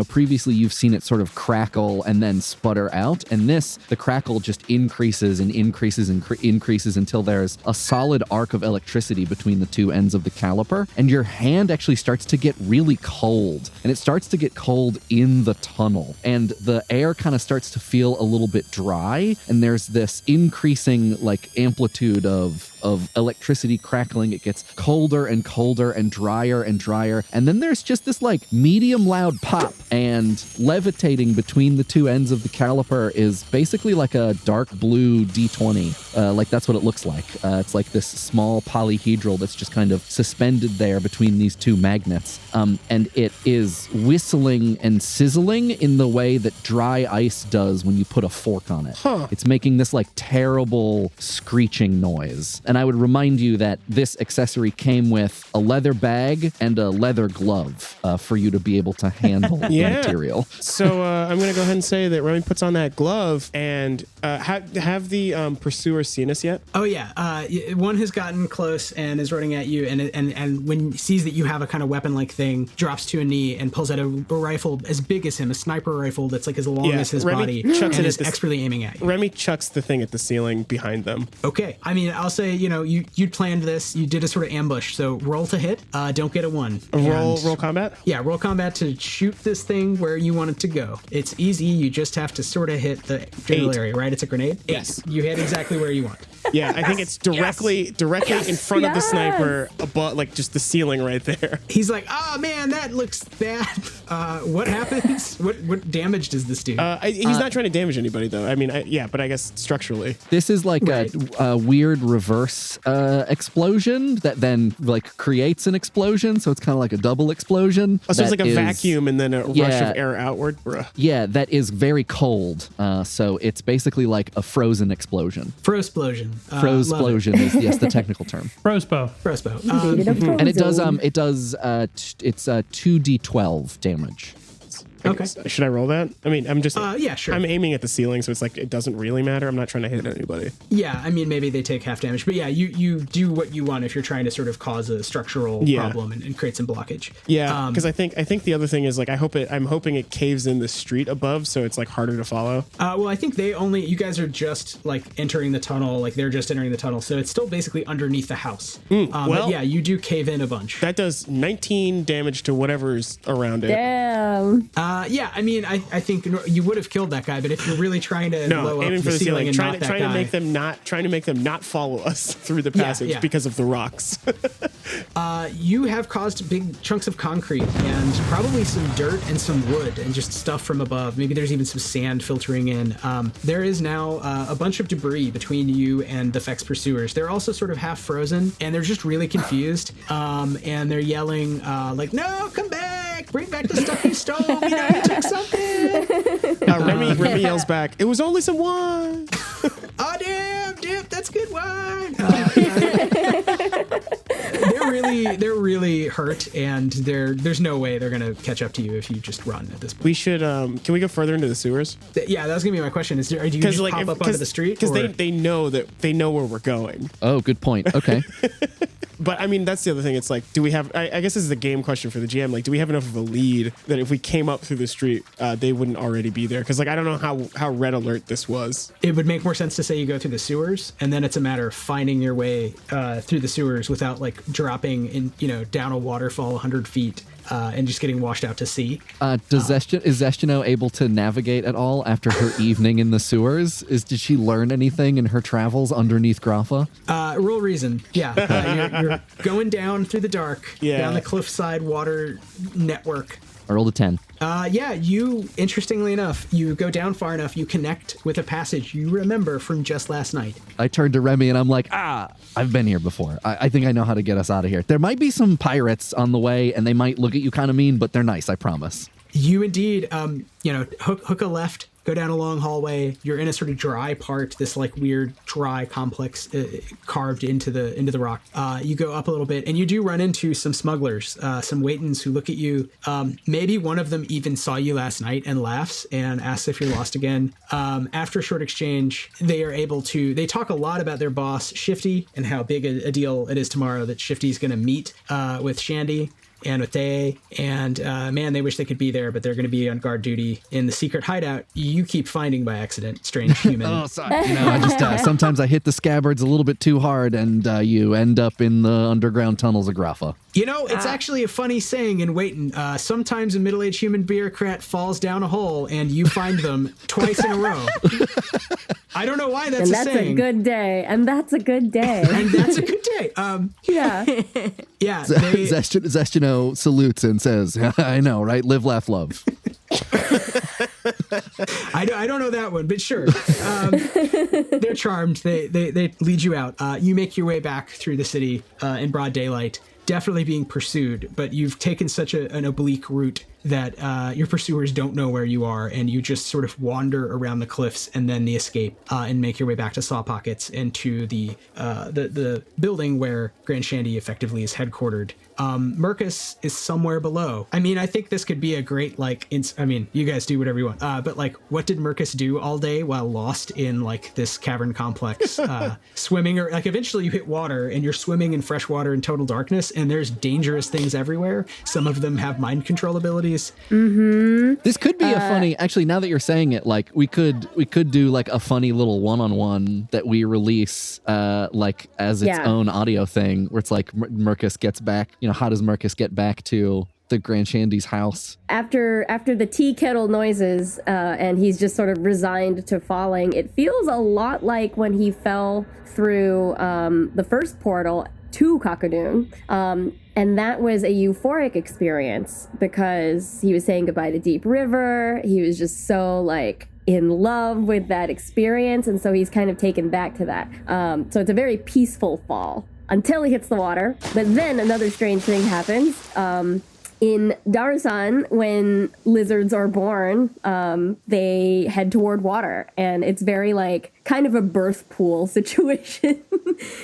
previously you've seen it sort of crackle and then sputter out, and the crackle just increases and increases and increases until there's a solid arc of electricity between the two ends of the caliper, and your hand actually starts to get really cold, and it starts to get cold in the tunnel, and the air kind of starts to feel a little bit dry, and there's this increasing amplitude of electricity crackling. It gets colder and colder and drier, and then there's just this medium loud pop, and levitating between the two ends of the caliper is basically like a dark blue D20. That's what it looks like. It's like this small polyhedral that's just kind of suspended there between these two magnets, and it is whistling and sizzling in the way that dry ice does when you put a fork on it. It's making this terrible screeching noise. And I would remind you that this accessory came with a leather bag and a leather glove for you to be able to handle the material. So I'm going to go ahead and say that Remy puts on that glove, and have the pursuer seen us yet? Oh yeah, one has gotten close and is running at you, and when he sees that you have a kind of weapon-like thing, drops to a knee and pulls out a rifle as big as him, a sniper rifle that's as long as his Remy body, chucks and it is at expertly aiming at you. Remy chucks the thing at the ceiling behind them. Okay, I mean, I'll say you planned this. You did a sort of ambush. So roll to hit. Don't get a 1. Roll combat? Yeah, roll combat to shoot this thing where you want it to go. It's easy. You just have to sort of hit the general area, right? It's a grenade? Yes. You hit exactly where you want. Yeah, I think it's directly in front of the sniper, above, like just the ceiling right there. He's like, oh man, that looks bad. What happens? What damage does this do? He's not trying to damage anybody though. I mean, but I guess structurally. This is like a weird reverse explosion that then like creates an explosion. So it's kind of like a double explosion. Oh, so it's like a vacuum and then a rush of air outward. Bruh. Yeah, that is very cold. So it's basically like a frozen explosion. Froze-plosion. Froze-plosion is the technical term. Frospo. And it does it's 2d12 damage. Okay. Should I roll that? I mean, I'm just. Yeah, sure. I'm aiming at the ceiling, so it's like it doesn't really matter. I'm not trying to hit anybody. Yeah, I mean, maybe they take half damage, but yeah, you do what you want if you're trying to sort of cause a structural problem and create some blockage. Yeah, because I think the other thing is like I'm hoping it caves in the street above, so it's like harder to follow. Well, I think you guys are just like entering the tunnel, like they're just entering the tunnel, so it's still basically underneath the house. But yeah, you do cave in a bunch. That does 19 damage to whatever's around it. Damn. Yeah, I mean, I think you would have killed that guy, but if you're really trying to blow up the ceiling and knock that guy, trying to make them not follow us through the passage because of the rocks. You have caused big chunks of concrete and probably some dirt and some wood and just stuff from above. Maybe there's even some sand filtering in. There is now a bunch of debris between you and the Fex pursuers. They're also sort of half frozen and they're just really confused. And they're yelling like, "No, come back! Bring back the stuff you stole! We know you took something!" Remy yells back, "It was only some wine." Oh damn, that's good wine. They're really hurt, and there's no way they're gonna catch up to you if you just run at this point. We should. Can we go further into the sewers? Yeah, that was gonna be my question. Do you just pop up onto the street? Because they know where we're going. Oh, good point. Okay. But I mean, that's the other thing. It's like, do we have? I guess this is a game question for the GM. Like, do we have enough of a lead that if we came up through the street, they wouldn't already be there? Because like, I don't know how red alert this was. It would make more sense to say you go through the sewers, and then it's a matter of finding your way through the sewers without like dropping down a waterfall 100 feet. And just getting washed out to sea. Is Zeshdano able to navigate at all after her evening in the sewers? Did she learn anything in her travels underneath Grapha? Roll reason. Yeah. You're going down through the dark, down the cliffside water network. I rolled a 10. You, interestingly enough, you go down far enough, you connect with a passage you remember from just last night. I turned to Remy and I'm like, I've been here before. I think I know how to get us out of here. There might be some pirates on the way and they might look at you kind of mean, but they're nice, I promise. You indeed, hook a left, go down a long hallway. You're in a sort of dry part, this like weird dry complex carved into the rock. You go up a little bit and you do run into some smugglers, some Waitons who look at you. Maybe one of them even saw you last night and laughs and asks if you're lost again. After a short exchange, they talk a lot about their boss, Shifty, and how big a deal it is tomorrow that Shifty's going to meet with Shandy and with Day, and man, they wish they could be there, but they're going to be on guard duty in the secret hideout you keep finding by accident, strange human. Oh, sorry. I just sometimes I hit the scabbards a little bit too hard, and you end up in the underground tunnels of Grapha. It's actually a funny saying in Waiton. Sometimes a middle-aged human bureaucrat falls down a hole, and you find them twice in a row. I don't know why that's a saying. And that's a good day. And that's a good day. Yeah. Yeah. Zeshdano salutes and says, I know, right? Live, laugh, love. I don't know that one, but sure. They're charmed. They lead you out. You make your way back through the city in broad daylight, definitely being pursued, but you've taken such an oblique route that your pursuers don't know where you are, and you just sort of wander around the cliffs and then the escape and make your way back to Saw Pockets into the building where Grand Shandy effectively is headquartered. Merkis is somewhere below. I mean, I think this could be a great, you guys do whatever you want. But what did Merkis do all day while lost in this cavern complex? Swimming, or eventually you hit water and you're swimming in fresh water in total darkness, and there's dangerous things everywhere. Some of them have mind control abilities. abilities. This could be a funny. Actually, now that you're saying it, like we could do like a funny little one-on-one that we release, like as its own audio thing, where it's like Merkis gets back. You know, how does Merkis get back to the Grand Shandy's house? After the tea kettle noises, and he's just sort of resigned to falling, it feels a lot like when he fell through the first portal to Kakadoon. And that was a euphoric experience because he was saying goodbye to Deep River. He was just so like in love with that experience. And so he's kind of taken back to that. So it's a very peaceful fall until he hits the water. But then another strange thing happens. In Darasan, when lizards are born, they head toward water, and it's very like kind of a birth pool situation.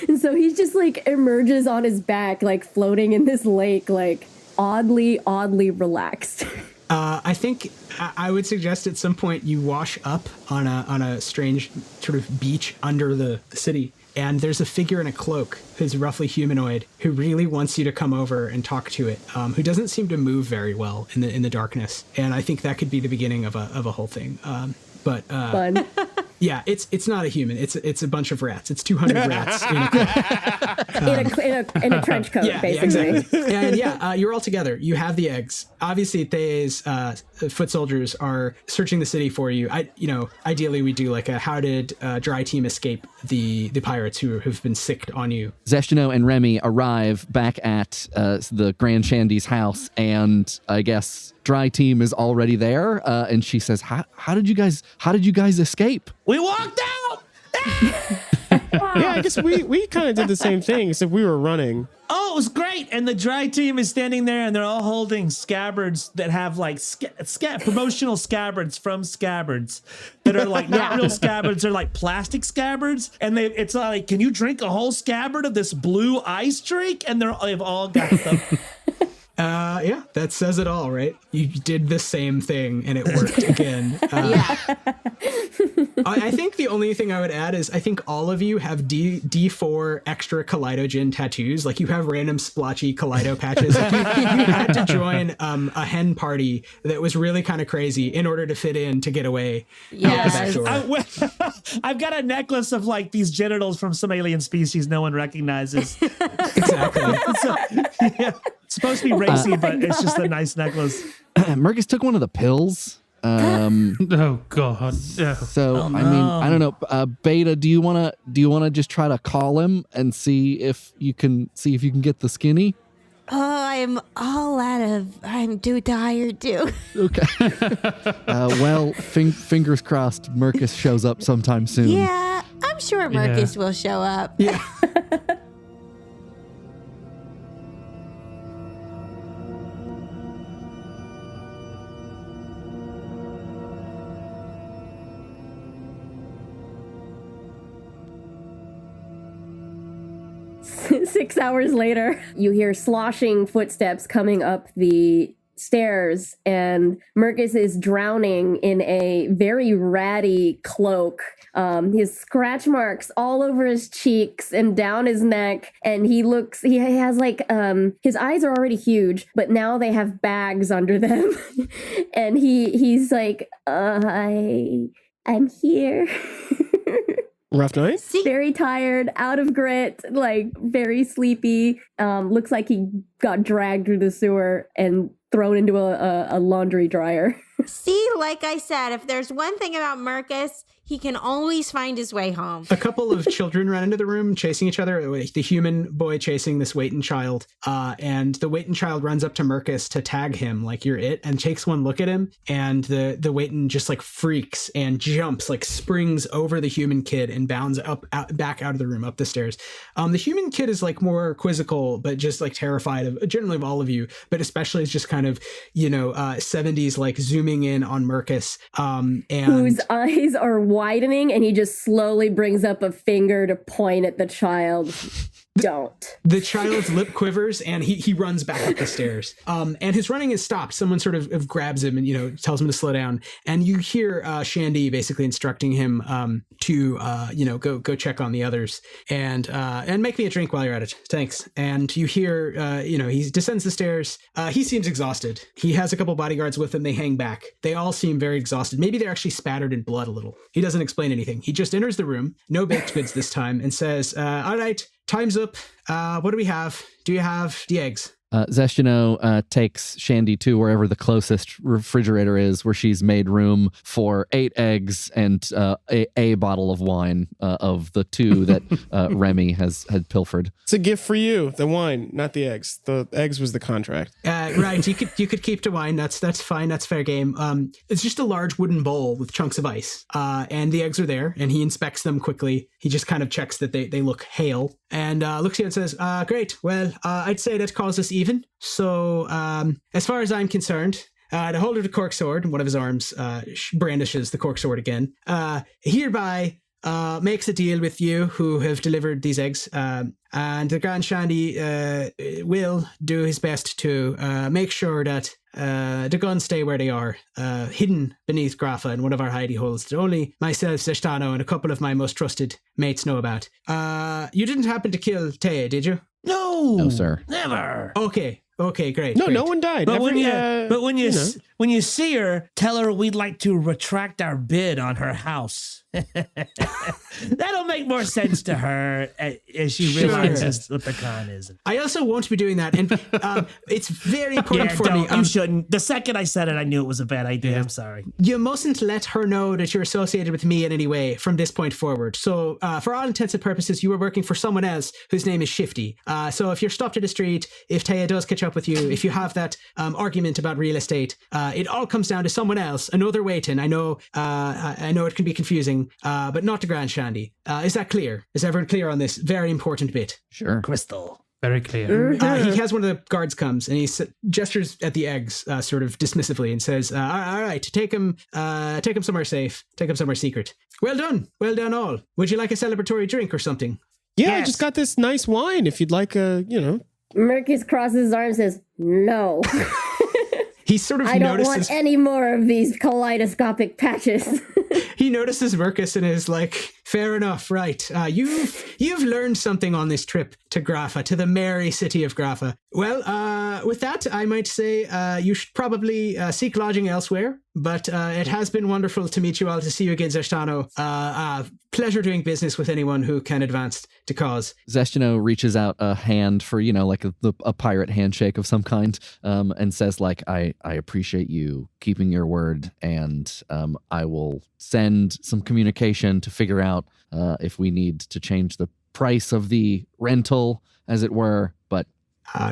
And so he's just like emerges on his back, like floating in this lake, like oddly relaxed. I think I would suggest at some point you wash up on a strange sort of beach under the city. And there's a figure in a cloak who's roughly humanoid who really wants you to come over and talk to it, who doesn't seem to move very well in the darkness. And I think that could be the beginning of a whole thing. Fun. Yeah, it's not a human. It's a bunch of rats. It's 200 rats in a cloak. in a trench coat, basically. Yeah, exactly. And you're all together. You have the eggs. Obviously, Thea's foot soldiers are searching the city for you. Ideally, we do like a how did Dry Team escape the pirates who have been sicked on you. Zeshdano and Remy arrive back at the Grand Shandy's house, and I guess Dry Team is already there. And she says, "How did you guys escape?" We walked out. Yeah, I guess we kind of did the same thing, except we were running. Oh, it was great. And the Dry Team is standing there, and they're all holding scabbards that have like promotional scabbards from scabbards that are like not real scabbards. They're like plastic scabbards. And it's like, can you drink a whole scabbard of this blue ice drink? And they've all got them. Yeah, that says it all, right? You did the same thing and it worked again. I think the only thing I would add is I think all of you have D4 extra Kaleido tattoos. Like you have random splotchy Kaleido patches. Like you had to join a hen party that was really kind of crazy in order to fit in to get away. Yes. I've got a necklace of like these genitals from some alien species no one recognizes. Exactly. It's supposed to be racy, but it's just a nice necklace. Merkis took one of the pills. Oh God! So I mean, I don't know. Beta, do you wanna just try to call him and see if you can get the skinny? Oh, I'm too tired too. Okay. Well, fingers crossed. Merkis shows up sometime soon. Yeah, I'm sure Merkis will show up. Yeah. 6 hours later, you hear sloshing footsteps coming up the stairs, and Merkis is drowning in a very ratty cloak. He has scratch marks all over his cheeks and down his neck, and he has like, his eyes are already huge, but now they have bags under them. And he's like, I'm here. Rough night? Very tired, out of grit, like very sleepy. Looks like he got dragged through the sewer and thrown into a laundry dryer. See, like I said, if there's one thing about Merkis, he can always find his way home. A couple of children run into the room chasing each other. The human boy chasing this Waitin child. And the Waitin child runs up to Merkis to tag him, like, you're it, and takes one look at him. And the Waitin just like freaks and jumps, like springs over the human kid and bounds back out of the room, up the stairs. The human kid is like more quizzical, but just like terrified of generally of all of you, but especially is just kind of, 70s, like zooming in on Merkis. And whose eyes are widening, and he just slowly brings up a finger to point at the child. Don't. The child's lip quivers and he runs back up the stairs. And his running is stopped. Someone sort of grabs him and, tells him to slow down. And you hear Shandy basically instructing him to go check on the others and make me a drink while you're at it. Thanks. And you hear, he descends the stairs. He seems exhausted. He has a couple bodyguards with him. They hang back. They all seem very exhausted. Maybe they're actually spattered in blood a little. He doesn't explain anything. He just enters the room, no baked goods this time, and says, all right, time's up. What do we have? Do you have the eggs? Zeshdano takes Shandy to wherever the closest refrigerator is, where she's made room for 8 eggs and a bottle of wine of the 2 that Remy had pilfered. It's a gift for you, the wine, not the eggs. The eggs was the contract. Right, you could keep the wine. That's fine. That's fair game. It's just a large wooden bowl with chunks of ice, and the eggs are there. And he inspects them quickly. He just kind of checks that they look hale, and looks at you and says, "Great. Well, I'd say that calls us even. So, as far as I'm concerned, the holder of the cork sword," and one of his arms brandishes the cork sword again, hereby makes a deal with you who have delivered these eggs, and the Grand Shandy will do his best to make sure that the guns stay where they are, hidden beneath Grapha in one of our hidey holes that only myself, Zeshdano, and a couple of my most trusted mates know about. You didn't happen to kill Taya, did you? No, sir. Never. Okay, great. No, great. no one died. But when you see her, tell her we'd like to retract our bid on her house. That'll make more sense to her as she realizes what the con is. I also won't be doing that, and it's very important for me. You shouldn't. The second I said it, I knew it was a bad idea. I'm sorry. You mustn't let her know that you're associated with me in any way from this point forward. So, for all intents and purposes, you were working for someone else whose name is Shifty. So if you're stopped in the street, if Taya does catch up with you, if you have that argument about real estate, it all comes down to someone else, another waiting. I know it can be confusing, but not the Grand Shandy. Is that clear? Is everyone clear on this very important bit? Sure. Crystal. Very clear. He has one of the guards comes and he gestures at the eggs sort of dismissively and says, all right, take him somewhere safe, take him somewhere secret. Well done all. Would you like a celebratory drink or something? Yeah, Yes. I just got this nice wine. If you'd like Merkis crosses his arms and says, "No, He sort of I don't notices want any more of these kaleidoscopic patches." he notices Merkis and is like, fair enough, right. You've learned something on this trip to Grapha, to the merry city of Grapha. Well, with that, I might say you should probably seek lodging elsewhere. But it has been wonderful to meet you all, to see you again, Zeshdano. Pleasure doing business with anyone who can advance the cause. Zeshdano reaches out a hand for, like a pirate handshake of some kind, and says, I appreciate you keeping your word, and I will send some communication to figure out if we need to change the price of the rental, as it were, but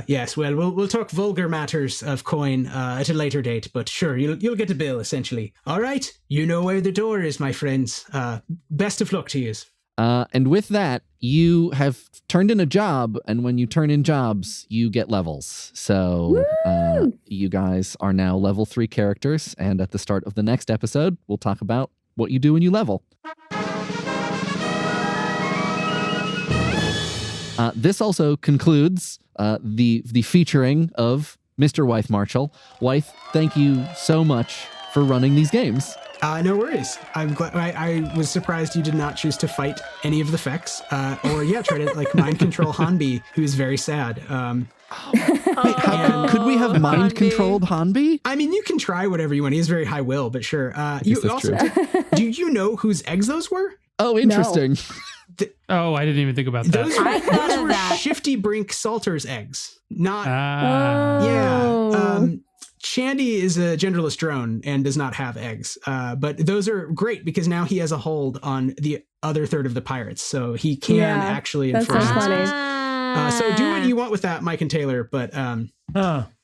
yes, well, we'll talk vulgar matters of coin at a later date, but sure, you'll get a bill, essentially. All right, you know where the door is, my friends. Best of luck to you. And with that, you have turned in a job, and when you turn in jobs, you get levels. So you guys are now level 3 characters, and at the start of the next episode, we'll talk about what you do when you level. This also concludes the featuring of Mr. Wythe Marshall. Wythe, thank you so much for running these games. No worries. I'm glad. I was surprised you did not choose to fight any of the Fex, or try to mind control Hanbi, who's very sad. Could we have mind controlled Hanbi? I mean, you can try whatever you want. He has very high will, but sure. You also, do you know whose eggs those were? Oh, interesting. Oh, I didn't even think about that. Those were Shifty Brink Salter's eggs. Not. Shandy is a genderless drone and does not have eggs. But those are great because now he has a hold on the other third of the pirates. So he can actually enforce. That's so funny. So do what you want with that, Mike and Taylor. But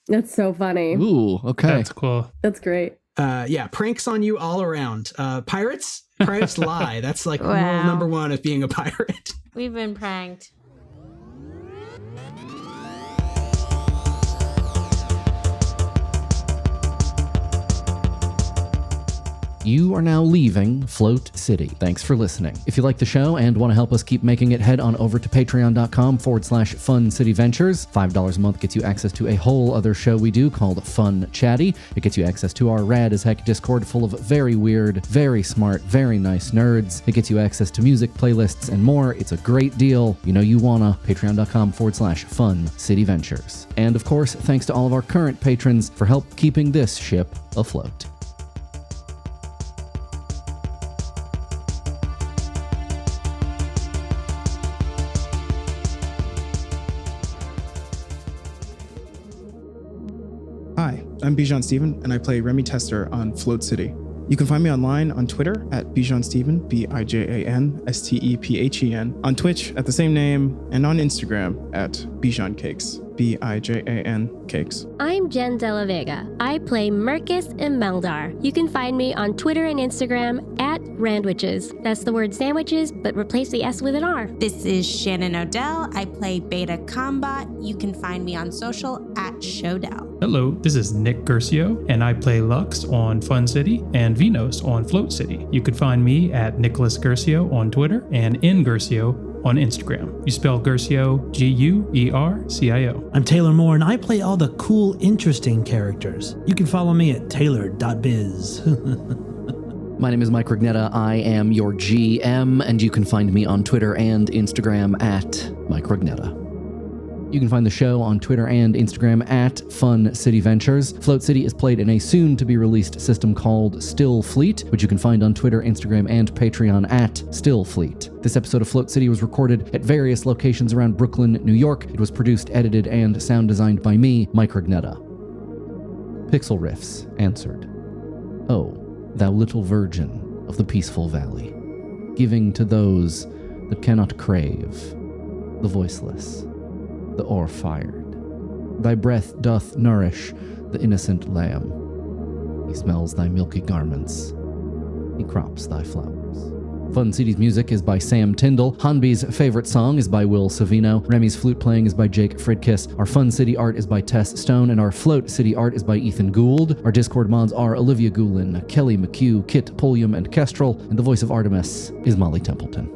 That's so funny. Ooh, okay. That's cool. That's great. Pranks on you all around. Pirates lie. That's rule number 1 of being a pirate. We've been pranked. You are now leaving Float City. Thanks for listening. If you like the show and want to help us keep making it, head on over to patreon.com/FunCityVentures. $5 a month gets you access to a whole other show we do called Fun Chatty. It gets you access to our rad as heck Discord full of very weird, very smart, very nice nerds. It gets you access to music, playlists, and more. It's a great deal. You know you wanna. Patreon.com/FunCityVentures. And of course, thanks to all of our current patrons for help keeping this ship afloat. Hi, I'm Bijan Steven, and I play Remy Tester on Float City. You can find me online on Twitter at Bijan Steven, BIJANSTEPHEN, on Twitch at the same name, and on Instagram at Bijan Cakes, BIJAN Cakes. I'm Jen De La Vega. I play Merkis and Meldar. You can find me on Twitter and Instagram at Randwiches. That's the word sandwiches, but replace the S with an R. This is Shannon Odell. I play Beta Combat. You can find me on social at Showdell. Hello, this is Nick Gercio, and I play Lux on Fun City and Vynos on Float City. You can find me at Nicholas Gercio on Twitter and in Gercio on Instagram. You spell Gercio Guercio. I'm Taylor Moore, and I play all the cool, interesting characters. You can follow me at taylor.biz. My name is Mike Rugnetta. I am your GM, and you can find me on Twitter and Instagram at Mike Rugnetta. You can find the show on Twitter and Instagram at Fun City Ventures. Float City is played in a soon-to-be-released system called Still Fleet, which you can find on Twitter, Instagram, and Patreon at Still Fleet. This episode of Float City was recorded at various locations around Brooklyn, New York. It was produced, edited, and sound designed by me, Mike Rugnetta. Pixlriffs answered, "Oh, thou little virgin of the peaceful valley, giving to those that cannot crave, the voiceless, the o'er-fired. Thy breath doth nourish the innocent lamb. He smells thy milky garments. He crops thy flowers." Fun City's music is by Sam Tyndall. Hanbi's favorite song is by Will Savino. Remy's flute playing is by Jake Fridkiss. Our Fun City art is by Tess Stone, and our Float City art is by Ethan Gould. Our Discord mods are Olivia Goulin, Kelly McHugh, Kit Pulliam, and Kestrel, and the voice of Artemis is Molly Templeton.